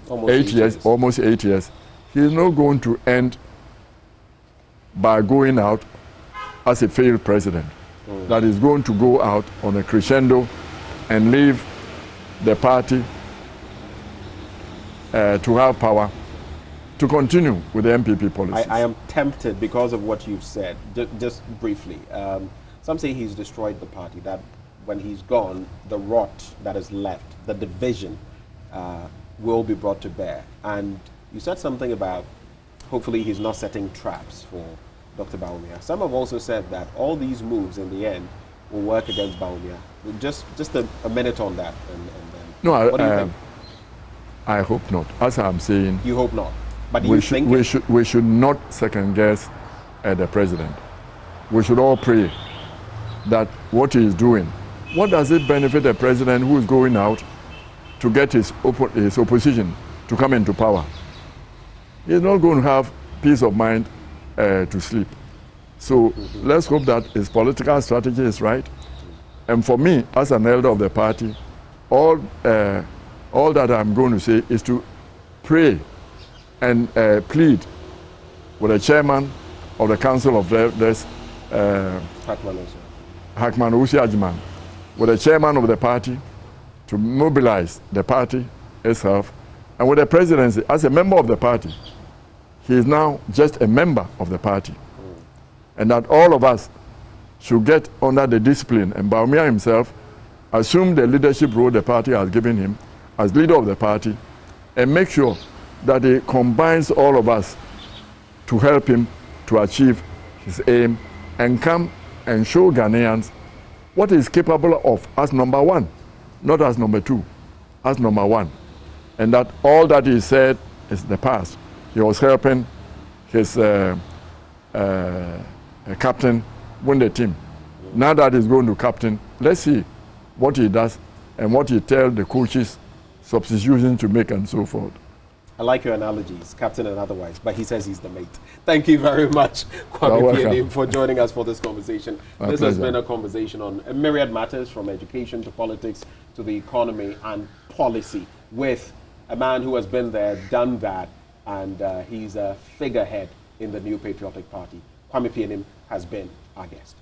almost 8 years, he's not going to end by going out as a failed president. That is going to go out on a crescendo and leave the party to have power to continue with the MPP policies. I am tempted because of what you've said. Just briefly, some say he's destroyed the party, that when he's gone, the rot that is left, the division, will be brought to bear. And you said something about hopefully he's not setting traps for Dr. Bawumia. Some have also said that all these moves in the end will work against Bawumia. Just a minute on that. And then no, what do you think? I hope not. As I'm saying, you hope not. But we should not second guess the president. We should all pray that what he is doing, what does it benefit a president who is going out to get his opposition to come into power? He's not going to have peace of mind to sleep. So let's hope that his political strategy is right. And for me, as an elder of the party, all that I'm going to say is to pray and plead with the chairman of the Council of Elders, Hackman Usi-Ajiman, with the chairman of the party, to mobilize the party itself, and with the presidency. As a member of the party, he is now just a member of the party. And that all of us should get under the discipline, and Bawumia himself assume the leadership role the party has given him as leader of the party, and make sure that he combines all of us to help him to achieve his aim and come and show Ghanaians what he is capable of as number one, not as number two, as number one. And that all that he said is the past. He was helping his captain win the team. Now that he's going to captain, let's see what he does and what he tells the coaches, substitutions to make and so forth. I like your analogies, captain and otherwise, but he says he's the mate. Thank you very much, Kwame Pianim, for joining us for this conversation. This has been a conversation on a myriad matters, from education to politics to the economy and policy, with a man who has been there, done that, and he's a figurehead in the New Patriotic Party. Kwame Pianim has been our guest.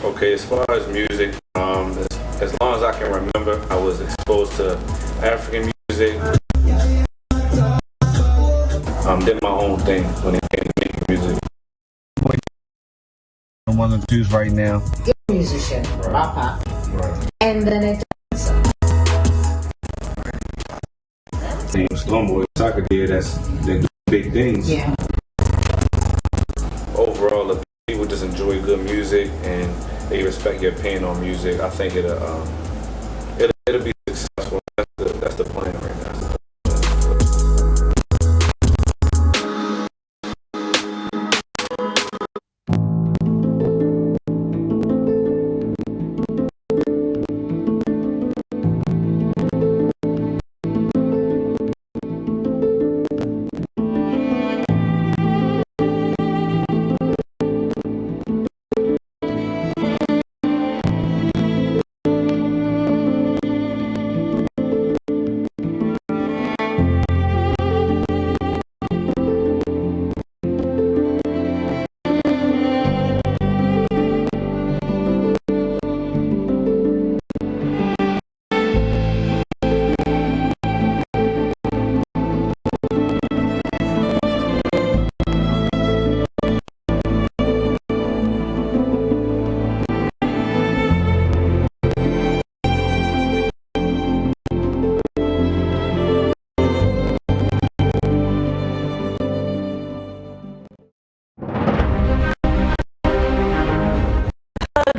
Okay, as far as music, as long as I can remember, I was exposed to African music. Did my own thing when it came to making music. I'm one of the dudes right now. Good musician, rapper. Right. and then it Stormboy soccer gear, they do big things. Yeah. Overall, if people just enjoy good music and they respect your opinion on music, I think it'll be successful. That's the plan right now.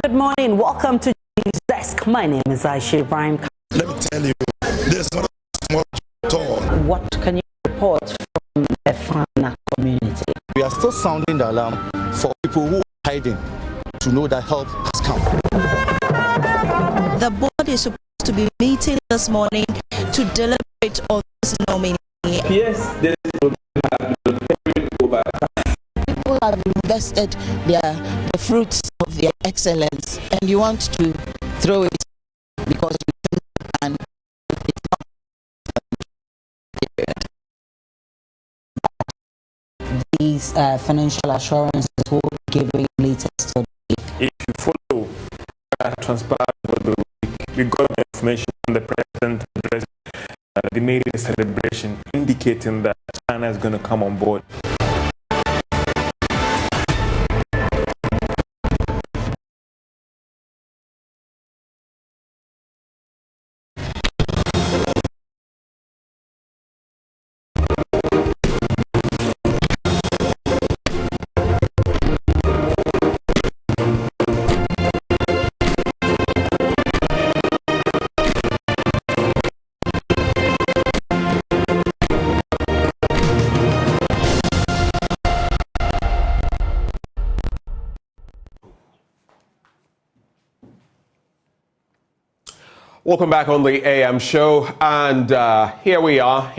Good morning. Welcome to JoyNews Desk. My name is Osei-Kyei-Mensah-Bonsu. Let me tell you, there's not much at all. What can you report from the Fana community? We are still sounding the alarm for people who are hiding to know that help has come. The board is supposed to be meeting this morning to deliberate on this nominee. Yes, there is a problem. People have invested the fruits of their excellence, and you want to throw it because you think and it's not. These financial assurances will be given later today. If you follow transpired over the week, we got the information from the president addressed they made a celebration indicating that China is going to come on board. Welcome back on the AM show, and here we are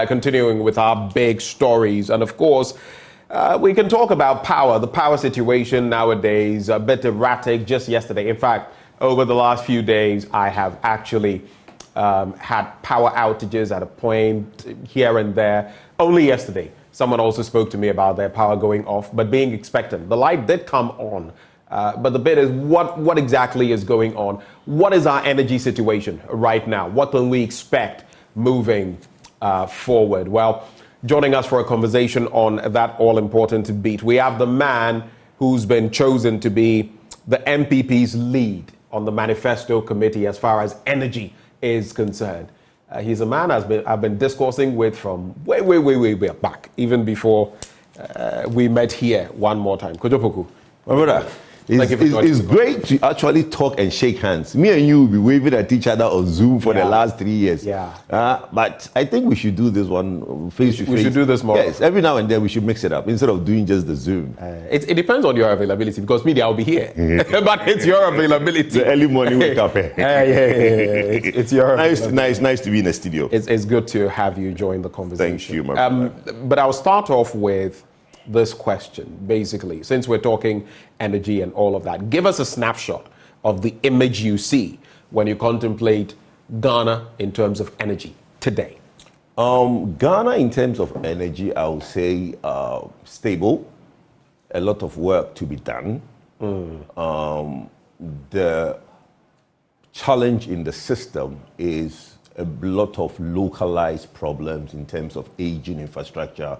continuing with our big stories. And of course, we can talk about power, the power situation nowadays, a bit erratic. Just yesterday, in fact, over the last few days, I have actually had power outages at a point here and there. Only yesterday, someone also spoke to me about their power going off, but being expectant. The light did come on. But the bit is what exactly is going on? What is our energy situation right now? What can we expect moving forward? Well, joining us for a conversation on that all-important beat, we have the man who's been chosen to be the MPP's lead on the manifesto committee as far as energy is concerned. He's a man I've been discoursing with from way back, even before we met here one more time. Kojopoku. My brother. It's great to actually talk and shake hands. Me and you will be waving at each other on Zoom for the last 3 years. Yeah. But I think we should do this one face to face. We should do this more. Yes, every now and then we should mix it up instead of doing just the Zoom. It depends on your availability because me, I'll be here. But it's your availability. The early morning wake up. It's your nice to be in the studio. It's good to have you join the conversation. Thank you, my brother. But I'll start off with this question, basically, since we're talking energy and all of that. Give us a snapshot of the image you see when you contemplate Ghana in terms of energy today. Ghana in terms of energy, I would say stable, a lot of work to be done. The challenge in the system is a lot of localized problems in terms of aging infrastructure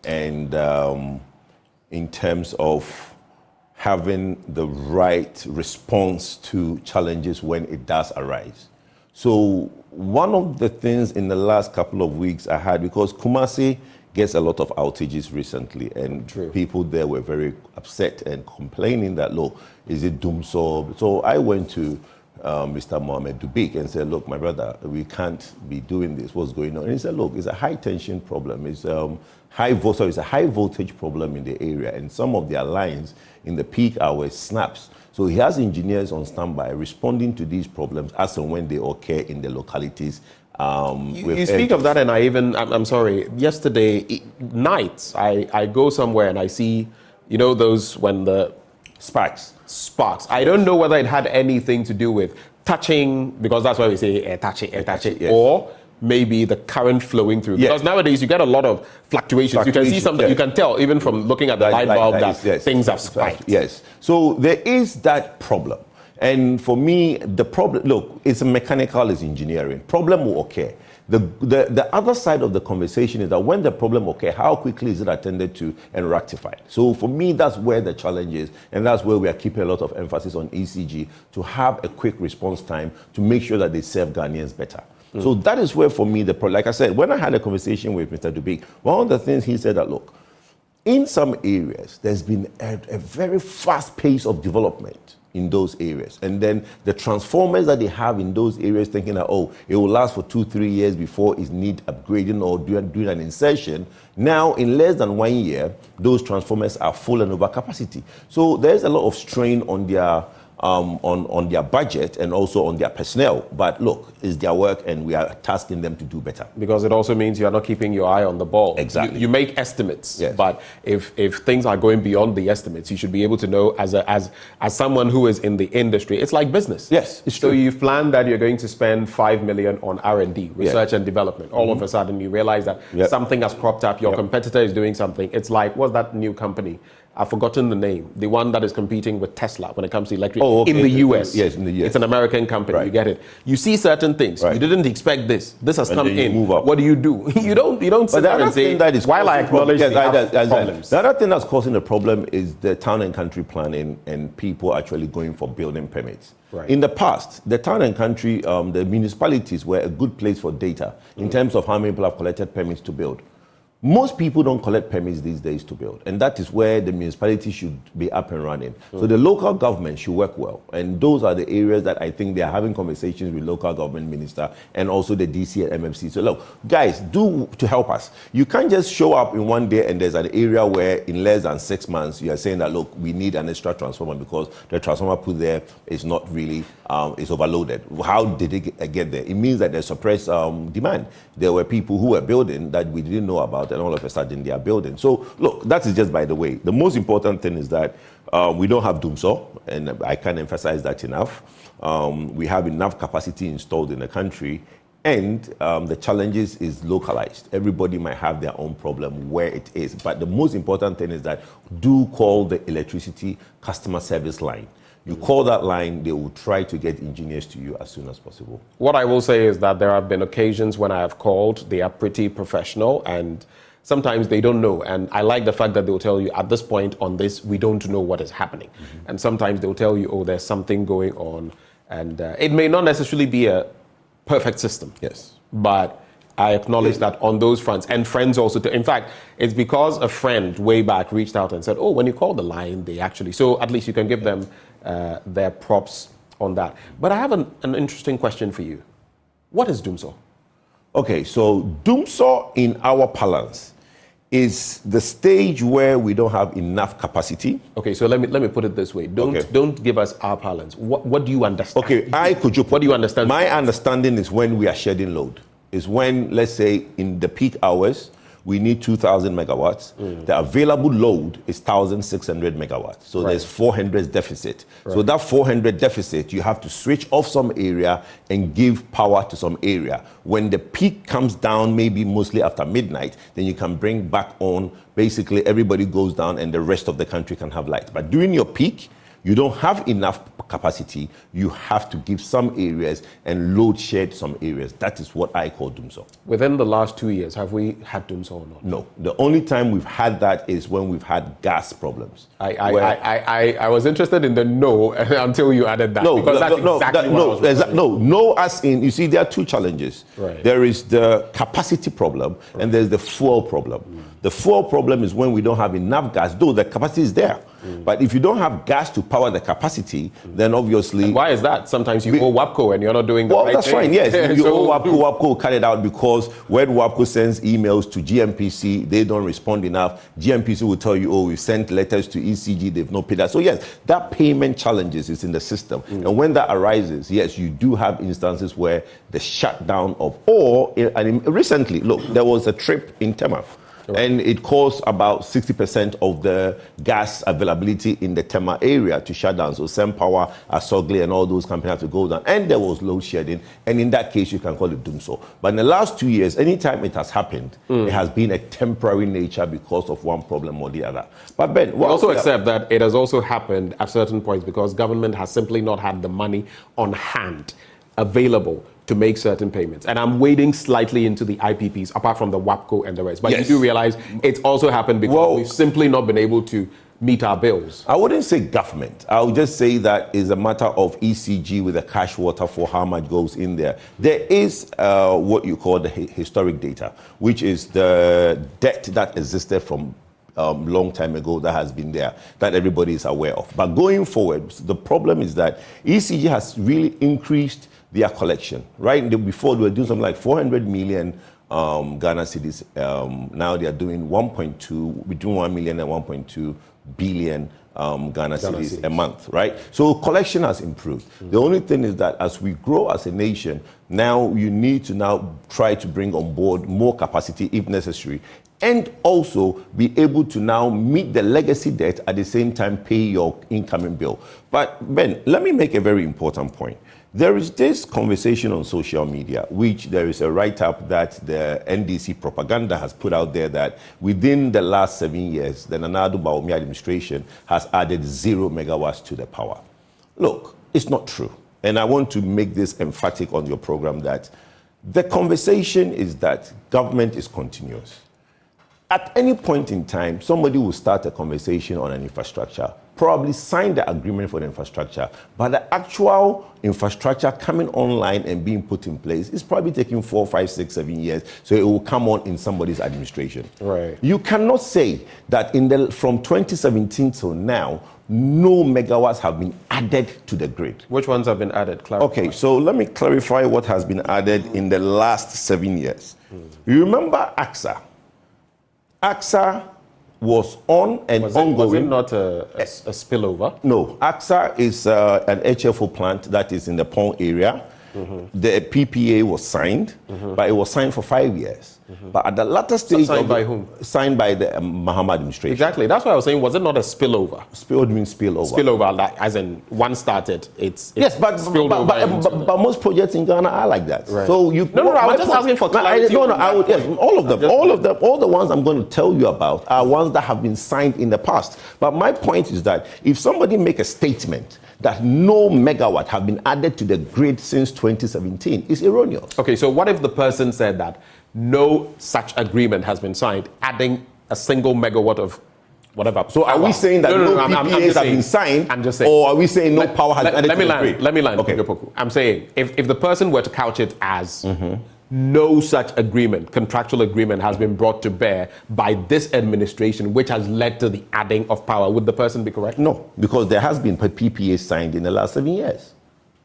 and in terms of having the right response to challenges when it does arise. So one of the things in the last couple of weeks I had, because Kumasi gets a lot of outages recently, and people there were very upset and complaining that, look, is it doom so I went to Mr. Mohamed Dubik and said, look, my brother, we can't be doing this. What's going on? And he said, look, it's a high tension problem. It's a high voltage problem in the area, and some of their lines in the peak hours snaps. So he has engineers on standby responding to these problems as and when they occur in the localities. You speak of that, and I'm sorry, yesterday nights, I go somewhere and I see, you know, those when the sparks. I don't know whether it had anything to do with touching, because that's why we say touch it, yes. Or maybe the current flowing through. Because nowadays you get a lot of fluctuations. You can see something, you can tell even from looking at the light bulb that things have spiked. Yes. So there is that problem. And for me, the problem, look, it's mechanical, it's engineering. Problem will occur. The other side of the conversation is that when the problem occurs, how quickly is it attended to and rectified? So for me, that's where the challenge is, and that's where we are keeping a lot of emphasis on ECG to have a quick response time to make sure that they serve Ghanaians better. So that is where, for me, like I said, when I had a conversation with Mr. Dubik, one of the things he said that, look, in some areas, there's been a very fast pace of development in those areas. And then the transformers that they have in those areas, thinking that, oh, it will last for 2-3 years before it needs upgrading or doing an insertion. Now, in less than 1 year, those transformers are full and over capacity. So there's a lot of strain on their budget and also on their personnel. But look, it's their work, and we are tasking them to do better. Because it also means you are not keeping your eye on the ball. Exactly. You make estimates, but if things are going beyond the estimates, you should be able to know as someone who is in the industry. It's like business. Yes, it's so true. you've planned that you're going to spend 5 million on R&D, research and development. All of a sudden, you realize that something has cropped up. Your competitor is doing something. It's like, what's that new company? I've forgotten the name. The one that is competing with Tesla when it comes to electric in the US. Yes, in the US. It's an American company. You get it. You see certain things. You didn't expect this. This has come in. Move up. What do? You don't sit there and say, while I acknowledge problems. The other thing that's causing the problem is the town and country planning and people actually going for building permits. Right. In the past, the town and country, the municipalities were a good place for data in terms of how many people have collected permits to build. Most people don't collect permits these days to build, and that is where the municipality should be up and running. So the local government should work well, and those are the areas that I think they are having conversations with local government minister and also the DC and MFC. So look, guys, do to help us. You can't just show up in one day and there's an area where in less than 6 months you are saying that, look, we need an extra transformer because the transformer put there is not really, is overloaded. How did it get there? It means that there's suppressed demand. There were people who were building that we didn't know about, and all of a sudden they are building. So look, that is just by the way. The most important thing is that we don't have doomsaw, and I can't emphasize that enough. We have enough capacity installed in the country, and the challenges is localized. Everybody might have their own problem where it is, but the most important thing is that do call the electricity customer service line. You call that line, they will try to get engineers to you as soon as possible. What I will say is that there have been occasions when I have called, they are pretty professional, and sometimes they don't know. And I like the fact that they'll tell you, at this point on this, we don't know what is happening. And sometimes they'll tell you, oh, there's something going on. And it may not necessarily be a perfect system. Yes. But I acknowledge that on those fronts, and friends also. In fact, it's because a friend way back reached out and said, oh, when you call the line, they actually... So at least you can give them their props on that. But I have an interesting question for you. What is doomsaw? Okay, so doomsaw in our parlance is the stage where we don't have enough capacity. Okay, so let me put it this way. Don't give us our parlance. What do you understand? Okay, what do you understand? My understanding is when we are shedding load. Is when, let's say, in the peak hours, we need 2,000 megawatts. The available load is 1,600 megawatts. So there's 400 deficit. So that 400 deficit, you have to switch off some area and give power to some area. When the peak comes down, maybe mostly after midnight, then you can bring back on, basically everybody goes down and the rest of the country can have light. But during your peak, you don't have enough capacity, you have to give some areas and load shed some areas. That is what I call doomsday. Within the last 2 years, have we had doomsday or not? No. The only time we've had that is when we've had gas problems. I was interested in the no until you added that. Because that's exactly what I was referring to. No, as in, you see, there are two challenges. Right. There is the capacity problem and there's the fuel problem. The fuel problem is when we don't have enough gas, though the capacity is there. But if you don't have gas to power the capacity, then obviously... And why is that? Sometimes you owe WAPCO and you're not doing the right that's thing. fine, yes. You owe WAPCO cut it out because when WAPCO sends emails to GMPC, they don't respond enough. GMPC will tell you, we sent letters to ECG, they've not paid that. So yes, that payment challenges is in the system. And when that arises, yes, you do have instances where the shutdown of... and recently, look, there was a trip in Tema. And it caused about 60% of the gas availability in the Tema area to shut down. So SemPower, Asogli, and all those companies have to go down. And there was load shedding. And in that case, you can call it doomsday. But in the last 2 years, anytime it has happened, it has been a temporary nature because of one problem or the other. But Ben, we also accept that it has also happened at certain points because government has simply not had the money on hand available to make certain payments. And I'm wading slightly into the IPPs, apart from the WAPCO and the rest. But you do realize it's also happened because we've simply not been able to meet our bills. I wouldn't say government. I would just say that is a matter of ECG with a cash water for how much goes in there. There is what you call the historic data, which is the debt that existed from long time ago that has been there, that everybody is aware of. But going forward, the problem is that ECG has really increased their collection, right? Before they were doing something like 400 million Ghana cedis. Now they are doing between 1 million and 1.2 billion Ghana cedis a month, right? So collection has improved. The only thing is that as we grow as a nation, now you need to now try to bring on board more capacity if necessary, and also be able to now meet the legacy debt at the same time pay your incoming bill. But Ben, let me make a very important point. There is this conversation on social media, which there is a write-up that the NDC propaganda has put out there that within the last 7 years, the Nana Addo Bawumia administration has added 0 megawatts to the power. Look, it's not true. And I want to make this emphatic on your program that the conversation is that government is continuous. At any point in time, somebody will start a conversation on an infrastructure, probably sign the agreement for the infrastructure, but the actual infrastructure coming online and being put in place is probably taking 4, 5, 6, 7 years, so it will come on in somebody's administration. Right. You cannot say that from 2017 till now, no megawatts have been added to the grid. Which ones have been added? Clarify. Okay, so let me clarify what has been added in the last 7 years. You remember AXA? AXA was on and ongoing. Was it not a spillover? No, AXA is an HFO plant that is in the Pong area. The PPA was signed, but it was signed for 5 years. But at the latter stage, signed by whom? Signed by the Mahama administration. Exactly. That's why I was saying, was it not a spillover? What do you mean spillover? Spillover, like, as in one started, it's yes, but most projects in Ghana are like that. Right. So you no, I was just asking for clarity. All of them, all the ones I'm going to tell you about are ones that have been signed in the past. But my point is that if somebody make a statement that no megawatt have been added to the grid since 2017, it's erroneous. Okay, so what if the person said that no such agreement has been signed, adding a single megawatt of whatever? So are we saying that no PPAs have been signed? I'm just saying. Or are we saying no power has been added to the grid? Let me land. Okay. I'm saying if the person were to couch it as no such agreement, contractual agreement has been brought to bear by this administration, which has led to the adding of power, would the person be correct? No, because there has been PPAs signed in the last 7 years.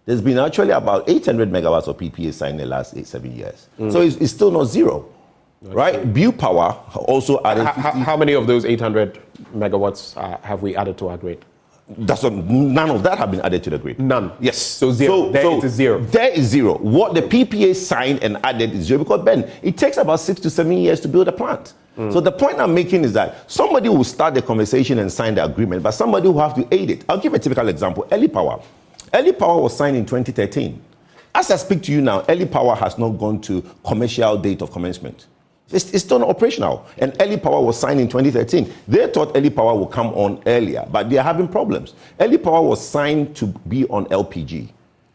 There's been actually about 800 megawatts of PPAs signed in the last 7 years. So it's still not zero, right? View Power also added... How many of those 800 megawatts have we added to our grid? None of that have been added to the grid. None. Yes. So zero. It is zero. There is zero. What the PPA signed and added is zero because, Ben, it takes about 6 to 7 years to build a plant. So the point I'm making is that somebody will start the conversation and sign the agreement, but somebody will have to aid it. I'll give a typical example. Early Power. Early Power was signed in 2013. As I speak to you now, Early Power has not gone to commercial date of commencement. It's still not operational. And early power was signed in 2013. They thought early power would come on earlier, but they are having problems. Early power was signed to be on LPG.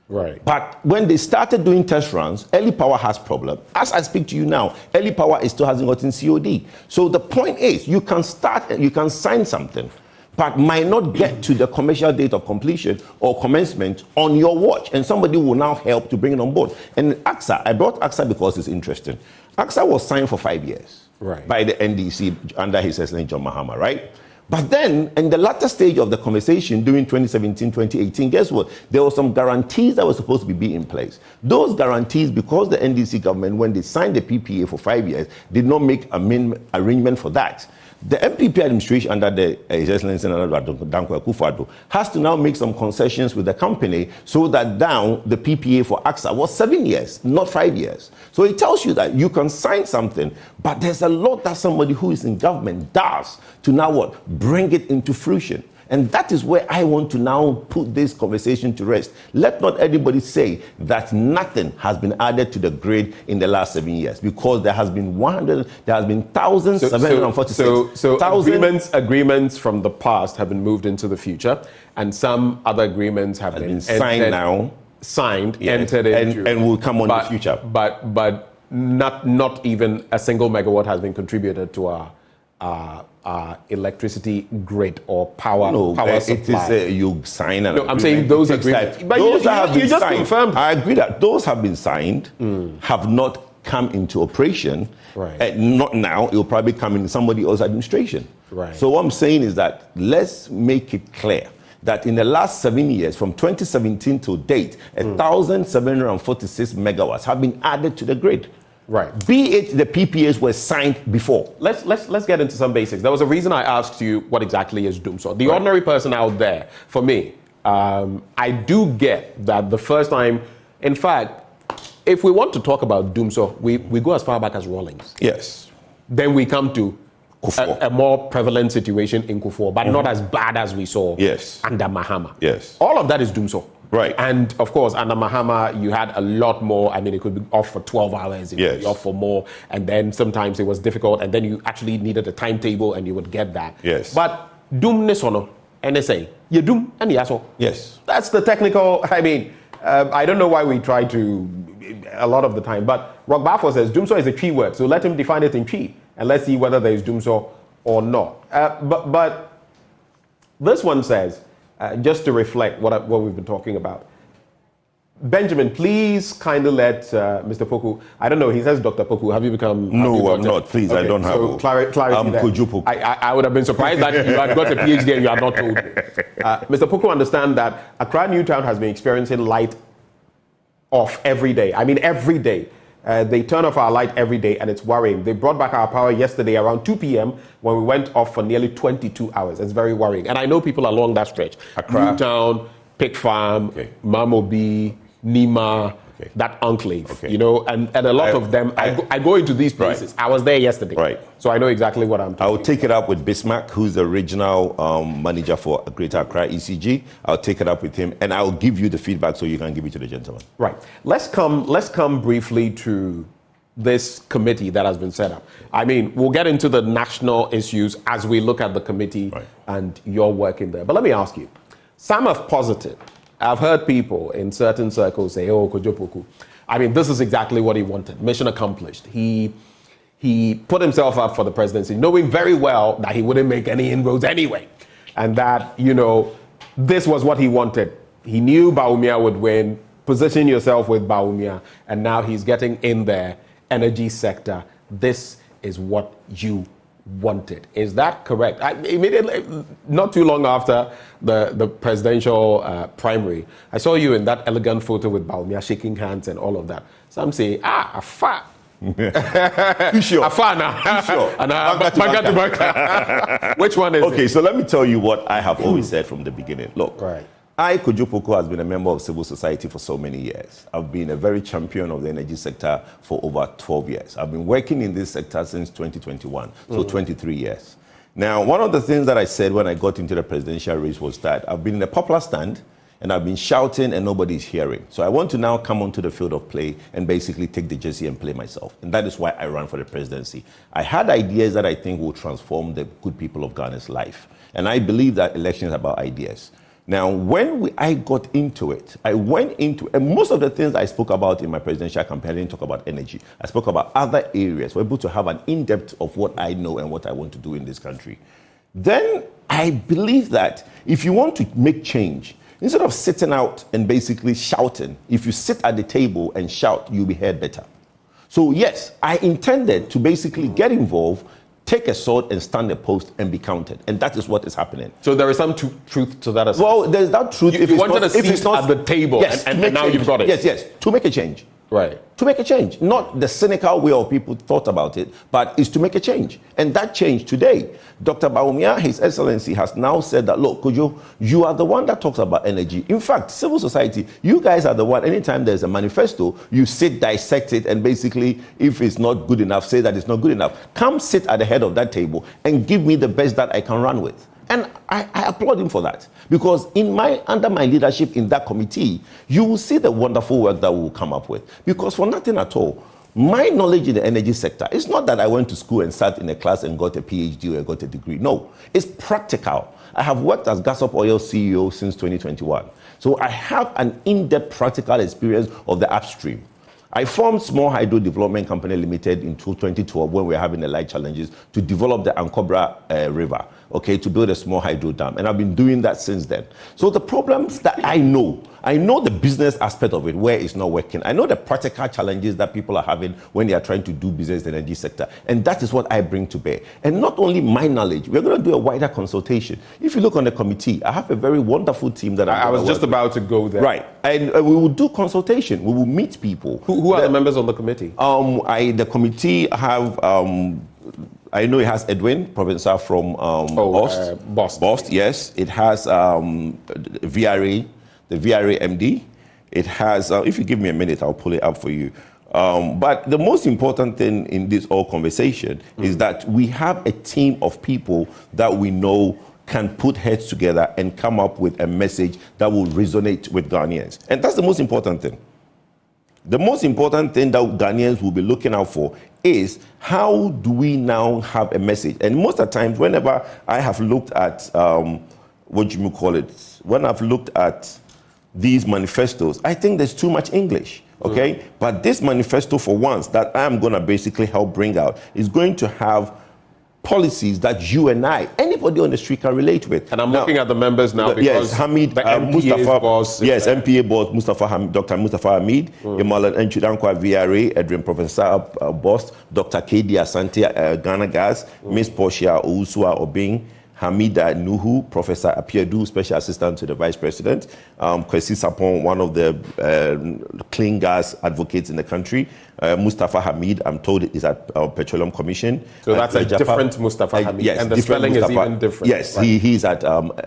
Right. But when they started doing test runs, early power has problem. As I speak to you now, early power still hasn't gotten COD. So the point is, you can sign something, but might not get to the commercial date of completion or commencement on your watch. And somebody will now help to bring it on board. And AXA, I brought AXA because it's interesting. AXA was signed for 5 years by the NDC under His Excellency John Mahama, right? But then, in the latter stage of the conversation during 2017, 2018, guess what? There were some guarantees that were supposed to be in place. Those guarantees, because the NDC government, when they signed the PPA for 5 years, did not make arrangement for that. The MPP administration under the His Excellency Danko Akufo-Addo has to now make some concessions with the company so that now the PPA for AXA was 7 years, not 5 years. So it tells you that you can sign something, but there's a lot that somebody who is in government does to now what? Bring it into fruition. And that is where I want to now put this conversation to rest. Let not anybody say that nothing has been added to the grid in the last 7 years, because there has been 1,746. So agreements from the past have been moved into the future, and some other agreements have been signed now. Signed, yes, entered into, and will come on in the future. But not even a single megawatt has been contributed to our electricity grid or power supply. It is you sign an agreement. I'm saying those agreements. But those you just confirmed. I agree that those have been signed, have not come into operation. Right. Not now. It will probably come in somebody else's administration. Right. So what I'm saying is that let's make it clear that in the last 7 years, from 2017 to date, 1,746 megawatts have been added to the grid. Right. Be it the PPAs were signed before. Let's get into some basics. There was a reason I asked you what exactly is DUMSO. The ordinary person out there, for me, I do get that the first time, in fact, if we want to talk about DUMSO, we go as far back as Rawlings. Yes. Then we come to a more prevalent situation in Kufuor, but not as bad as we saw under Mahama. Yes. All of that is DUMSO. Right. And of course, under Mahama, you had a lot more. I mean, it could be off for 12 hours, it could be off for more. And then sometimes it was difficult. And then you actually needed a timetable and you would get that. Yes. But Doom Nisono, NSA, you Doom and Yaso. Yes. That's the technical. I mean, I don't know why we try to a lot of the time. But Rock Bafo says DUMSO is a Twi word. So let him define it in Twi. And let's see whether there is DUMSO or not. But this one says, just to reflect what we've been talking about. Benjamin, please kindly let Mr. Poku, I don't know, he says Dr. Poku, have you become... No, I'm not, please, okay, I don't have... So clarity there. Koju Poku. I would have been surprised that you had got a PhD and you had not told me. Mr. Poku, understand that Accra Newtown has been experiencing light off every day. I mean, every day. They turn off our light every day and it's worrying. They brought back our power yesterday around 2 p.m. when we went off for nearly 22 hours. It's very worrying. And I know people along that stretch. Accra, Newtown, Pig Farm, Mamobi, Nima, that enclave, you know, and a lot of them, I go into these places. I was there yesterday. Right. So I know exactly what I'm talking I'll take it up with Bismarck, who's the regional manager for Greater Accra ECG. I'll take it up with him and I'll give you the feedback so you can give it to the gentleman. Right. Let's come briefly to this committee that has been set up. I mean, we'll get into the national issues as we look at the committee and your work in there. But let me ask you, some have posited. I've heard people in certain circles say, oh, Kojo Poku. I mean, this is exactly what he wanted. Mission accomplished. He put himself up for the presidency, knowing very well that he wouldn't make any inroads anyway. And that, you know, this was what he wanted. He knew Bawumia would win. Position yourself with Bawumia. And now he's getting in there. Energy sector. This is what you wanted. Is that correct? Immediately, not too long after the presidential primary, I saw you in that elegant photo with Bawumia shaking hands and all of that. Some say, Afa. Afa now. Which one is it? Okay, so let me tell you what I have always said from the beginning. Look, Kojo Poku has been a member of civil society for so many years. I've been a very champion of the energy sector for over 12 years. I've been working in this sector since 2021, so 23 years. Now, one of the things that I said when I got into the presidential race was that I've been in a popular stand, and I've been shouting and nobody's hearing. So I want to now come onto the field of play and basically take the jersey and play myself. And that is why I ran for the presidency. I had ideas that I think will transform the good people of Ghana's life. And I believe that elections are about ideas. Now, when I got into it, I went into, and most of the things I spoke about in my presidential campaign, I didn't talk about energy. I spoke about other areas. We're able to have an in-depth of what I know and what I want to do in this country. Then I believe that if you want to make change, instead of sitting out and basically shouting, if you sit at the table and shout, you'll be heard better. So yes, I intended to basically get involved, take a sword and stand a post and be counted. And that is what is happening. So there is some truth to that as well. Well, there's that truth. You wanted a seat at the table, yes, and now you've got it. Yes, to make a change. Right. To make a change. Not the cynical way of people thought about it, but it's to make a change. And that change today, Dr. Bawumia, His Excellency, has now said that, look, Kojo, you are the one that talks about energy. In fact, civil society, you guys are the one, anytime there's a manifesto, you sit, dissect it, and basically, if it's not good enough, say that it's not good enough. Come sit at the head of that table and give me the best that I can run with. And I applaud him for that, because under my leadership in that committee, you will see the wonderful work that we will come up with. Because for nothing at all, my knowledge in the energy sector, it's not that I went to school and sat in a class and got a PhD or got a degree. No, it's practical. I have worked as Gas Up Oil CEO since 2021. So I have an in-depth practical experience of the upstream. I formed Small Hydro Development Company Limited in 2012 when we were having the light challenges to develop the Ankobra River, okay, to build a small hydro dam. And I've been doing that since then. So the problems that I know the business aspect of it, where it's not working. I know the practical challenges that people are having when they are trying to do business in the energy sector. And that is what I bring to bear. And not only my knowledge, we're going to do a wider consultation. If you look on the committee, I have a very wonderful team that I was just about to go there. Right. And we will do consultation. We will meet people. Who are the members on the committee? The committee have... I know it has Edwin, Professor from Bost, yes. It has VRA, the VRA MD. It has, if you give me a minute, I'll pull it up for you. But the most important thing in this whole conversation is that we have a team of people that we know can put heads together and come up with a message that will resonate with Ghanaians. And that's the most important thing. The most important thing that Ghanaians will be looking out for is how do we now have a message? And most of the times, whenever I have looked at, when I've looked at these manifestos, I think there's too much English, okay? But this manifesto, for once, that I'm going to basically help bring out, is going to have policies that you and anybody on the street can relate with. And I'm looking at the members now because yes, Hamid, the Mustafa, boss. Yes, MPA boss, Dr. Mustafa Hamid, Imalan Enchudankwa VRA, Edwin Professor Boss, Dr. K.D. Asante, Ghana Gas, Miss Portia Ousua Obing, Hamida Nuhu, Professor Apiedu, Special Assistant to the Vice President, Kwesi Sapon, one of the clean gas advocates in the country, Mustafa Hamid, I'm told, is at Petroleum Commission. So that's a different Mustafa Hamid, yes, and the spelling Mustafa, is even different. Yes, right? he's at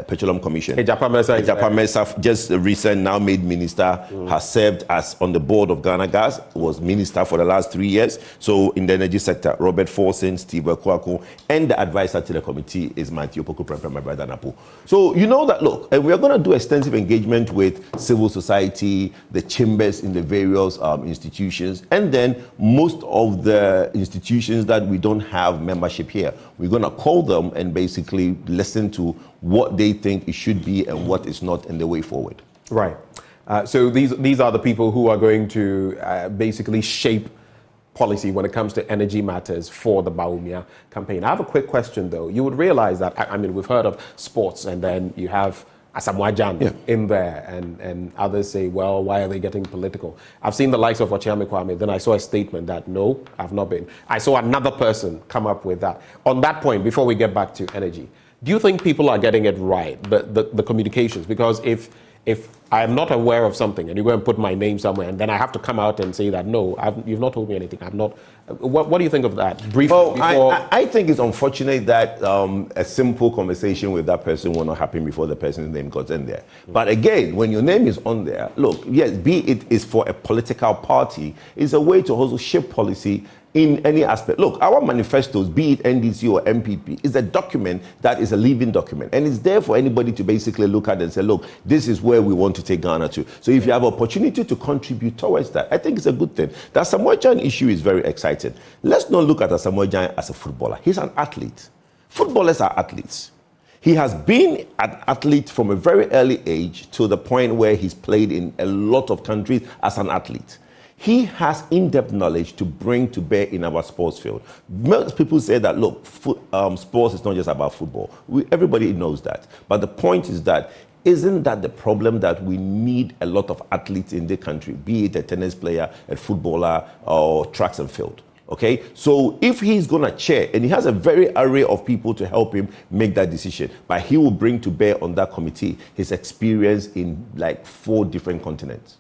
Petroleum Commission. Ejapa-Mensah, just recent, now made minister, has served as on the board of Ghana Gas, was minister for the last 3 years. So in the energy sector, Robert Forsen, Steve Kwako, and the advisor to the committee is Matthew Poku Prempeh, my brother Napo. So you know that, look, we are going to do extensive engagement with civil society, the chambers in the various institutions, and then most of the institutions that we don't have membership here. We're going to call them and basically listen to what they think it should be and what is not in the way forward. Right. So these are the people who are going to basically shape policy when it comes to energy matters for the Bawumia campaign. I have a quick question, though. You would realize that, I mean, we've heard of sports, and then you have Asamoah Gyan in there, and others say, well, why are they getting political? I've seen the likes of Osei-Kyei-Mensah-Bonsu, then I saw a statement that, no, I've not been. I saw another person come up with that. On that point, before we get back to energy, do you think people are getting it right, the communications? Because if I'm not aware of something and you go and put my name somewhere and then I have to come out and say that, no, you've not told me anything, I'm not. What do you think of that? Briefly, I think it's unfortunate that a simple conversation with that person will not happen before the person's name got in there. But again, when your name is on there, look, yes, be it is for a political party, it's a way to also shape policy in any aspect. Look, our manifestos, be it NDC or MPP, is a document that is a living document. And it's there for anybody to basically look at and say, look, this is where we want to take Ghana to. So if you have opportunity to contribute towards that, I think it's a good thing. The Asamoah Gyan issue is very exciting. Let's not look at Asamoah Gyan as a footballer. He's an athlete. Footballers are athletes. He has been an athlete from a very early age to the point where he's played in a lot of countries as an athlete. He has in-depth knowledge to bring to bear in our sports field. Most people say that, look, sports is not just about football. Everybody knows that. But the point is that, isn't that the problem, that we need a lot of athletes in the country, be it a tennis player, a footballer, or tracks and field? Okay, so if he's going to chair, and he has a very array of people to help him make that decision, but he will bring to bear on that committee his experience in like 4 different continents.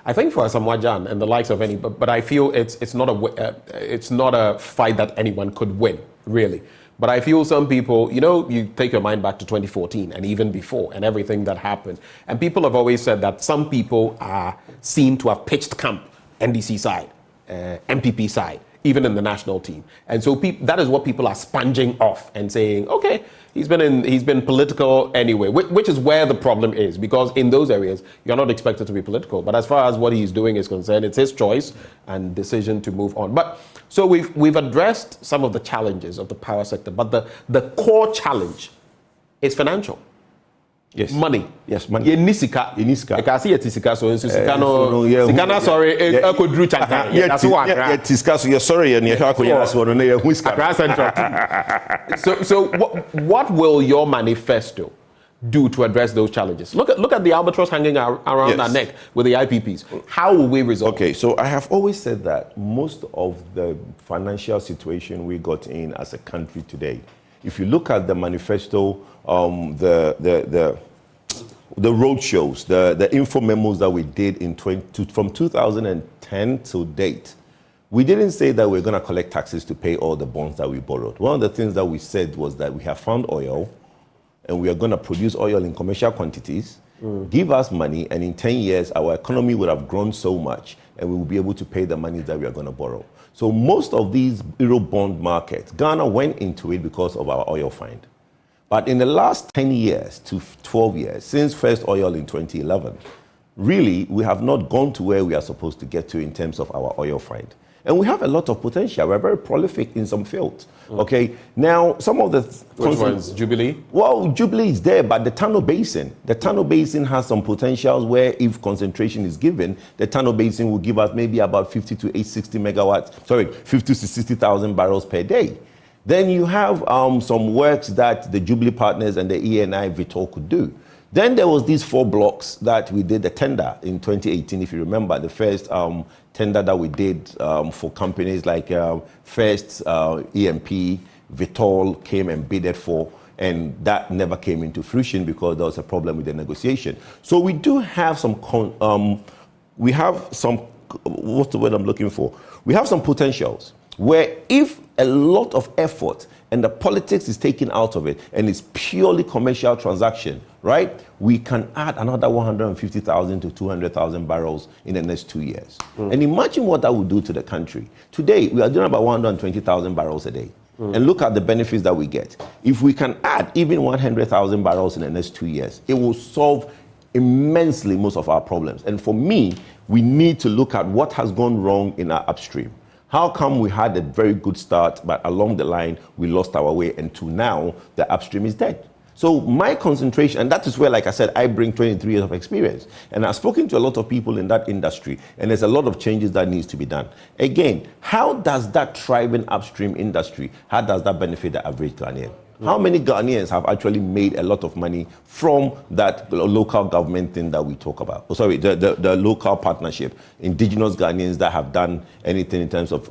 I think for Asamoah Gyan and the likes of any, but I feel it's not a fight that anyone could win, really. But I feel some people, you take your mind back to 2014 and even before and everything that happened, and people have always said that some people are seen to have pitched camp, NDC side, MPP side, even in the national team. And so that is what people are sponging off and saying, okay, he's been political anyway, which is where the problem is, because in those areas, you're not expected to be political. But as far as what he's doing is concerned, it's his choice and decision to move on. But so we've addressed some of the challenges of the power sector, but the core challenge is financial. Yes. Money. Yes, money. Yenisika. I can see Yenisika, so Yenisika no. Sikana, sorry, Ekodru Chaka. That's what. Yenisika, so you're sorry, and you're So what will your manifesto do to address those challenges? Look at the albatross hanging around our neck with the IPPs. How will we resolve? Okay, so I have always said that most of the financial situation we got in as a country today, if you look at the manifesto, the road shows, the info memos that we did from 2010 to date, we didn't say that we're going to collect taxes to pay all the bonds that we borrowed. One of the things that we said was that we have found oil, and we are going to produce oil in commercial quantities, give us money, and in 10 years, our economy would have grown so much, and we will be able to pay the money that we are going to borrow. So most of these Euro bond markets, Ghana went into it because of our oil find. But in the last 10 years to 12 years, since first oil in 2011, really, we have not gone to where we are supposed to get to in terms of our oil find. And we have a lot of potential. We're very prolific in some fields. Okay, now some of the... Which ones? Jubilee? Well, Jubilee is there, but the Tano Basin has some potentials where if concentration is given, the Tano Basin will give us maybe about 50 to 60 megawatts, 50 to 60,000 barrels per day. Then you have some works that the Jubilee partners and the ENI Vitol could do. Then there was these 4 blocks that we did the tender in 2018, if you remember, the first tender that we did for companies like First, EMP, Vitol came and bidded for, and that never came into fruition because there was a problem with the negotiation. So we do have some, what's the word I'm looking for? We have some potentials where if a lot of effort and the politics is taken out of it and it's purely commercial transaction, right? We can add another 150,000 to 200,000 barrels in the next 2 years. And imagine what that would do to the country. Today, we are doing about 120,000 barrels a day. And look at the benefits that we get. If we can add even 100,000 barrels in the next 2 years, it will solve immensely most of our problems. And for me, we need to look at what has gone wrong in our upstream. How come we had a very good start, but along the line, we lost our way, and to now, the upstream is dead? So my concentration, and that is where, like I said, I bring 23 years of experience. And I've spoken to a lot of people in that industry, and there's a lot of changes that needs to be done. Again, how does that thriving upstream industry, how does that benefit the average Ghanaian? How many Ghanaians have actually made a lot of money from that local government thing that we talk about? The local partnership, indigenous Ghanaians that have done anything in terms of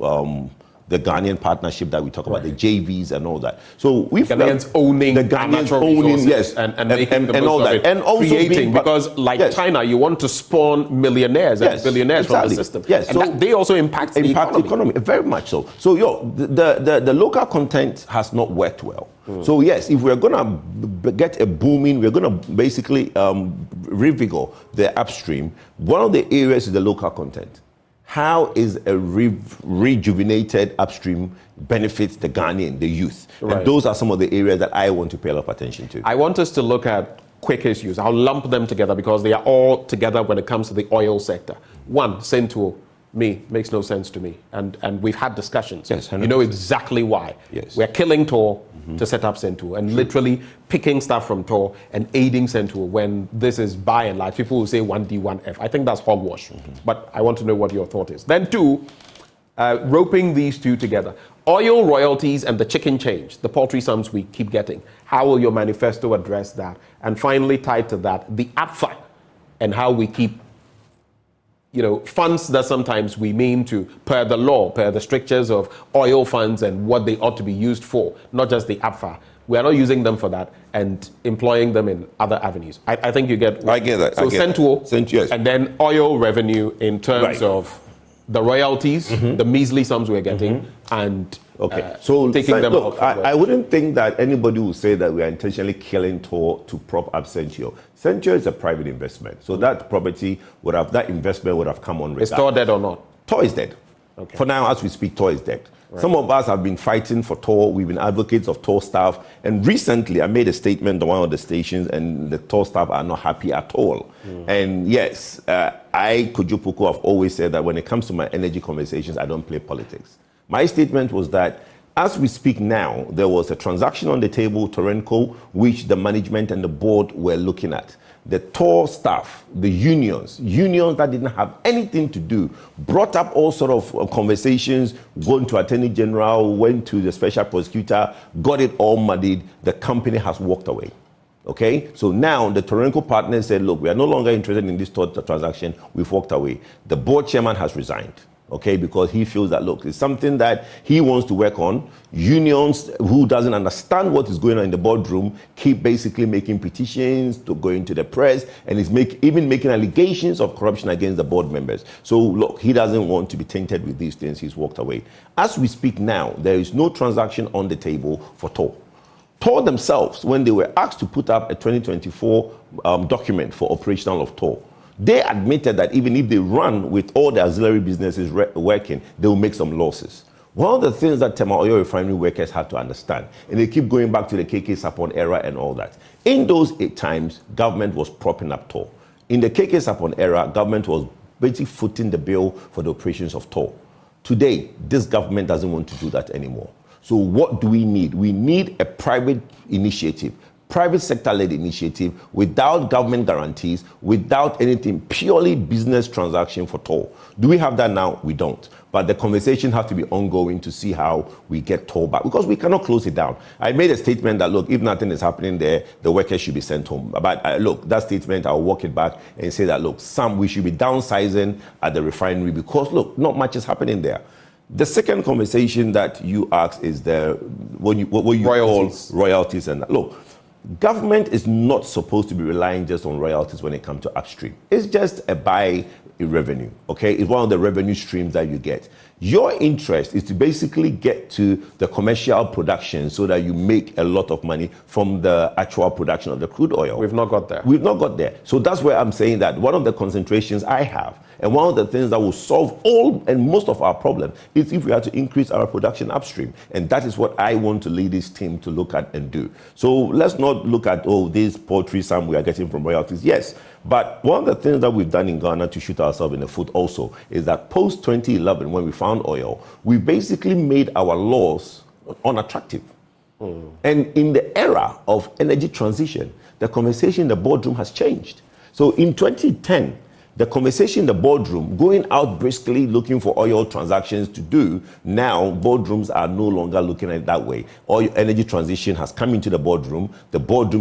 the Ghanaian partnership that we talk about, the JVs and all that. So we've Ghanaians owning the Ghanaians yes, and making the most all of that, it, and also creating because China, you want to spawn millionaires and billionaires from the system. Yes, and so they also impact the economy very much so. So the local content has not worked well. So yes, if we're going to get a booming, we're going to basically revigor the upstream. One of the areas is the local content. How is a rejuvenated upstream benefits the Ghanaian, the youth? Right. And those are some of the areas that I want to pay a lot of attention to. I want us to look at quick issues. I'll lump them together because they are all together when it comes to the oil sector. One, Central, makes no sense to me. And we've had discussions. Yes, 100%. You know exactly why. Yes. We're killing Tor to set up Central and literally picking stuff from Tor and aiding Central when this is by and large. People will say 1D, 1F. I think that's hogwash. But I want to know what your thought is. Then two, roping these two together. Oil royalties and the chicken change, the paltry sums we keep getting. How will your manifesto address that? And finally, tied to that, the APFA and how we keep, funds that sometimes we mean to, per the law, per the strictures of oil funds and what they ought to be used for, not just the APFA. We are not using them for that and employing them in other avenues. I think you get... I get that. So Central, yes. And then oil revenue in terms of the royalties, the measly sums we're getting, and so taking them look, out. I wouldn't think that anybody will say that we are intentionally killing Tor to prop up Central. Central is a private investment, so that investment would have come on. Is Tor dead or not? Tor is dead. Okay. For now, as we speak, Tor is dead. Right. Some of us have been fighting for Tor. We've been advocates of Tor staff. And recently, I made a statement on one of the stations, and the Tor staff are not happy at all. And yes, I, Kojo Poku, have always said that when it comes to my energy conversations, I don't play politics. My statement was that as we speak now, there was a transaction on the table, Torenco, which the management and the board were looking at. The Tor staff, the unions that didn't have anything to do, brought up all sort of conversations, going to Attorney General, went to the Special Prosecutor, got it all muddied. The company has walked away. Okay, so now the Torenco partners said, look, we are no longer interested in this transaction. We've walked away. The board chairman has resigned. Okay, because he feels that, look, it's something that he wants to work on. Unions who doesn't understand what is going on in the boardroom keep basically making petitions to go into the press and is even making allegations of corruption against the board members. So, look, he doesn't want to be tainted with these things. He's walked away. As we speak now, there is no transaction on the table for Tor. Tor themselves, when they were asked to put up a 2024 document for operational of Tor, they admitted that even if they run with all the auxiliary businesses working, they will make some losses. One of the things that Tema Oil refinery workers had to understand, and they keep going back to the KK Sapon era and all that, in those 8 times, government was propping up Tor. In the KK Sapon era, government was basically footing the bill for the operations of Tor. Today, this government doesn't want to do that anymore. So what do we need? We need a private initiative, private sector-led initiative without government guarantees, without anything, purely business transaction for Tor. Do we have that now? We don't. But the conversation has to be ongoing to see how we get Tor back, because we cannot close it down. I made a statement that, look, if nothing is happening there, the workers should be sent home. But look, that statement, I'll walk it back and say that, look, we should be downsizing at the refinery because, look, not much is happening there. The second conversation that you asked is what you royalties. Call royalties. And look, government is not supposed to be relying just on royalties when it comes to upstream. It's just a revenue, okay? It's one of the revenue streams that you get. Your interest is to basically get to the commercial production so that you make a lot of money from the actual production of the crude oil. We've not got there. We've not got there. So that's where I'm saying that one of the concentrations I have, and one of the things that will solve all and most of our problems, is if we have to increase our production upstream. And that is what I want to lead this team to look at and do. So let's not look at, this poultry sum we are getting from royalties. Yes, but one of the things that we've done in Ghana to shoot ourselves in the foot also is that post-2011, when we found oil, we basically made our laws unattractive. And in the era of energy transition, the conversation in the boardroom has changed. So in 2010, the conversation in the boardroom, going out briskly looking for oil transactions to do, now boardrooms are no longer looking at it that way. Oil energy transition has come into the boardroom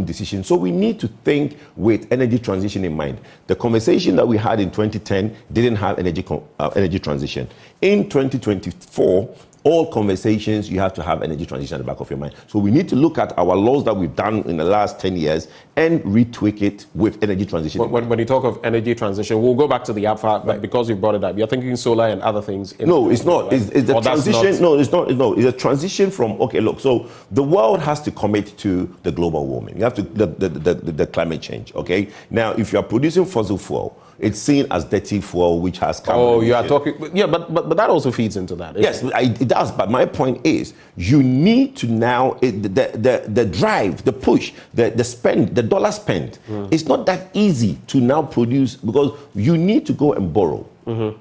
decision. So we need to think with energy transition in mind. The conversation that we had in 2010 didn't have energy transition. In 2024, all conversations, you have to have energy transition at the back of your mind. So we need to look at our laws that we've done in the last 10 years and retweak it with energy transition. When you talk of energy transition, we'll go back to the APFA, but because you brought it up, you're thinking solar and other things. No, it's not. It's the transition. No, it's not. No, it's a transition from, look, so the world has to commit to the global warming. You have to, the climate change, okay? Now, if you're producing fossil fuel, It's seen as dirty fuel, which has carbon. Oh, you are emission. talking, yeah, but that also feeds into that. Yes, it does. But my point is, you need to now the drive, the push, the spend, the dollar spend. It's not that easy to now produce because you need to go and borrow.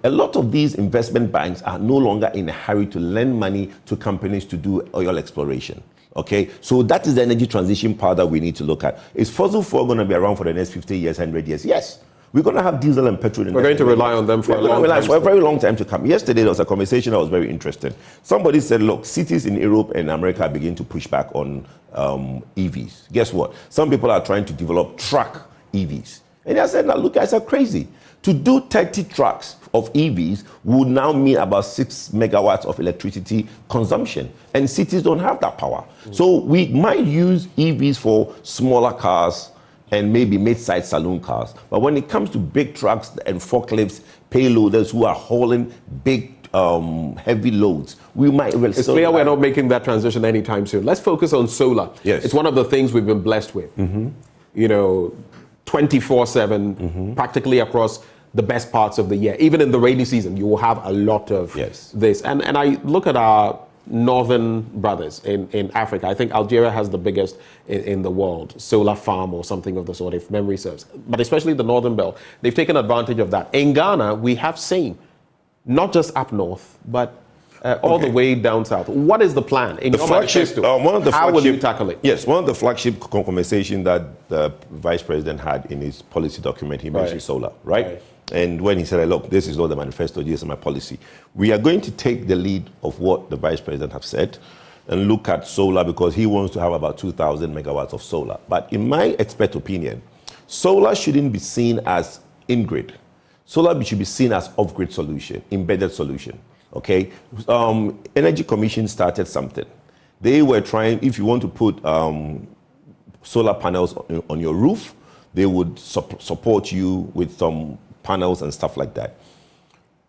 A lot of these investment banks are no longer in a hurry to lend money to companies to do oil exploration. Okay, so that is the energy transition part that we need to look at. Is fossil fuel going to be around for the next 50 years, 100 years? Yes. We're going to have diesel and petrol. We're going to rely on them for a very long time to come. Yesterday, there was a conversation that was very interesting. Somebody said, look, cities in Europe and America begin to push back on EVs. Guess what? Some people are trying to develop truck EVs. And I said, now look, guys are crazy. To do 30 trucks of EVs would now mean about 6 megawatts of electricity consumption. And cities don't have that power. So we might use EVs for smaller cars and maybe mid-sized saloon cars. But when it comes to big trucks and forklifts, payloaders who are hauling big heavy loads, we might well. It's clear we're not making that transition anytime soon. Let's focus on solar. Yes. It's one of the things we've been blessed with. You know, 24/7, practically across the best parts of the year. Even in the rainy season, you will have a lot of this. And I look at our northern brothers in Africa. I think Algeria has the biggest in the world solar farm or something of the sort, if memory serves. But especially the northern belt, they've taken advantage of that. In Ghana, we have seen, not just up north, but all the way down south. What is the plan? In your manifesto, how will you tackle it? Yes, one of the flagship conversations that the Vice President had in his policy document, he mentioned solar, right? And when he said, look, this is not the manifesto, this is my policy. We are going to take the lead of what the Vice President have said and look at solar because he wants to have about 2,000 megawatts of solar. But in my expert opinion, solar shouldn't be seen as in-grid. Solar should be seen as off-grid solution, embedded solution, okay? Energy Commission started something. They were trying, if you want to put solar panels on your roof, they would support you with some panels and stuff like that.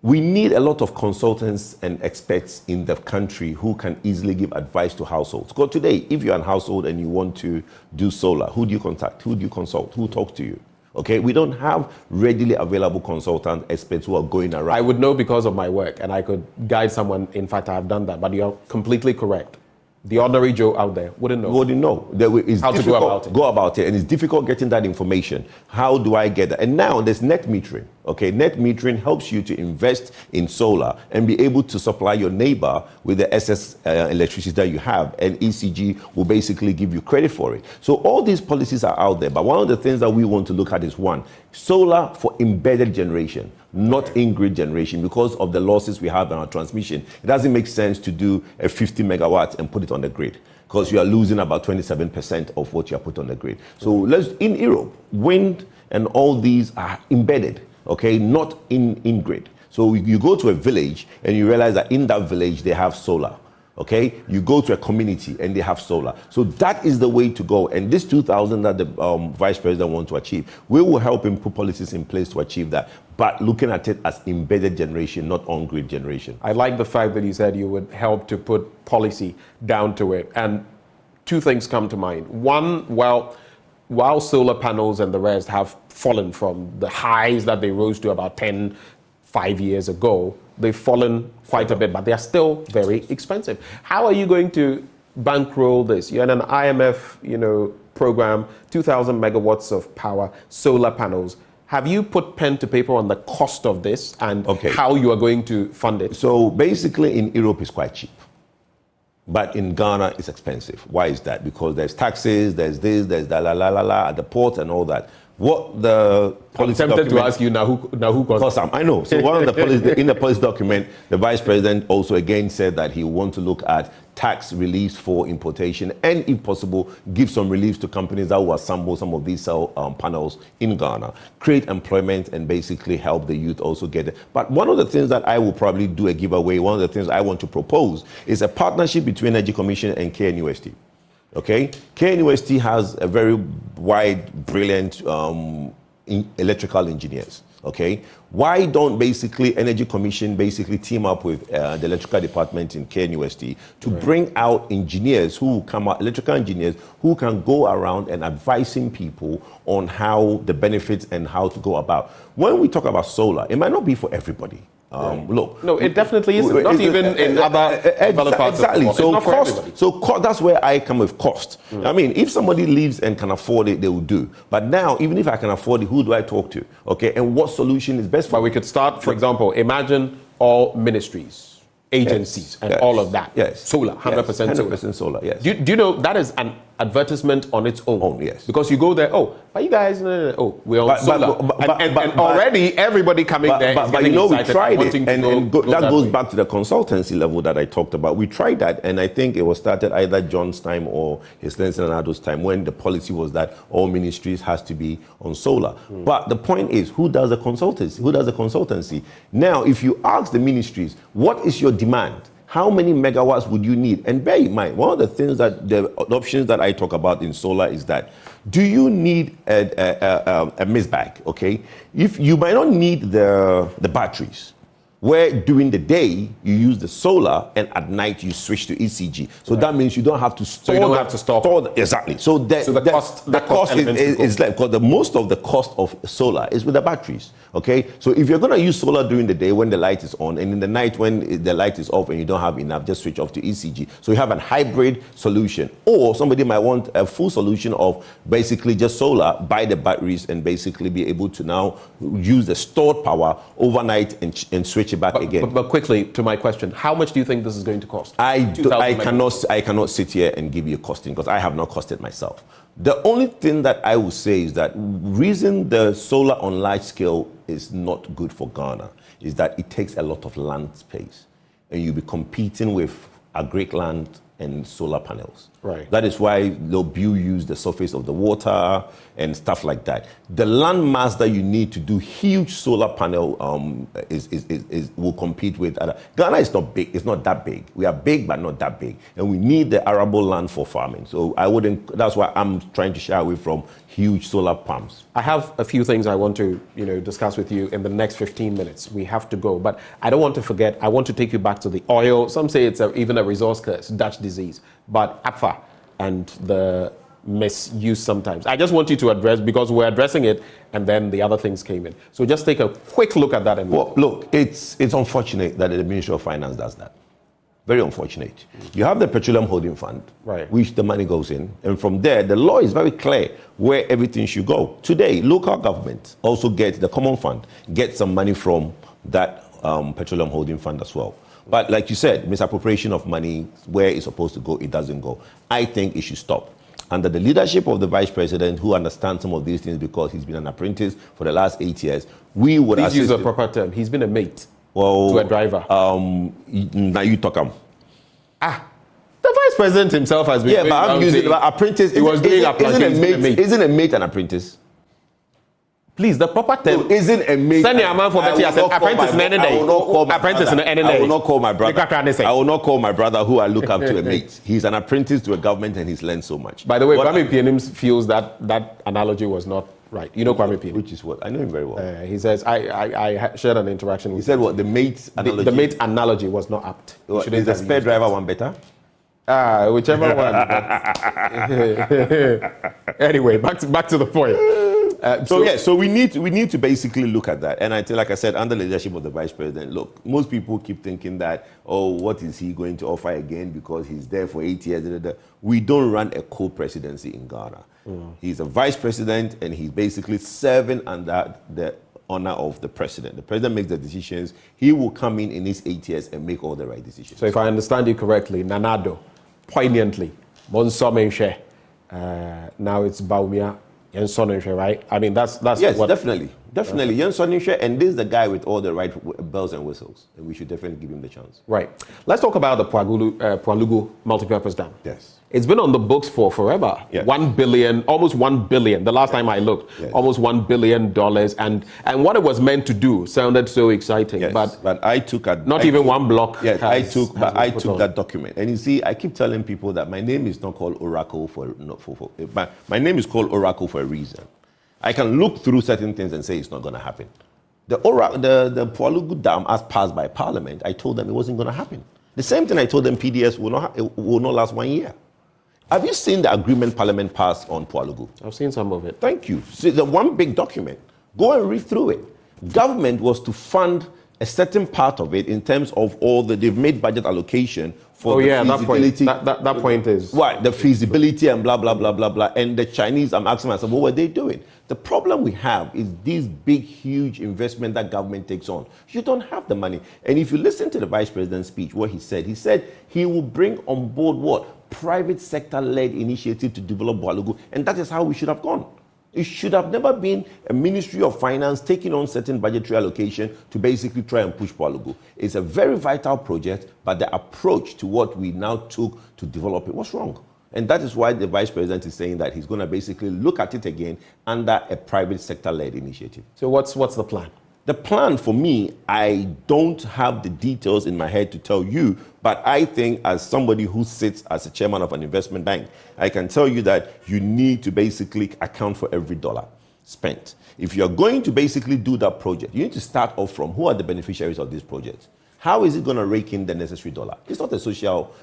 We need a lot of consultants and experts in the country who can easily give advice to households. Because today, if you're a household and you want to do solar, who do you contact? Who do you consult? Who talks to you? Okay, we don't have readily available consultant experts who are going around. I would know because of my work and I could guide someone. In fact, I have done that, but you're completely correct. The ordinary Joe out there wouldn't know. Wouldn't know. It's how to go about it. And it's difficult getting that information. How do I get that? And now there's net metering. Okay, net metering helps you to invest in solar and be able to supply your neighbor with the excess electricity that you have. And ECG will basically give you credit for it. So all these policies are out there. But one of the things that we want to look at is one, solar for embedded generation, not in-grid generation, because of the losses we have in our transmission. It doesn't make sense to do a 50 megawatts and put it on the grid because you are losing about 27% of what you are put on the grid. So in Europe, wind and all these are embedded, okay, not in grid. So you go to a village and you realize that in that village they have solar. Okay, you go to a community and they have solar. So that is the way to go. And this 2,000 that the Vice President wants to achieve, we will help him put policies in place to achieve that. But looking at it as embedded generation, not on-grid generation. I like the fact that you said you would help to put policy down to it. And two things come to mind. One, well, while solar panels and the rest have fallen from the highs that they rose to about 5 years ago, they've fallen quite a bit, but they are still very expensive. How are you going to bankroll this? You're in an IMF, program, 2,000 megawatts of power, solar panels. Have you put pen to paper on the cost of this and how you are going to fund it? So basically in Europe it's quite cheap. But in Ghana it's expensive. Why is that? Because there's taxes, there's this, there's that, at the port and all that. What the policy I'm tempted to ask you now who costs some? I know. So one of the policy, in the policy document, the Vice President also again said that he wants to look at tax reliefs for importation and, if possible, give some relief to companies that will assemble some of these panels in Ghana, create employment and basically help the youth also get it. But one of the things that I will probably do a giveaway, one of the things I want to propose is a partnership between Energy Commission and KNUST. Okay, KNUST has a very wide, brilliant electrical engineers. Okay, why don't basically Energy Commission basically team up with the electrical department in KNUST to bring out engineers who come out, electrical engineers who can go around and advising people on how the benefits and how to go about. When we talk about solar, it might not be for everybody. Look, no, it definitely isn't. Not even in other developers. Exactly. So cost. That's where I come with cost. I mean, if somebody lives and can afford it, they will do. But now, even if I can afford it, who do I talk to? Okay, and what solution is best for? But we could start, for example, imagine all ministries, agencies, and all of that. Yes. Solar, 100% solar. 100% solar. Yes. Do you know that is an advertisement on its own? Yes. Because you go there, but you guys, we're on solar. And already everybody coming there is getting we excited, tried wanting it, to that goes back to the consultancy level that I talked about. We tried that, and I think it was started either John's time or His Excellency Nanado's time when the policy was that all ministries has to be on solar. But the point is, who does the consultancy? Who does the consultancy? Now, if you ask the ministries, what is your demand? How many megawatts would you need? And bear in mind, one of the things that the options that I talk about in solar is that, do you need a mist bag? Okay, if you might not need the batteries, where during the day you use the solar and at night you switch to ECG. So that means you don't have to store. So you don't have to store. Exactly. So the cost is less, because most of the cost of solar is with the batteries. Okay. So if you're going to use solar during the day when the light is on, and in the night when the light is off and you don't have enough, just switch off to ECG. So you have a hybrid solution. Or somebody might want a full solution of basically just solar, buy the batteries, and basically be able to now use the stored power overnight and switch it back again. But quickly to my question, how much do you think this is going to cost? I cannot sit here and give you a costing, because I have not costed myself. The only thing that I will say is that reason the solar on large scale is not good for Ghana is that it takes a lot of land space, and you'll be competing with agric land and solar panels. Right. That is why they'll use the surface of the water and stuff like that. The land mass that you need to do huge solar panel will compete with other. Ghana is not big. It's not that big. We are big, but not that big. And we need the arable land for farming. So that's why I'm trying to shy away from huge solar pumps. I have a few things I want to, discuss with you in the next 15 minutes. We have to go, but I don't want to forget. I want to take you back to the oil. Some say it's even a resource curse, Dutch disease, but APFA and the misuse sometimes. I just want you to address, because we're addressing it, and then the other things came in. So just take a quick look at that. And look, it's unfortunate that the Ministry of Finance does that. Very unfortunate. You have the Petroleum Holding Fund, right, which the money goes in, and from there, the law is very clear where everything should go. Today, local government also get the Common Fund, get some money from that Petroleum Holding Fund as well. But like you said, misappropriation of money, where it's supposed to go, it doesn't go. I think it should stop. Under the leadership of the Vice President, who understands some of these things because he's been an apprentice for the last 8 years, we would Please use a proper term. He's been a mate to a driver. Now you talk him. The Vice President himself has been. Yeah, but I'm using apprentice. He was doing isn't a mate an apprentice? Please, the proper term. Isn't a mate. Send your man for the apprentice in any day. I will not call my apprentice brother. in any day. I will not call my brother. I will not call my brother, who I look up to, a mate. He's an apprentice to a government, and he's learned so much. By the way, Kwame Pianim feels that analogy was not right. You know Kwame Pianim? Which is what? I know him very well. He says, I shared an interaction with him. He said what? The mate analogy? The mate analogy was not apt. Is the spare driver one better? Whichever one. Anyway, back to the point. So we need to basically look at that. And like I said, under the leadership of the Vice President, look, most people keep thinking that, what is he going to offer again because he's there for 8 years? We don't run a co-presidency in Ghana. He's a Vice President, and he's basically serving under the honor of the President. The President makes the decisions. He will come in his 8 years and make all the right decisions. So if I understand you correctly, Nanado, poignantly, Monsomenshe, now it's Baumia, Yensonishe, right? I mean, that's yes, what... definitely. Yensonishe, and this is the guy with all the right bells and whistles, and we should definitely give him the chance. Right. Let's talk about the Pualugu multipurpose dam. Yes. It's been on the books for forever. Yes. 1 billion, almost 1 billion. The last time I looked, almost $1 billion. And what it was meant to do sounded so exciting. Yes, but I took one block. Yes, I took that document. And you see, I keep telling people that my name is not called Oracle my name is called Oracle for a reason. I can look through certain things and say it's not going to happen. The Pualugu Dam, as passed by Parliament, I told them it wasn't going to happen. The same thing I told them PDS will not last 1 year. Have you seen the agreement Parliament passed on Pualugu? I've seen some of it. Thank you. So the one big document. Go and read through it. Government was to fund a certain part of it in terms of all they've made budget allocation for the feasibility. That point is... Right, the feasibility and blah, blah, blah, blah, blah. And the Chinese, I'm asking myself, what were they doing? The problem we have is these big, huge investment that government takes on. You don't have the money. And if you listen to the Vice President's speech, what he said he will bring on board what? Private sector-led initiative to develop Pualugu. And that is how we should have gone. It should have never been a Ministry of Finance taking on certain budgetary allocation to basically try and push Pualugu. It's a very vital project, but the approach to what we now took to develop it was wrong. And that is why the Vice President is saying that he's going to basically look at it again under a private sector-led initiative. So what's the plan? The plan for me, I don't have the details in my head to tell you, but I think as somebody who sits as a chairman of an investment bank, I can tell you that you need to basically account for every dollar spent. If you're going to basically do that project, you need to start off from who are the beneficiaries of this project. How is it going to rake in the necessary dollar? It's not a social,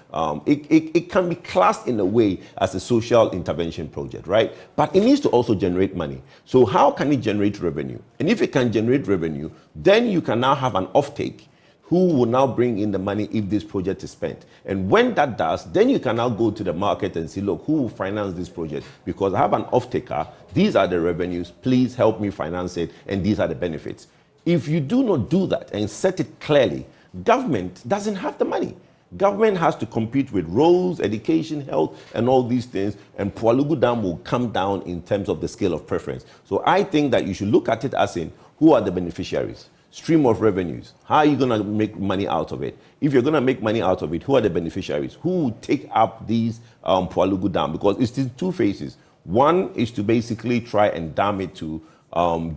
it can be classed in a way as a social intervention project, right? But it needs to also generate money. So how can it generate revenue? And if it can generate revenue, then you can now have an offtake who will now bring in the money if this project is spent. And when that does, then you can now go to the market and say, look, who will finance this project? Because I have an off-taker, these are the revenues, please help me finance it, and these are the benefits. If you do not do that and set it clearly, government doesn't have the money. Government has to compete with roads, education, health, and all these things, and Pualugu Dam will come down in terms of the scale of preference. So I think that you should look at it as in, who are the beneficiaries? Stream of revenues. How are you going to make money out of it? If you're going to make money out of it, who are the beneficiaries? Who will take up these Pualugu Dam? Because it's in two phases. One is to basically try and dam it to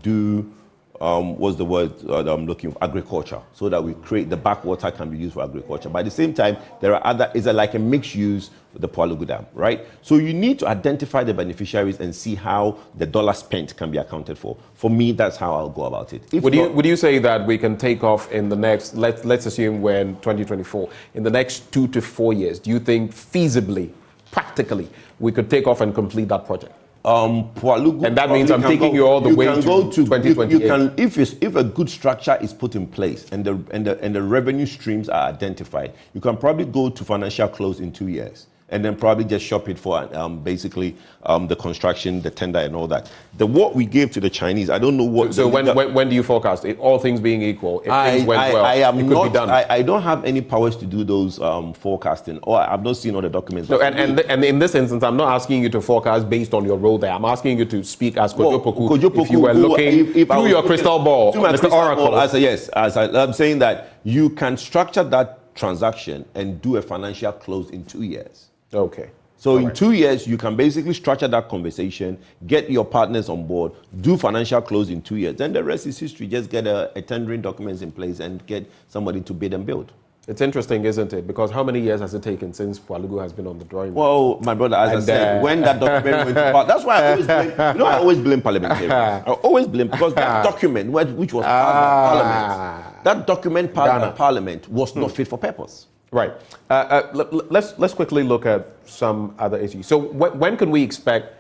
do what's the word I'm looking for? Agriculture, so that we create the backwater can be used for agriculture. But at the same time, there are other, it's like a mixed use with the Pualugu Dam, right? So you need to identify the beneficiaries and see how the dollar spent can be accounted for. For me, that's how I'll go about it. Would you say that we can take off in the next, let's assume we're in 2024, in the next 2 to 4 years, do you think feasibly, practically, we could take off and complete that project? Pualugu, and that means I'm taking you all the way to 2028. You can, if a good structure is put in place and the revenue streams are identified, you can probably go to financial close in 2 years. And then probably just shop it for basically the construction, the tender, and all that. What we gave to the Chinese, I don't know what. So when do you forecast it? All things being equal, if things went well, it could be done. I don't have any powers to do those forecasting, or I've not seen all the documents. No, and in this instance, I'm not asking you to forecast based on your role there. I'm asking you to speak as Kojo Poku, if you were looking through your crystal ball, Mr. Oracle. I'm saying that you can structure that transaction and do a financial close in 2 years. Okay. So in 2 years, you can basically structure that conversation, get your partners on board, do financial close in 2 years. Then the rest is history. Just get a tendering documents in place and get somebody to bid and build. It's interesting, isn't it? Because how many years has it taken since Pualugu has been on the drawing board? Well, my brother, as I said, when that document went to that's why I always blame, I always blame parliamentarians. I always blame, because that document, which was passed by Parliament, that document passed by Parliament was not fit for purpose. Right. Let's quickly look at some other issues. So when can we expect,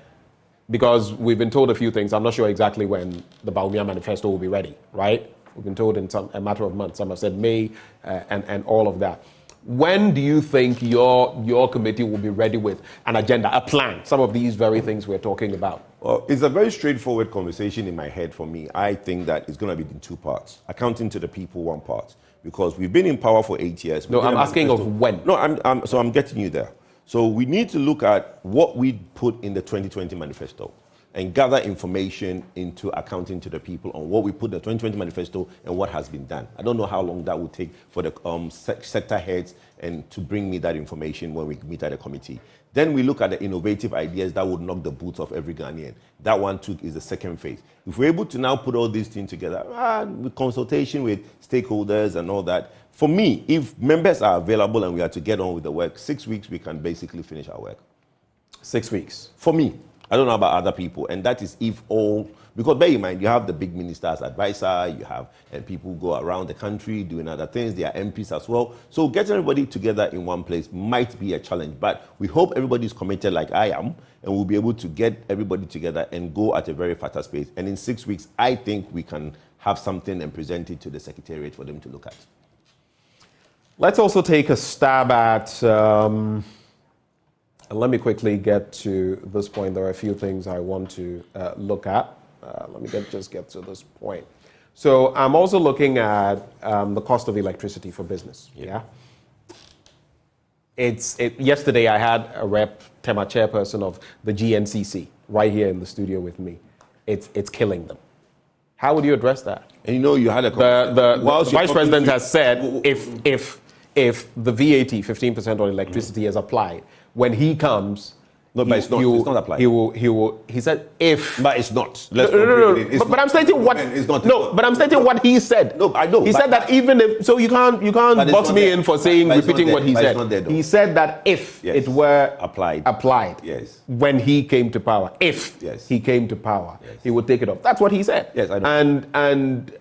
because we've been told a few things, I'm not sure exactly when the Bawumia Manifesto will be ready, right? We've been told in a matter of months. Some have said May and all of that. When do you think your committee will be ready with an agenda, a plan, some of these very things we're talking about? Well, it's a very straightforward conversation in my head for me. I think that it's going to be in two parts. Accounting to the people, one part. Because we've been in power for 8 years. No, I'm asking of when. No, I'm getting you there. So we need to look at what we put in the 2020 manifesto and gather information into accounting to the people on what we put in the 2020 manifesto and what has been done. I don't know how long that will take for the sector heads and to bring me that information when we meet at the committee. Then we look at the innovative ideas that would knock the boots off every Ghanaian. That one is the second phase. If we're able to now put all these things together, with consultation with stakeholders and all that, for me, if members are available and we are to get on with the work, 6 weeks we can basically finish our work. 6 weeks? For me. I don't know about other people. And that is if all Because bear in mind, you have the big minister as advisor, you have people who go around the country doing other things, there are MPs as well. So getting everybody together in one place might be a challenge, but we hope everybody is committed like I am, and we'll be able to get everybody together and go at a very faster pace. And in 6 weeks, I think we can have something and present it to the Secretariat for them to look at. Let's also take a stab at, and let me quickly get to this point. There are a few things I want to look at. Let me just get to this point. So I'm also looking at the cost of electricity for business. Yeah. Yesterday I had a rep, Tema chairperson of the GNCC, right here in the studio with me. It's killing them. How would you address that? And you know, you had a the vice president has said if the VAT 15% on electricity is applied, when he comes. No, but it's not applied. He said if. But it's not. No. But I'm stating what. It's not. No, but I'm stating what he said. No, I know. He said that even if. So you can't box me in for saying, repeating what he said. He said that if it were applied. Yes. When he came to power, if he came to power, he would take it off. That's what he said. Yes, I know. And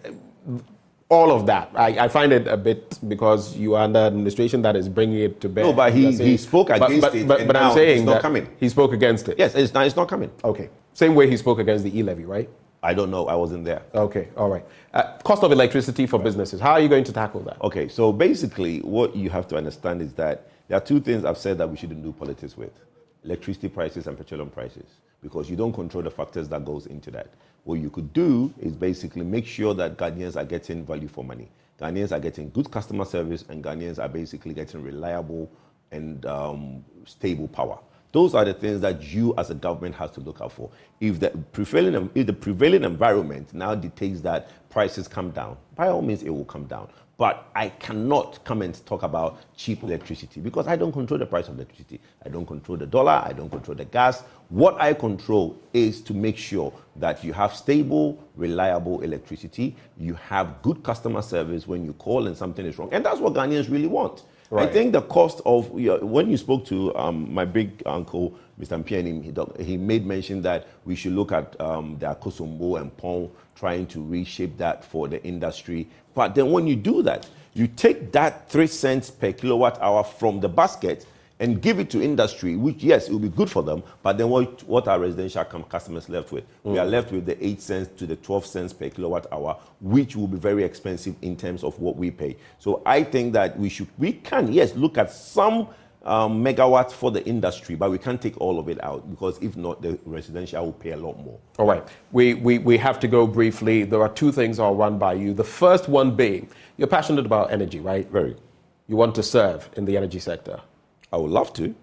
all of that, I find it a bit, because you are under administration that is bringing it to bear. No, but he spoke against it. But I'm saying it's not coming. He spoke against it. Yes, it's not coming. Okay. Same way he spoke against the e-levy, right? I don't know. I wasn't there. Okay. All right. Cost of electricity for businesses. How are you going to tackle that? Okay. So basically, what you have to understand is that there are two things I've said that we shouldn't do politics with: electricity prices and petroleum prices, because you don't control the factors that goes into that. What you could do is basically make sure that Ghanaians are getting value for money. Ghanaians are getting good customer service, and Ghanaians are basically getting reliable and stable power. Those are the things that you as a government has to look out for. If the prevailing environment now dictates that prices come down, by all means it will come down. But I cannot come and talk about cheap electricity, because I don't control the price of electricity. I don't control the dollar. I don't control the gas. What I control is to make sure that you have stable, reliable electricity. You have good customer service when you call and something is wrong. And that's what Ghanaians really want. Right. I think the cost of, when you spoke to my big uncle, Mr. Pianim, he made mention that we should look at the Akosombo and Pong, trying to reshape that for the industry. But then when you do that, you take that 3 cents per kilowatt hour from the basket and give it to industry, which, yes, it will be good for them, but then what are residential customers left with? We are left with the 8 cents to the 12 cents per kilowatt hour, which will be very expensive in terms of what we pay. So I think that we can, yes, look at some megawatts for the industry, but we can't take all of it out, because if not, the residential will pay a lot more. All right. We have to go briefly. There are two things I'll run by you. The first one being, you're passionate about energy, right? Very. You want to serve in the energy sector. I would love to.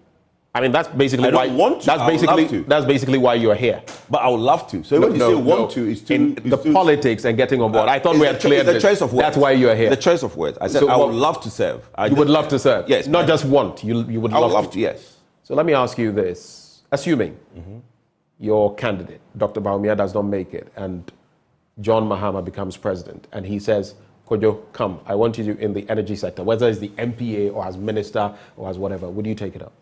I mean, that's basically I don't want to. That's basically why you're here. But I would love to. So when you say want to, is to the politics and getting on board. I thought we had cleared the choice of words. That's why you're here. The choice of words. I said I would love to serve. You would love to serve. Yes. Not just want. You would love to. Yes. So let me ask you this: assuming your candidate, Dr. Bawumia, does not make it, and John Mahama becomes president, and he says, Kojo, come, I want you in the energy sector, whether it's the MPA or as minister or as whatever, would you take it up?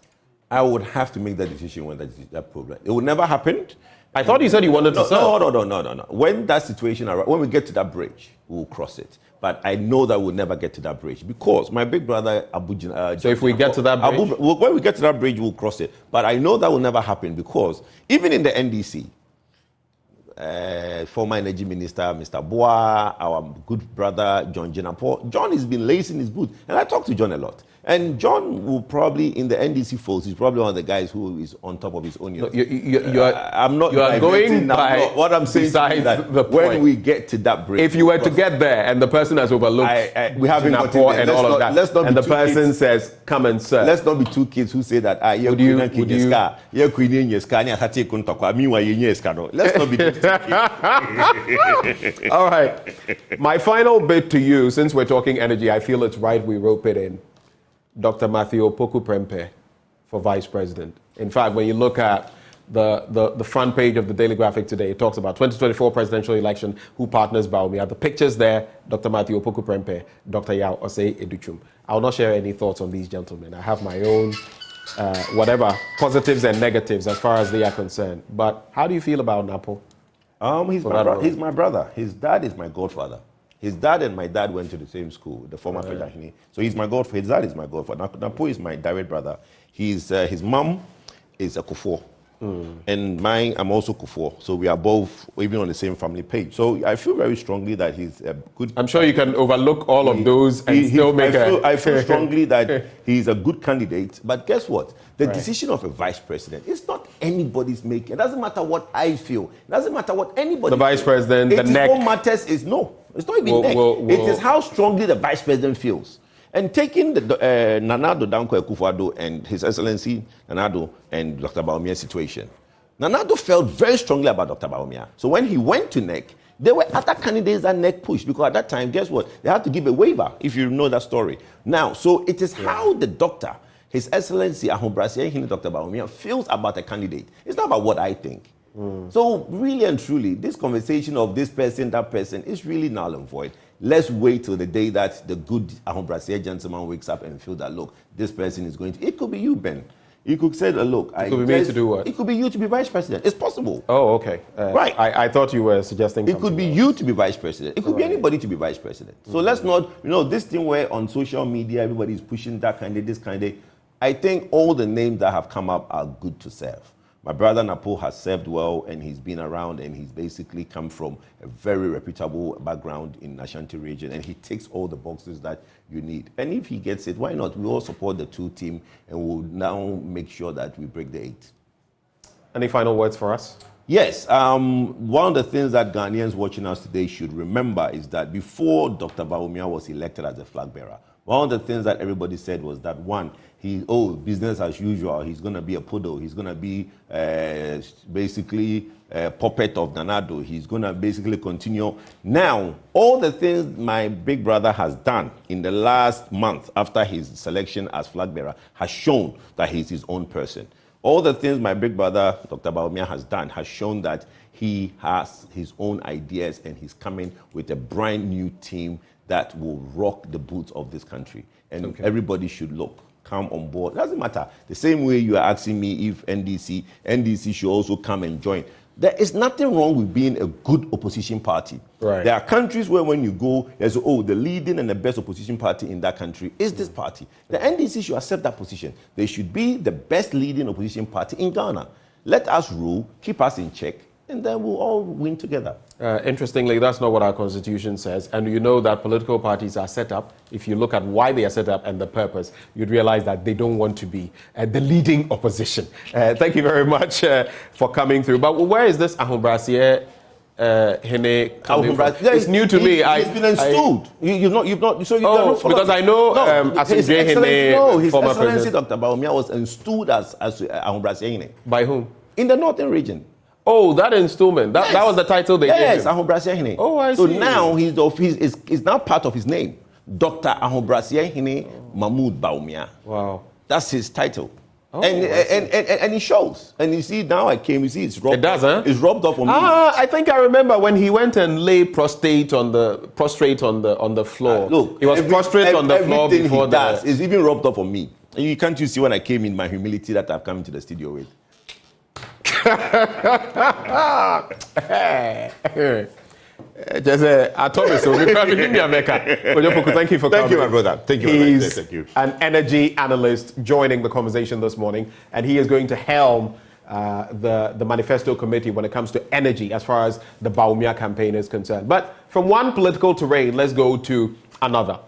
I would have to make that decision when that problem. It would never happen. I thought you said you wanted to serve. No. When that situation arrives, when we get to that bridge, we'll cross it. But I know that we'll never get to that bridge, because my big brother Abuja. So if we get to that bridge, when we get to that bridge, we'll cross it. But I know that will never happen, because even in the NDC, former energy minister Mr. Boa, our good brother John Jenapo, John has been lacing his boots, and I talk to John a lot. And John will probably, in the NDC folks, he's probably one of the guys who is on top of his own. No, I'm not. You are going by. What I'm saying is that when we get to that bridge, if you were to get there and the person has overlooked, we haven't got there and all of that, and the person says, "Come and serve." Let's not be two kids who say that. Let's not be two kids. All right. My final bit to you, since we're talking energy, I feel it's right we rope it in. Dr. Matthew Opoku Prempeh for vice president. In fact, when you look at the front page of the Daily Graphic today, it talks about 2024 presidential election, who partners Bawumia. The pictures there, Dr. Matthew Opoku Prempeh, Dr. Yao Osei-Kyei-Mensah-Bonsu. I will not share any thoughts on these gentlemen. I have my own, whatever, positives and negatives as far as they are concerned. But how do you feel about Napo? He's my brother. His dad is my godfather. His dad and my dad went to the same school, the former Pianim. So he's my godfather. His dad is my godfather. Napo is my direct brother. His mom is a Kufuor. And mine, I'm also Kufuor. So we are both even on the same family page. So I feel very strongly that he's a good... I'm sure you can overlook all of those and still make I feel strongly that he's a good candidate. But guess what? The decision of a vice president is not anybody's making. It doesn't matter what I feel. It doesn't matter what anybody The vice president, the neck. What matters is no. It's not even neck. It is how strongly the vice president feels. And taking the Nana Addo Dankwa Akufo-Addo and His Excellency Nana Addo and Dr. Bawumia's situation, Nana Addo felt very strongly about Dr. Bawumia. So when he went to NEC, there were other candidates that NEC pushed, because at that time, guess what? They had to give a waiver, if you know that story. Now, so it is how the doctor, His Excellency Ahombrasieh Dr. Bawumia, feels about a candidate. It's not about what I think. So really and truly, this conversation of this person, that person, is really null and void. Let's wait till the day that the good Ahombrasieh gentleman wakes up and feel that, look, this person is going to... It could be you, Ben. You could say, look... It could be me to do what? It could be you to be vice president. It's possible. Oh, okay. Right. I thought you were suggesting it could be you to be vice president. It could be anybody to be vice president. So let's not... this thing where on social media, everybody is pushing that candidate, this candidate. I think all the names that have come up are good to serve. My brother Napo has served well, and he's been around, and he's basically come from a very reputable background in Ashanti region, and he ticks all the boxes that you need. And if he gets it, why not? We all support the two team, and we'll now make sure that we break the 8. Any final words for us? Yes. One of the things that Ghanaians watching us today should remember is that before Dr. Bawumia was elected as a flag bearer, one of the things that everybody said was that, one, business as usual. He's going to be a poodle. He's going to be basically a puppet of Nana Addo. He's going to basically continue. Now, all the things my big brother has done in the last month after his selection as flag bearer has shown that he's his own person. All the things my big brother, Dr. Bawumia, has done has shown that he has his own ideas, and he's coming with a brand new team that will rock the boots of this country. And everybody should come on board. It doesn't matter. The same way you are asking me if NDC should also come and join. There is nothing wrong with being a good opposition party. Right. There are countries where when you go, there's, the leading and the best opposition party in that country is this party. The NDC should accept that position. They should be the best leading opposition party in Ghana. Let us rule, keep us in check, and then we'll all win together. Interestingly, that's not what our constitution says. And you know that political parties are set up. If you look at why they are set up and the purpose, you'd realize that they don't want to be the leading opposition. Thank you very much for coming through. But where is this Ahombrasieh Hene coming from? It's new to me. He's been installed. You've not. Because I know Osei-Kyei-Mensah-Bonsu, His former Excellency president. Dr. Bawumia was installed as Ahombrasieh Hene. By whom? In the northern region. Oh, that installment. That was the title they gave him. Yes, Ahombrasieh Hene. Oh, I see. So now he's now part of his name. Dr. Ahombrasieh Hene Mahmoud Bawumia. Wow. That's his title. Oh, and it shows. And you see, now it's rubbed. It does, huh? It's rubbed off on me. I think I remember when he went and lay prostrate on the floor. Look, he was prostrate on the floor before that. It's even rubbed off on me. And can't you see when I came in my humility that I've come into the studio with? Just I told you so. Thank you for coming. Thank you, my brother. Thank you. He's thank you. an energy analyst joining the conversation this morning, and he is going to helm the manifesto committee when it comes to energy as far as the Bawumia campaign is concerned. But from one political terrain, let's go to another.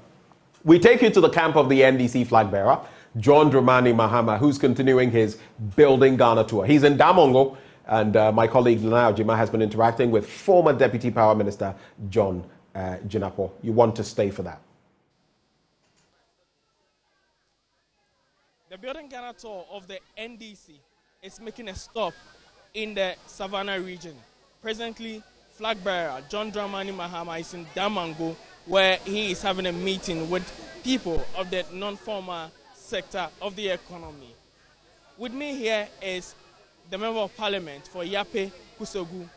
We take you to the camp of the NDC flag bearer, John Dramani Mahama, who's continuing his Building Ghana tour. He's in Damongo, and my colleague Nana Ojima has been interacting with former Deputy Power Minister John Jinapor. You want to stay for that. The Building Ghana tour of the NDC is making a stop in the Savannah region. Presently, flag bearer John Dramani Mahama is in Damongo, where he is having a meeting with people of the non-formal sector of the economy. With me here is the Member of Parliament for Yape Kusogu,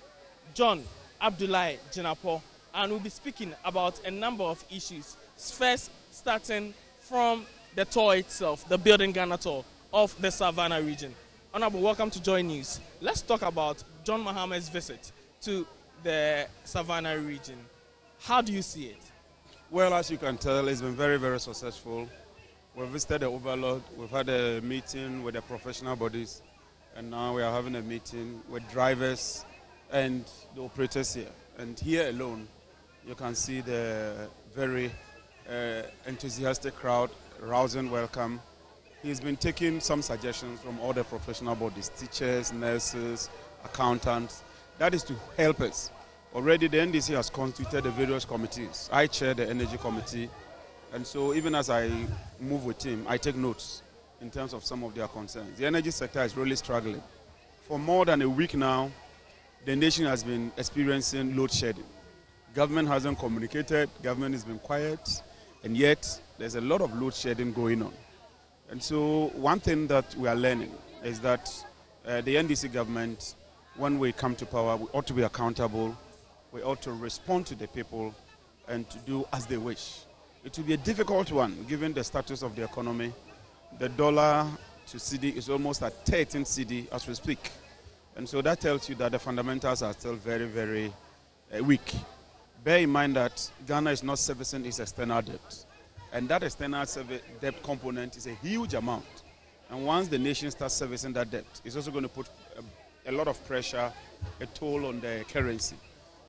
John Abdullahi Jinapor, and we'll be speaking about a number of issues. First, starting from the tour itself, the Building Ghana tour of the Savannah region. Honorable, welcome to JoyNews. Let's talk about John Mahama's visit to the Savannah region. How do you see it? Well, as you can tell, it's been very, very successful. We've visited the overlord. We've had a meeting with the professional bodies, and now we are having a meeting with drivers and the operators here. And here alone, you can see the very enthusiastic crowd, rousing welcome. He's been taking some suggestions from all the professional bodies, teachers, nurses, accountants. That is to help us. Already the NDC has constituted the various committees. I chair the energy committee, and so even as I move with him, I take notes in terms of some of their concerns. The energy sector is really struggling. For more than a week now, the nation has been experiencing load shedding. Government hasn't communicated, government has been quiet, and yet there's a lot of load shedding going on. And so one thing that we are learning is that the NDC government, when we come to power, we ought to be accountable, we ought to respond to the people and to do as they wish. It will be a difficult one given the status of the economy. The dollar to cedi is almost at 13 cedi as we speak. And so that tells you that the fundamentals are still very, very weak. Bear in mind that Ghana is not servicing its external debt. And that external debt component is a huge amount. And once the nation starts servicing that debt, it's also going to put a lot of pressure, a toll on the currency.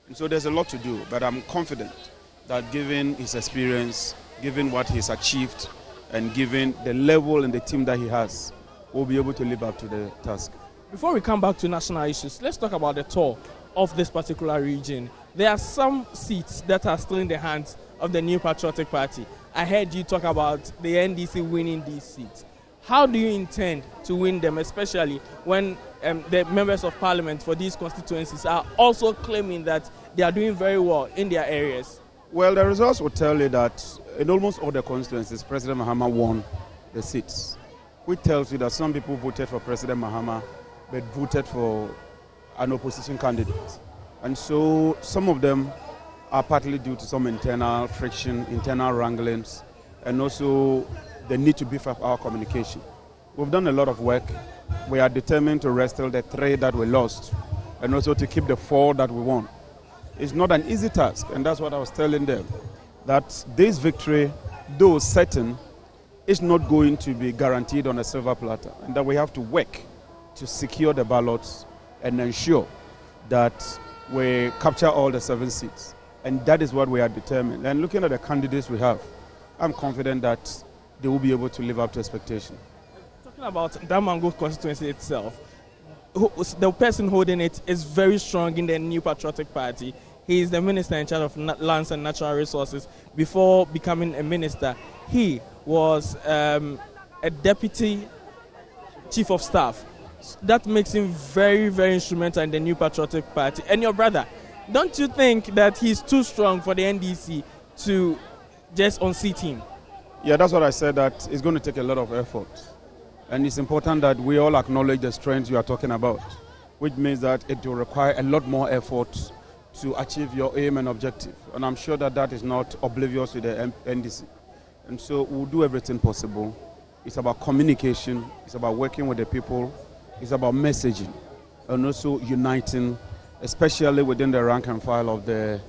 And so there's a lot to do, but I'm confident that given his experience, given what he's achieved, and given the level and the team that he has, we'll be able to live up to the task. Before we come back to national issues, let's talk about the tour of this particular region. There are some seats that are still in the hands of the New Patriotic Party. I heard you talk about the NDC winning these seats. How do you intend to win them, especially when the members of parliament for these constituencies are also claiming that they are doing very well in their areas? Well, the results will tell you that in almost all the constituencies, President Mahama won the seats, which tells you that some people voted for President Mahama but voted for an opposition candidate. And so some of them are partly due to some internal friction, internal wranglings, and also the need to beef up our communication. We've done a lot of work. We are determined to wrestle the 3 that we lost and also to keep the 4 that we won. It's not an easy task, and that's what I was telling them, that this victory, though certain, is not going to be guaranteed on a silver platter, and that we have to work to secure the ballots and ensure that we capture all the 7 seats. And that is what we are determined. And looking at the candidates we have, I'm confident that they will be able to live up to expectation. Talking about Damango constituency itself, the person holding it is very strong in the New Patriotic Party. He is the minister in charge of lands and natural resources. Before becoming a minister, he was a deputy chief of staff. That makes him very, very instrumental in the New Patriotic Party. And your brother, don't you think that he's too strong for the NDC to just unseat him? Yeah, that's what I said, that it's going to take a lot of effort. And it's important that we all acknowledge the strengths you are talking about, which means that it will require a lot more effort to achieve your aim and objective. And I'm sure that that is not oblivious to the NDC. And so we'll do everything possible. It's about communication, it's about working with the people, it's about messaging, and also uniting, especially within the rank and file of the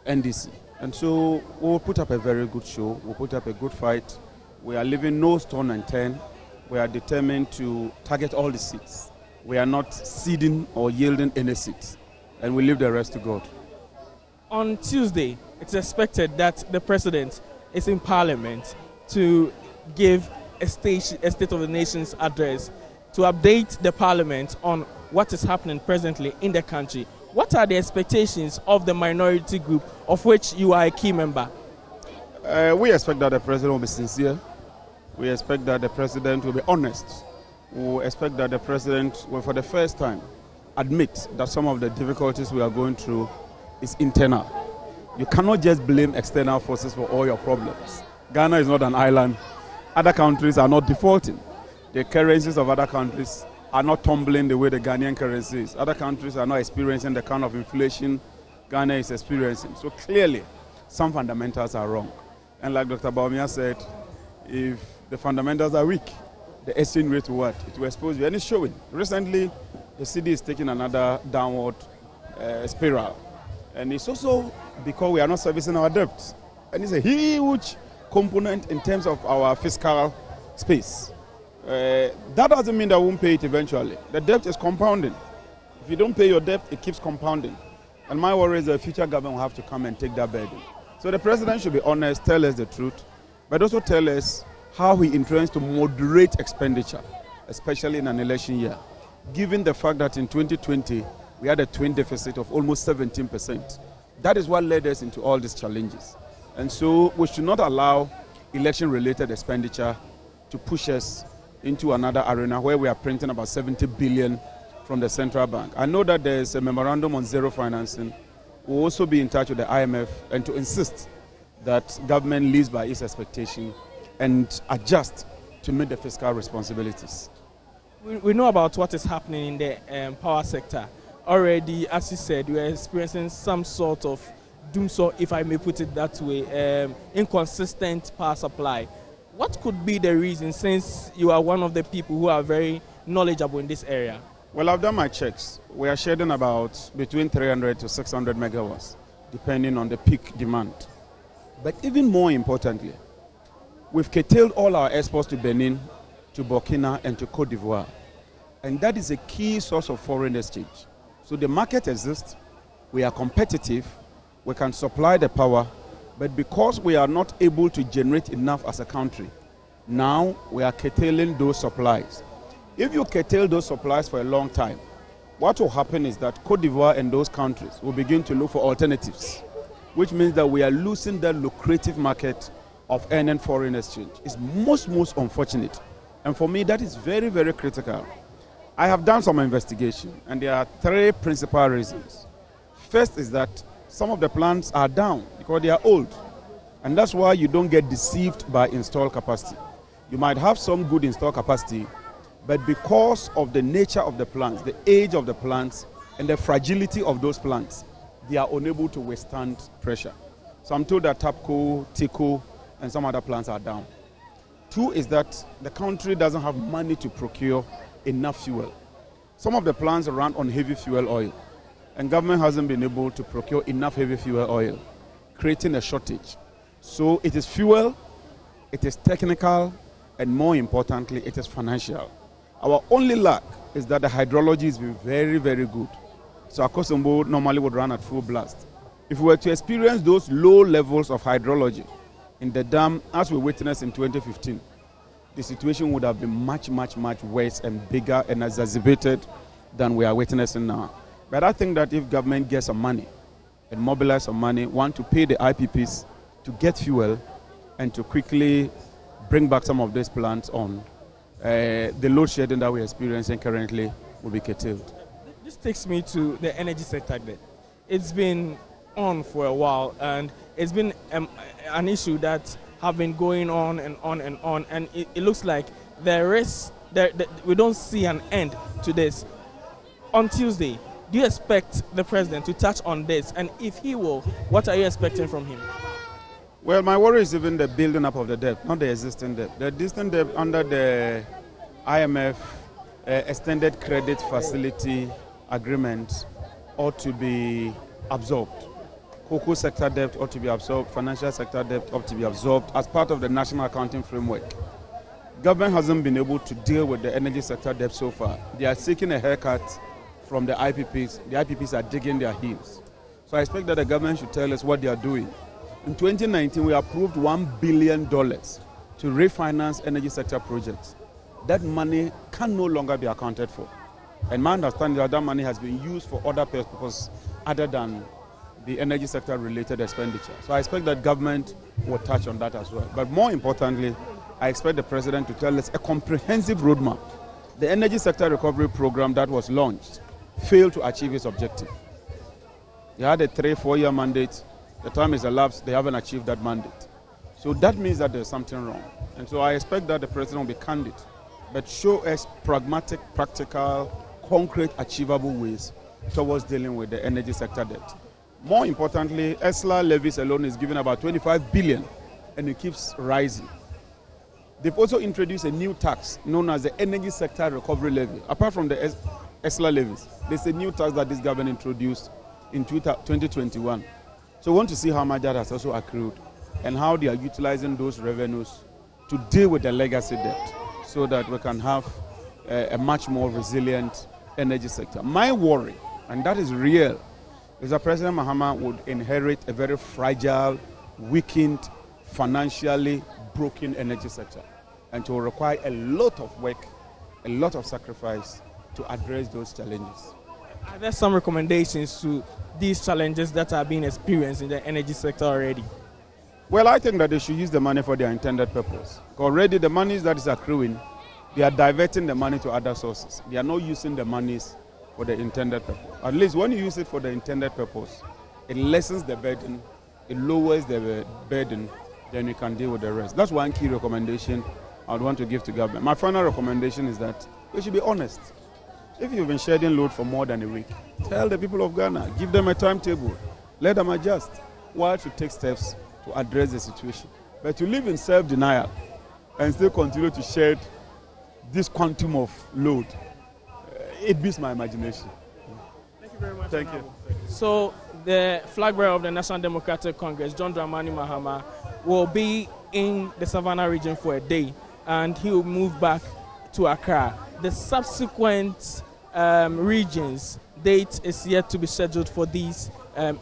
NDC. And so we'll put up a very good show, we'll put up a good fight. We are leaving no stone unturned. We are determined to target all the seats. We are not ceding or yielding any seats, and we leave the rest to God. On Tuesday, it's expected that the president is in parliament to give a State of the Nation's address to update the parliament on what is happening presently in the country. What are the expectations of the minority group of which you are a key member? We expect that the president will be sincere. We expect that the president will be honest. We expect that the president will, for the first time, admit that some of the difficulties we are going through is internal. You cannot just blame external forces for all your problems. Ghana is not an island. Other countries are not defaulting. The currencies of other countries are not tumbling the way the Ghanaian currency is. Other countries are not experiencing the kind of inflation Ghana is experiencing. So clearly, some fundamentals are wrong. And like Dr. Baumia said, if the fundamentals are weak, the exchange rate will what? It will expose you. And it's showing. Recently, the cedi is taking another downward spiral. And it's also because we are not servicing our debt. And it's a huge component in terms of our fiscal space. That doesn't mean that we won't pay it eventually. The debt is compounding. If you don't pay your debt, it keeps compounding. And my worry is the future government will have to come and take that burden. So the president should be honest, tell us the truth, but also tell us how he intends to moderate expenditure, especially in an election year, given the fact that in 2020, we had a twin deficit of almost 17%. That is what led us into all these challenges. And so we should not allow election-related expenditure to push us into another arena where we are printing about 70 billion from the central bank. I know that there is a memorandum on zero financing. We'll also be in touch with the IMF and to insist that government lives by its expectation and adjust to meet the fiscal responsibilities. We know about what is happening in the power sector. Already, as you said, we are experiencing some sort of doomsday, if I may put it that way, inconsistent power supply. What could be the reason, since you are one of the people who are very knowledgeable in this area? Well, I've done my checks. We are shedding about between 300 to 600 megawatts, depending on the peak demand. But even more importantly, we've curtailed all our exports to Benin, to Burkina, and to Cote d'Ivoire. And that is a key source of foreign exchange. So the market exists, we are competitive, we can supply the power, but because we are not able to generate enough as a country, now we are curtailing those supplies. If you curtail those supplies for a long time, what will happen is that Cote d'Ivoire and those countries will begin to look for alternatives, which means that we are losing that lucrative market of earning foreign exchange. It's most unfortunate. And for me, that is very, very critical. I have done some investigation, and there are three principal reasons. First is that some of the plants are down because they are old. And that's why you don't get deceived by installed capacity. You might have some good installed capacity, but because of the nature of the plants, the age of the plants, and the fragility of those plants, they are unable to withstand pressure. So I'm told that TAPCO, TICO, and some other plants are down. Two is that the country doesn't have money to procure enough fuel. Some of the plants run on heavy fuel oil, and government hasn't been able to procure enough heavy fuel oil, creating a shortage. So it is fuel, it is technical, and more importantly, it is financial. Our only lack is that the hydrology has been very, very good. So Akosombo normally would run at full blast. If we were to experience those low levels of hydrology in the dam as we witnessed in 2015, the situation would have been much worse and bigger and exacerbated than we are witnessing now. But I think that if government gets some money and mobilize some money, one, to pay the IPPs to get fuel and to quickly bring back some of these plants on, the load shedding that we're experiencing currently will be curtailed. This takes me to the energy sector. It's been on for a while, and it's been an issue that have been going on and on and on, and it looks like we don't see an end to this. On Tuesday, do you expect the president to touch on this? And if he will, what are you expecting from him? Well, my worry is even the building up of the debt, not the existing debt. The existing debt under the IMF extended credit facility agreement ought to be absorbed. Cocoa sector debt ought to be absorbed, financial sector debt ought to be absorbed as part of the national accounting framework. Government hasn't been able to deal with the energy sector debt so far. They are seeking a haircut from the IPPs. The IPPs are digging their heels. So I expect that the government should tell us what they are doing. In 2019, we approved $1 billion to refinance energy sector projects. That money can no longer be accounted for. And my understanding is that money has been used for other purposes other than the energy sector related expenditure. So I expect that government will touch on that as well. But more importantly, I expect the president to tell us a comprehensive roadmap. The energy sector recovery program that was launched failed to achieve its objective. They had a 3-4 year mandate. The time is elapsed, they haven't achieved that mandate. So that means that there's something wrong. And so I expect that the president will be candid, but show us pragmatic, practical, concrete, achievable ways towards dealing with the energy sector debt. More importantly, ESLA levies alone is giving about 25 billion, and it keeps rising. They've also introduced a new tax known as the Energy Sector Recovery Levy. Apart from the ESLA levies, there's a new tax that this government introduced in 2021. So we want to see how much that has also accrued and how they are utilizing those revenues to deal with the legacy debt so that we can have a much more resilient energy sector. My worry, and that is real, is that President Mahama would inherit a very fragile, weakened, financially broken energy sector, and to require a lot of work, a lot of sacrifice to address those challenges. Are there some recommendations to these challenges that are being experienced in the energy sector already? Well, I think that they should use the money for their intended purpose. Already the money that is accruing, they are diverting the money to other sources. They are not using the monies for the intended purpose. At least when you use it for the intended purpose, it lessens the burden, it lowers the burden, then you can deal with the rest. That's one key recommendation I would want to give to government. My final recommendation is that we should be honest. If you've been shedding load for more than a week, tell the people of Ghana, give them a timetable, let them adjust, while to take steps to address the situation. But to live in self-denial and still continue to shed this quantum of load, it beats my imagination. Thank you very much. Thank you. So the flag bearer of the National Democratic Congress, John Dramani Mahama, will be in the Savannah region for a day, and he will move back to Accra. The subsequent regions date is yet to be scheduled for these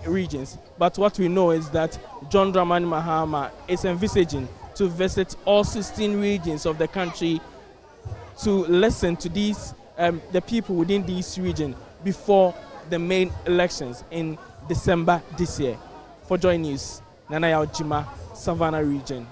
regions. But what we know is that John Dramani Mahama is envisaging to visit all 16 regions of the country to listen to these the people within these regions before the main elections in December this year. For JoyNews, Nanaya Ojima, Savannah region.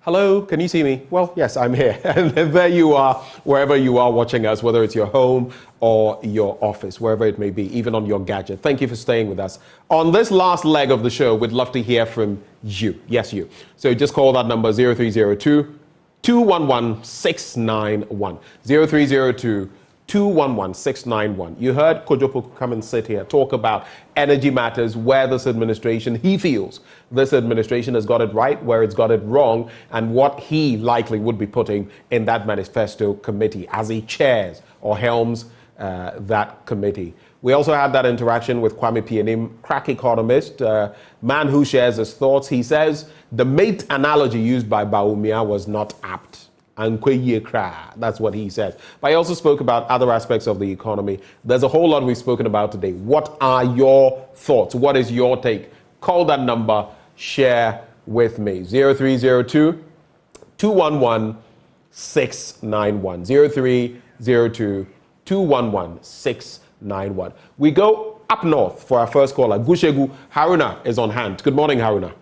Hello, can you see me? Well, yes, I'm here. And there you are, wherever you are watching us, whether it's your home or your office, wherever it may be, even on your gadget. Thank you for staying with us. On this last leg of the show, we'd love to hear from you. Yes, you. So just call that number 0302 211 691. 0302 211 691. You heard Kojopo come and sit here, talk about energy matters, where this administration, he feels this administration has got it right, where it's got it wrong, and what he likely would be putting in that manifesto committee as he chairs or helms that committee. We also had that interaction with Kwame Pianim, crack economist, man who shares his thoughts. He says the mate analogy used by Bawumia was not apt. That's what he says. But I also spoke about other aspects of the economy. There's a whole lot we've spoken about today. What are your thoughts? What is your take? Call that number, share with me. 0302 211 691. 0302 211 691. We go up north for our first caller. Gushegu Haruna is on hand. Good morning, Haruna.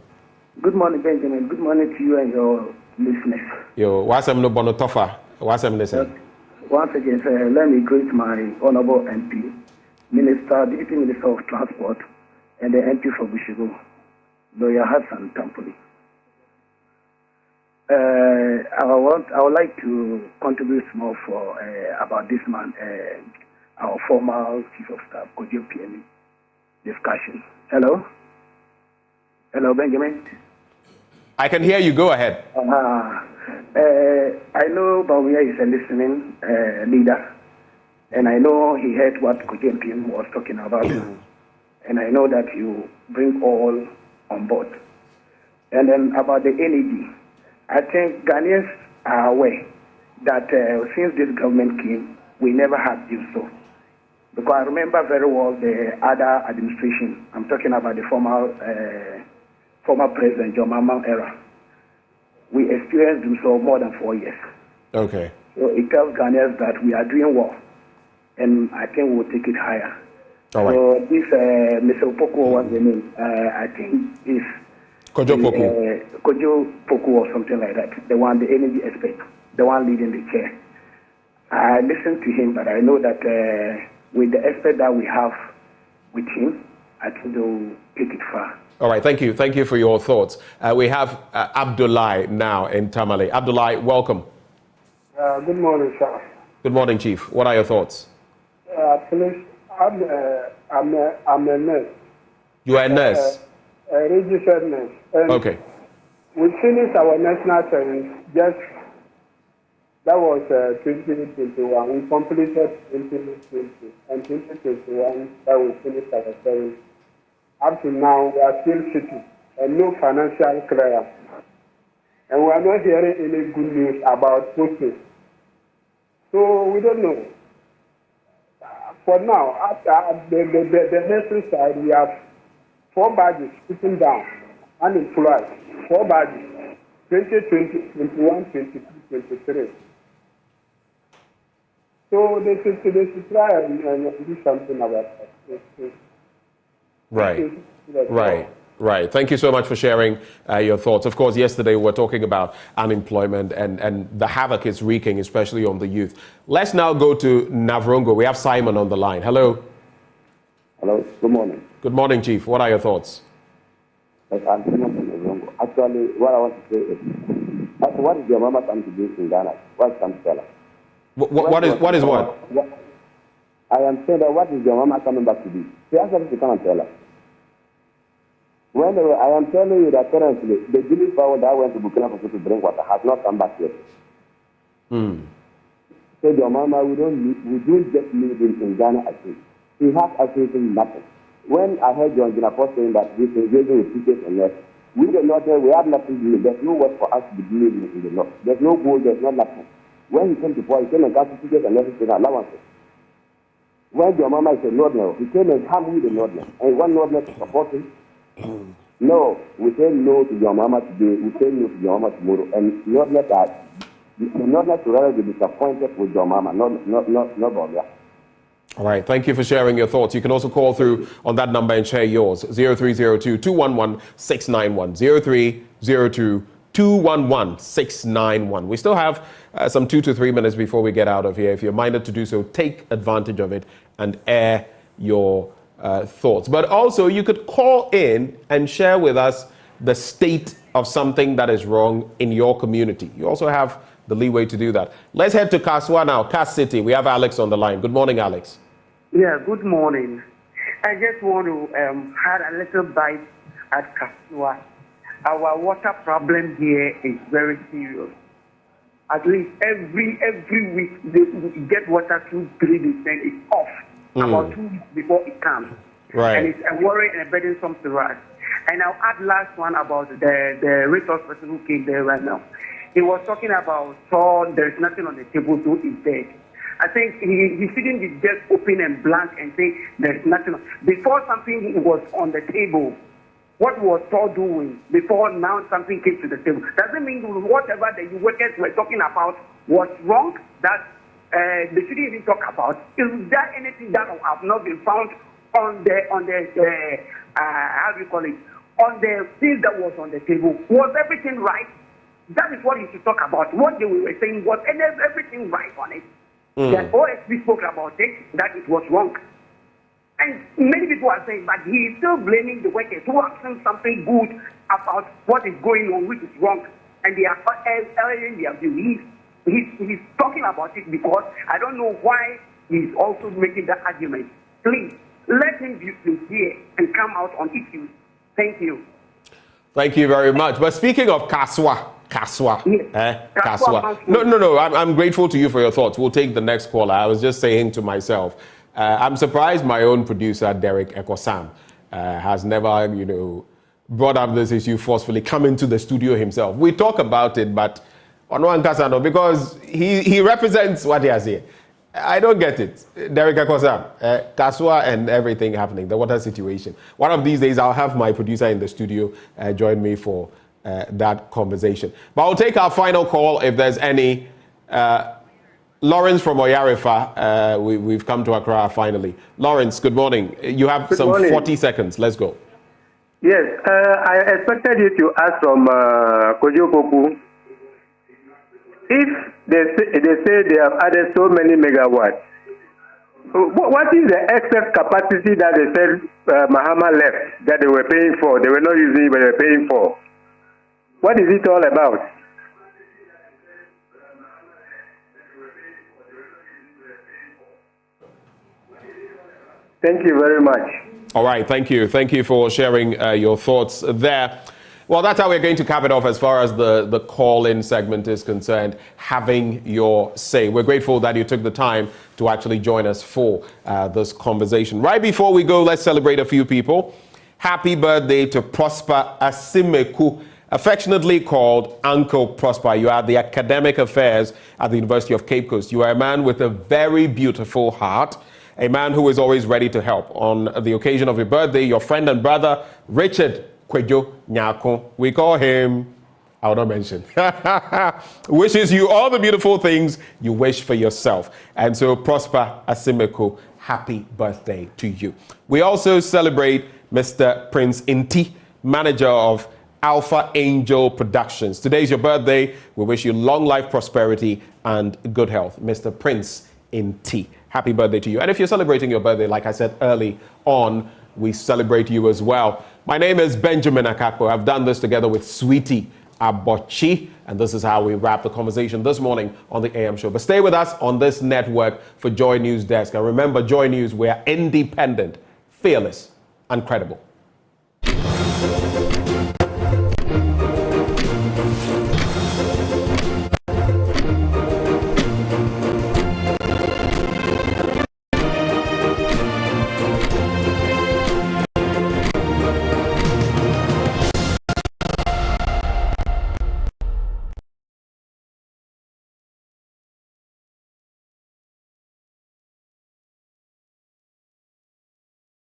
Good morning, Benjamin. Good morning to you and your listeners. Yo, wasam no bono tofa. Wasam listen. Once again, sir, let me greet my honorable MP, Deputy Minister of Transport, and the MP for Bushigo, Lawyer Hassan Tampoli. I would like to contribute more for about this man, our former Chief of Staff, Kojo Pianim, discussion. Hello? Hello, Benjamin? I can hear you. Go ahead. I know Bawumia is a listening leader, and I know he heard what Kojo Pianim was talking about, and I know that you bring all on board. And then about the energy, I think Ghanaians are aware that since this government came, we never had used so. Because I remember very well the other administration. I'm talking about the former President John Mahama era. We experienced them so more than 4 years. Okay. So it tells Ghanaians that we are doing well, and I think we'll take it higher. All right. So this Mr. Opoku, what's the name? I think is Kojo Poku. Kojo Poku or something like that. The one, the energy expert, the one leading the chair. I listened to him, but I know that with the expert that we have with him, I think they'll take it far. All right, thank you. Thank you for your thoughts. We have Abdullah now in Tamale. Abdullah, welcome. Good morning, sir. Good morning, Chief. What are your thoughts? Please, I'm a nurse. You are a nurse? A registered nurse. And okay. We finished our national service that was 2021. We completed 2020 and 2021 that we finished our service. Up to now, we are still sitting and no financial clearance. And we are not hearing any good news about posting. So we don't know. For now, after the nursing side, we have 4 badges sitting down, unemployed. 4 badges, 2020, 21, 22, 23. So they should try and do something about that. Right. Thank you so much for sharing your thoughts. Of course, yesterday we were talking about unemployment and the havoc it's wreaking, especially on the youth. Let's now go to Navrongo. We have Simon on the line. Hello. Hello. Good morning. Good morning, Chief. What are your thoughts? I'm Simon from Navrongo. Actually, what I want to say is, what is your mama come to do in Ghana? What is come to tell her? What is what? I am saying that what is your mama coming back to do? She asked us to come and tell her. I am telling you that currently, the Guinness power that went to Burkina Faso to drink water has not come back yet. So your mama, we don't just need him in Ghana again. He has absolutely nothing. When I heard John Jinapor saying that he's engaging with teachers and nurses, we the North, we have nothing to do. There's no work for us to be doing in the North. There's no goal, there's no nothing. When he came to power, he came and got teachers and nurses with allowances. When your mama is a Northerner, he came and harmed with the Northerner. And one Northerner to support him. No, we say no to your mama today, we say no to your mama tomorrow. And Northerners should rather be disappointed with your mama, not Boga. All right, thank you for sharing your thoughts. You can also call through on that number and share yours. 0302-211-691. 0302-211-691. We still have some 2 to 3 minutes before we get out of here. If you're minded to do so, take advantage of it and air your thoughts. But also, you could call in and share with us the state of something that is wrong in your community. You also have the leeway to do that. Let's head to Kaswa now, Kas City. We have Alex on the line. Good morning, Alex. Yeah, good morning. I just want to have a little bite at Kaswa. Our water problem here is very serious. At least every week we get water through 3 days, then it's off. About 2 weeks before it comes. Right. And it's a worry and a burdensome to us. And I'll add last one about the resource person who came there right now. He was talking about, so there's nothing on the table, so he's dead. I think he shouldn't be just open and blank and say there's nothing. Before something was on the table, what was Saul doing before now something came to the table? Doesn't mean whatever the workers were talking about was wrong, that they shouldn't even talk about. Is there anything that have not been found on the how do you call it, on the things that was on the table? Was everything right? That is what you should talk about. What they were saying, was everything right on it? That OSP spoke about it, that it was wrong. And many people are saying, but he is still blaming the workers who have seen something good about what is going on, which is wrong. And they are airing their view. He's talking about it because I don't know why he's also making that argument. Please, let him be sincere and come out on issues. Thank you. Thank you very much. But speaking of Kaswa. No. I'm grateful to you for your thoughts. We'll take the next caller. I was just saying to myself, I'm surprised my own producer, Derek Ekosam, has never, brought up this issue forcefully, come into the studio himself. We talk about it, but Onwan Kasano, because he represents what he has here. I don't get it. Derek Ekosam, Kaswa and everything happening, the water situation. One of these days, I'll have my producer in the studio join me for that conversation. But I'll take our final call if there's any. Lawrence from Oyarifa, we've come to Accra finally. Lawrence, good morning. You have some 40 seconds. Let's go. Yes, I expected you to ask from Kojo Poku. If they say they have added so many megawatts, what is the excess capacity that they said Mahama left that they were paying for? They were not using it, but they were paying for. What is it all about? Thank you very much. All right, thank you. Thank you for sharing your thoughts there. Well, that's how we're going to cap it off as far as the call-in segment is concerned, having your say. We're grateful that you took the time to actually join us for this conversation. Right before we go, let's celebrate a few people. Happy birthday to Prosper Asimeku, affectionately called Uncle Prosper. You are the academic affairs at the University of Cape Coast. You are a man with a very beautiful heart, a man who is always ready to help. On the occasion of your birthday, your friend and brother, Richard Kwejo Nyako, we call him, I will not mention, wishes you all the beautiful things you wish for yourself. And so Prosper Asimeku, happy birthday to you. We also celebrate Mr. Prince Inti, manager of Alpha Angel Productions. Today is your birthday. We wish you long life, prosperity, and good health. Mr. Prince Inti, happy birthday to you. And if you're celebrating your birthday, like I said early on, we celebrate you as well. My name is Benjamin Akakpo. I've done this together with Sweetie Abochi, and this is how we wrap the conversation this morning on the AM show. But stay with us on this network for Joy News Desk. And remember, Joy News, we're independent, fearless, and credible.